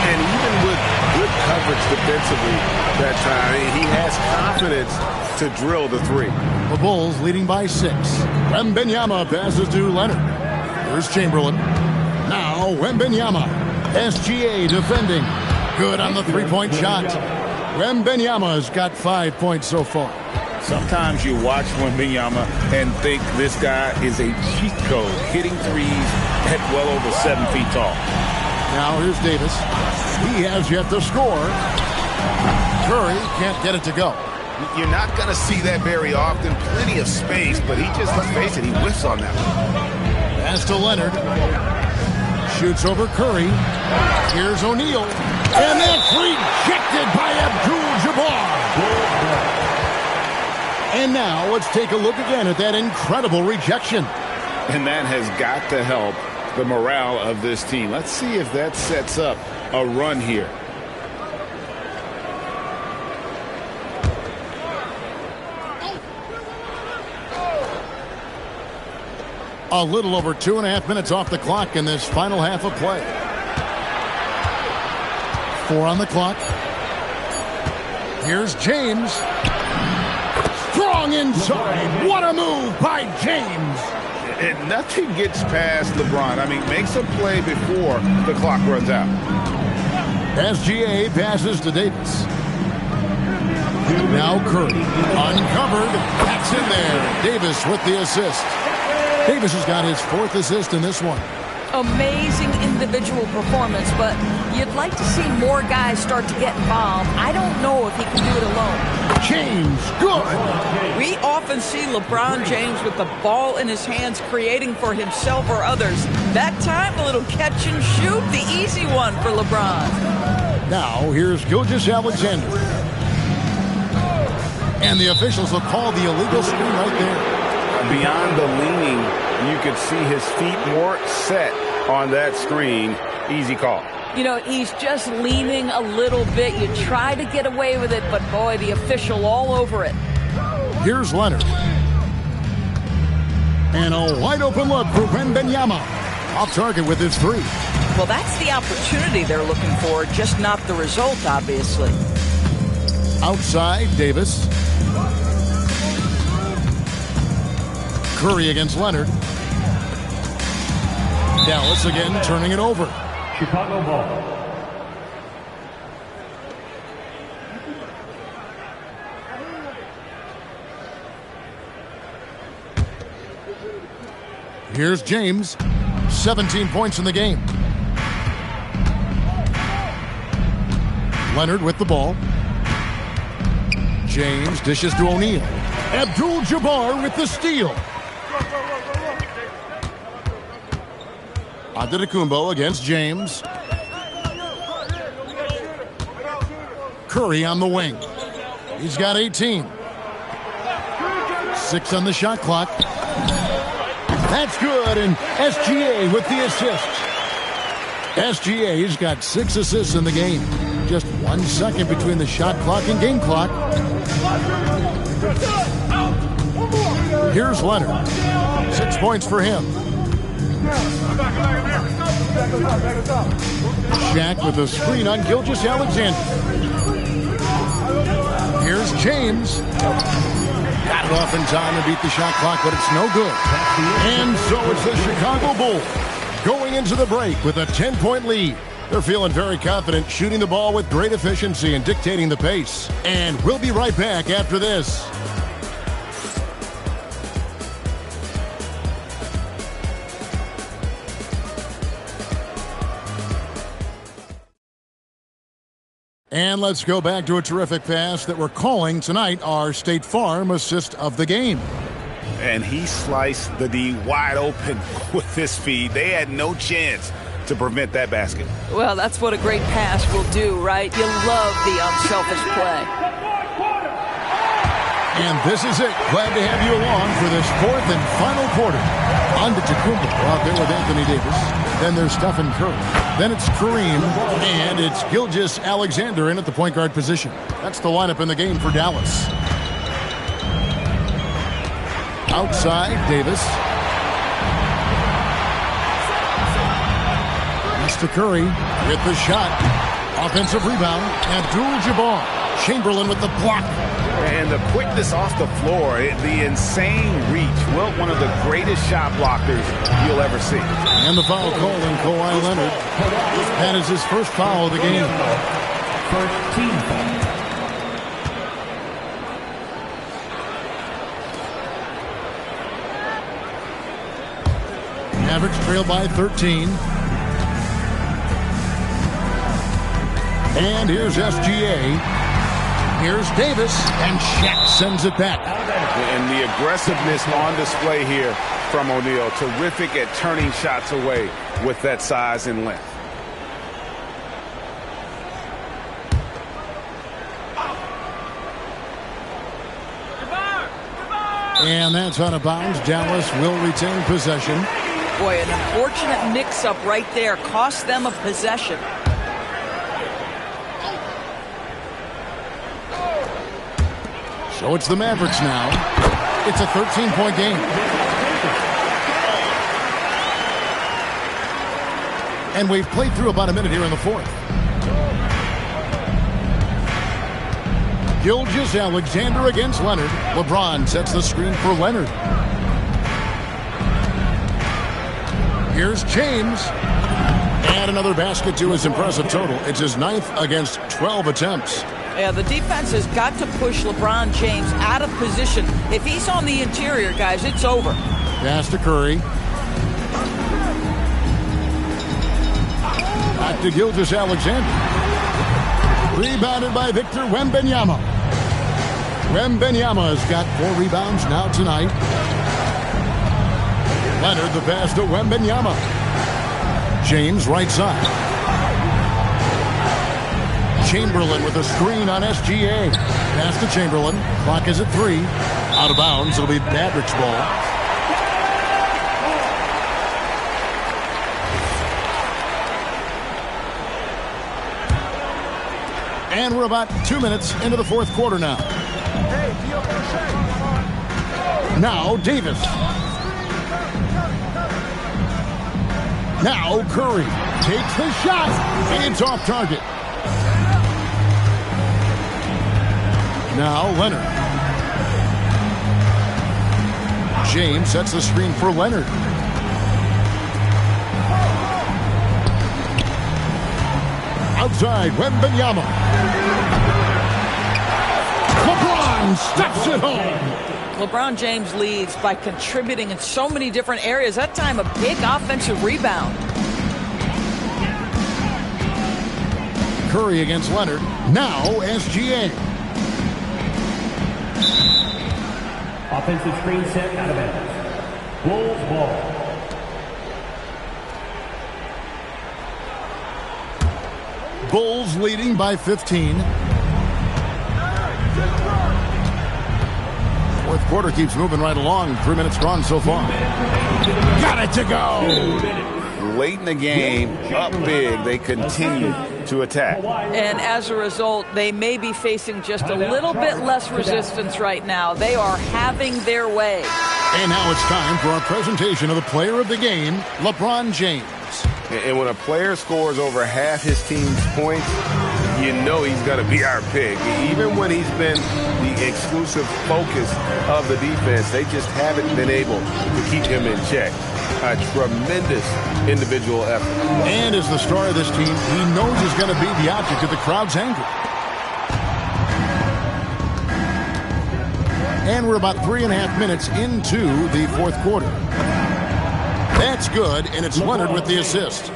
And even with good coverage defensively that time, he has confidence to drill the 3. The Bulls leading by 6. Wembanyama passes to Leonard. Here's Chamberlain. Now Wembanyama. SGA defending. Good on the 3-point shot. Wembanyama's got 5 points so far. Sometimes you watch Wembanyama and think this guy is a cheat code, hitting threes at well over 7 feet tall. Now here's Davis. He has yet to score. Curry can't get it to go. You're not going to see that very often. Plenty of space, but he just, let's face it, he whiffs on that one. Pass to Leonard. Shoots over Curry. Here's O'Neal. And that's rejected by Abdul-Jabbar. And now let's take a look again at that incredible rejection. And that has got to help the morale of this team. Let's see if that sets up a run here. A little over 2.5 minutes off the clock in this final half of play. 4 on the clock. Here's James. Strong inside. What a move by James. And nothing gets past LeBron. I mean, makes a play before the clock runs out. SGA passes to Davis. Now Curry, uncovered, that's in there. Davis with the assist. Davis has got his 4th assist in this one. Amazing individual performance, but you'd like to see more guys start to get involved. I don't know if he can do it alone. James, good. We often see LeBron James with the ball in his hands creating for himself or others. That time, a little catch and shoot, the easy one for LeBron. Now, here's Gilgeous-Alexander. And the officials will call the illegal screen right there. Beyond the leaning, you could see his feet more set on that screen. Easy call. You know, he's just leaning a little bit. You try to get away with it, but boy, the official all over it. Here's Leonard. And a wide open look for Wembanyama. Off target with his 3. Well, that's the opportunity they're looking for, just not the result, obviously. Outside, Davis. Curry against Leonard. Dallas again turning it over. Chicago ball. Here's James. 17 points in the game. Leonard with the ball. James dishes to O'Neal. Abdul-Jabbar with the steal. Antetokounmpo against James. Curry on the wing. He's got 18. 6 on the shot clock. That's good, and SGA with the assist. SGA's got 6 assists in the game. Just 1 second between the shot clock and game clock. Here's Leonard. 6 points for him. Shaq with a screen on Gilgeous-Alexander. Here's James. Got it off in time to beat the shot clock, but it's no good. And so it's the Chicago Bulls going into the break with a 10-point lead. They're feeling very confident, shooting the ball with great efficiency and dictating the pace. And we'll be right back after this. And let's go back to a terrific pass that we're calling tonight our State Farm assist of the game. And he sliced the D wide open with his feet. They had no chance to prevent that basket. Well, that's what a great pass will do, right? You love the unselfish play. And this is it. Glad to have you along for this 4th and final quarter. Antetokounmpo out there with Anthony Davis. Then there's Stephen Curry. Then it's Kareem. And it's Gilgeous-Alexander in at the point guard position. That's the lineup in the game for Dallas. Outside, Davis. To Curry with the shot. Offensive rebound. Abdul-Jabbar. Chamberlain with the block. And the quickness off the floor, the insane reach. Well, one of the greatest shot blockers you'll ever see. And the foul call on Kawhi Leonard. That is his first foul of the game. First team foul. Mavericks trail by 13. And here's SGA. Here's Davis, and Shaq sends it back. And the aggressiveness on display here from O'Neal. Terrific at turning shots away with that size and length. And that's out of bounds. Dallas will retain possession. Boy, an unfortunate mix-up right there. Cost them a possession. So it's the Mavericks now. It's a 13-point game. And we've played through about a minute here in the 4th. Gilgeous-Alexander against Leonard. LeBron sets the screen for Leonard. Here's James. And another basket to his impressive total. It's his 9th against 12 attempts. Yeah, the defense has got to push LeBron James out of position. If he's on the interior, guys, it's over. Pass to Curry. Back to Gilgeous-Alexander. Rebounded by Victor Wembanyama. Wembanyama has got 4 rebounds now tonight. Leonard the pass to Wembanyama. James right side. Chamberlain with a screen on SGA. Pass to Chamberlain. Clock is at 3. Out of bounds. It'll be Mavericks ball. And we're about 2 minutes into the fourth quarter now. Now Davis. Now Curry takes the shot. And it's off target. Now Leonard. James sets the screen for Leonard. Outside, Wembanyama. LeBron steps it home. LeBron James leads by contributing in so many different areas. That time, a big offensive rebound. Curry against Leonard. Now SGA. Offensive screen set out of bounds. Bulls ball. Bulls leading by 15. Fourth quarter keeps moving right along. 3 minutes gone so far. Got it to go. Late in the game, up big, they continue to attack. And as a result, they may be facing just a little bit less resistance right now. They are having their way. And now it's time for our presentation of the player of the game, LeBron James. And when a player scores over half his team's points, you know he's going to be our pick. Even when he's been the exclusive focus of the defense, they just haven't been able to keep him in check. A tremendous individual effort. And as the star of this team, he knows he's going to be the object of the crowd's anger. And we're about 3.5 minutes into the fourth quarter. That's good, and it's Leonard with the assist.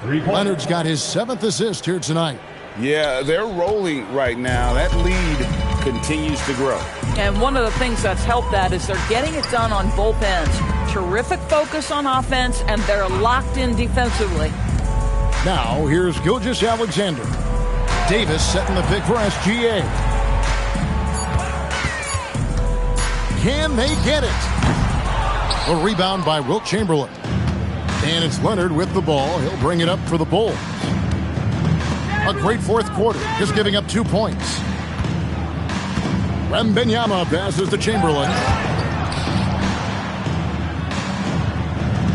Leonard's got his 7th assist here tonight. Yeah, they're rolling right now. That lead continues to grow. And one of the things that's helped that is they're getting it done on both ends. Terrific focus on offense, and they're locked in defensively. Now, here's Gilgeous-Alexander. Davis setting the pick for SGA. Can they get it? A rebound by Wilt Chamberlain. And it's Leonard with the ball. He'll bring it up for the Bulls. A great fourth quarter, just giving up 2 points. Wembanyama passes to Chamberlain.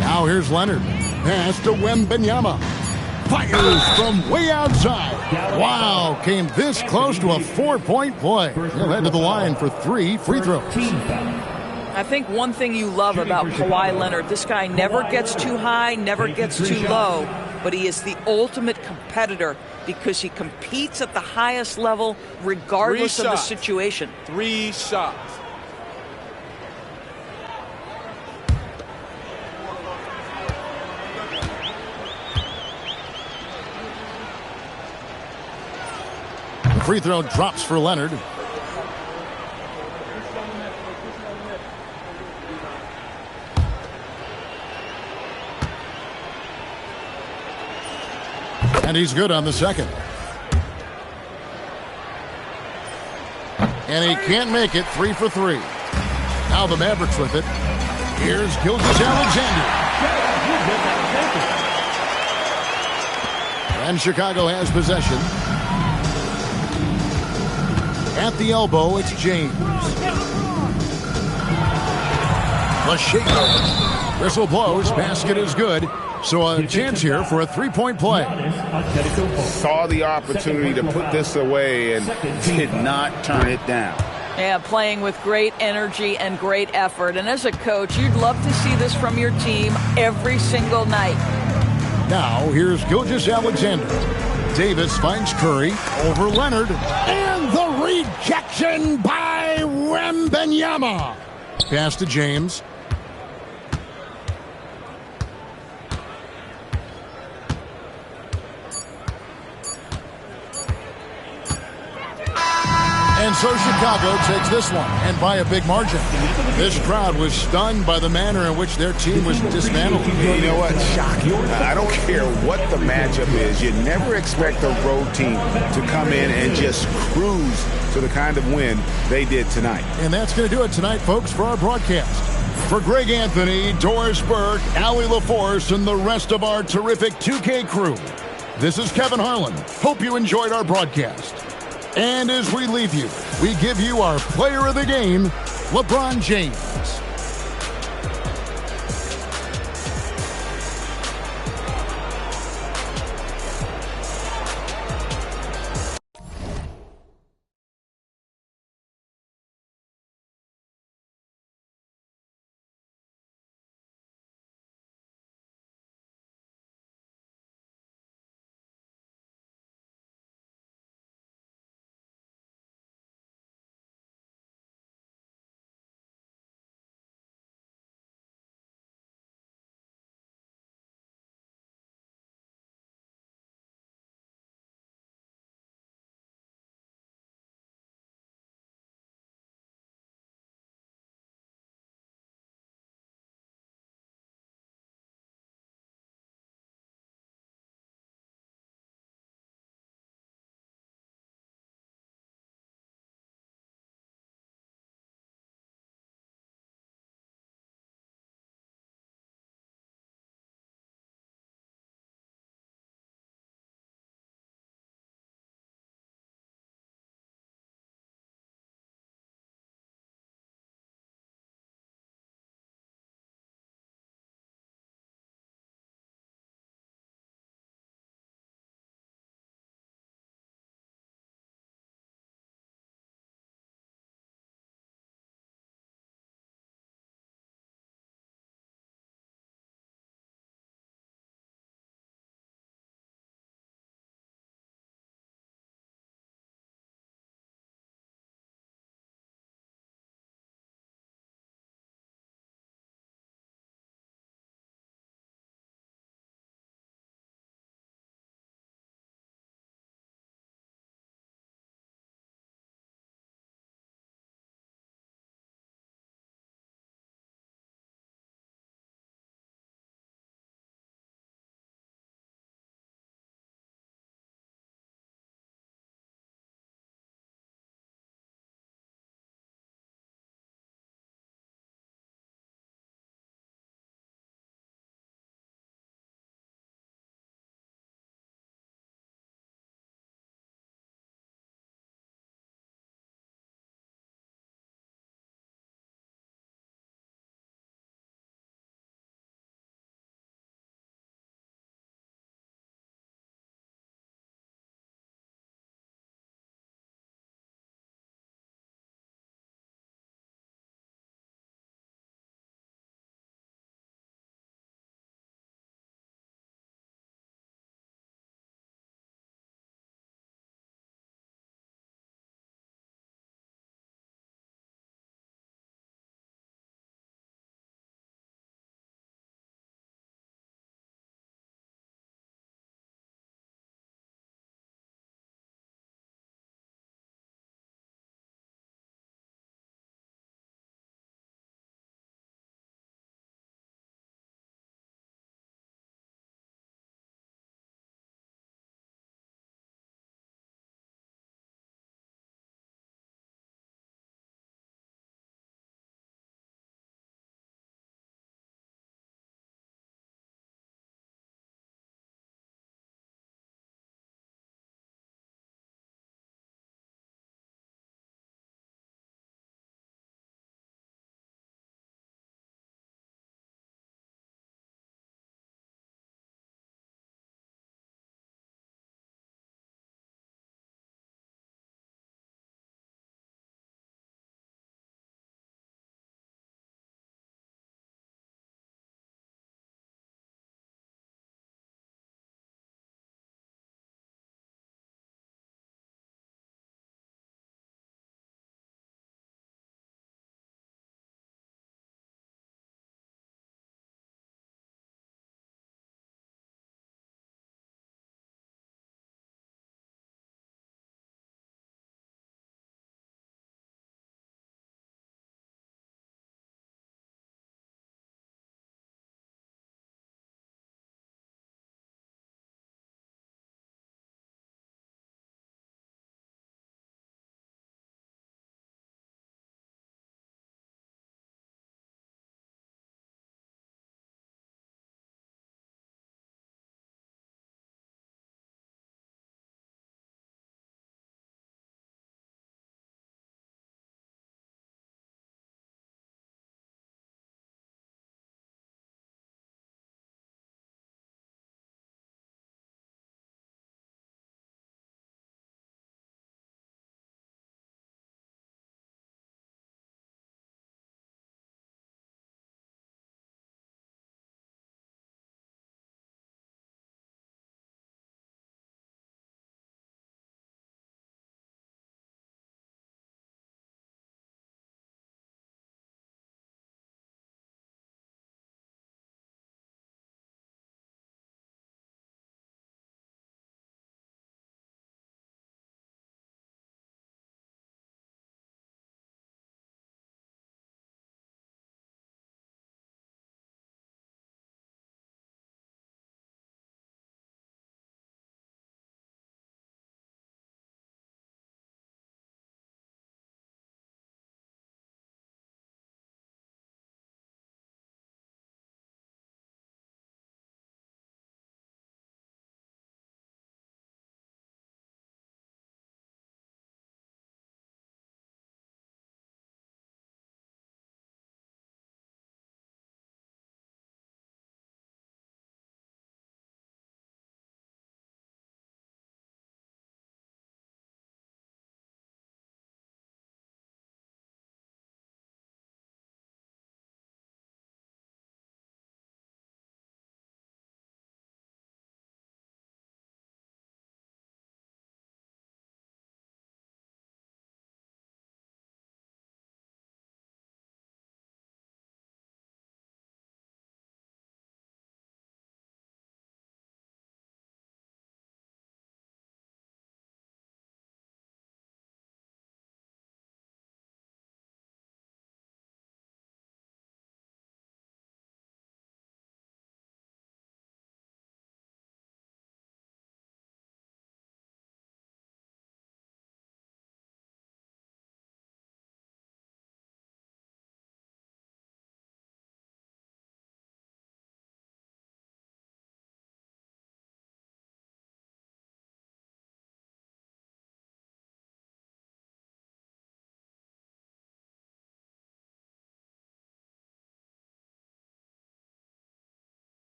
Now here's Leonard. Pass to Wembanyama. Fires from way outside. Wow, came this close to a 4-point play. He'll head to the line for 3 free throws. I think one thing you love about Kawhi Leonard, this guy never gets too high, never gets too low, but he is the ultimate competitor because he competes at the highest level regardless of the situation. 3 shots. The free throw drops for Leonard. And he's good on the second. And he can't make it. 3 for 3. Now the Mavericks with it. Here's Gilgeous-Alexander. And Chicago has possession. At the elbow, it's James. The shaker. Whistle blows. Basket is good. So a chance here for a 3-point play. Saw the opportunity to put this away and did not turn it down. Yeah, playing with great energy and great effort. And as a coach, you'd love to see this from your team every single night. Now, here's Gilgeous-Alexander. Davis finds Curry over Leonard. And the rejection by Wembanyama. Pass to James. And so Chicago takes this one, and by a big margin. This crowd was stunned by the manner in which their team was dismantled. You know what? Shocking. I don't care what the matchup is. You never expect a road team to come in and just cruise to the kind of win they did tonight. And that's going to do it tonight, folks, for our broadcast. For Greg Anthony, Doris Burke, Allie LaForce, and the rest of our terrific 2K crew, this is Kevin Harlan. Hope you enjoyed our broadcast. And as we leave you, we give you our player of the game, LeBron James.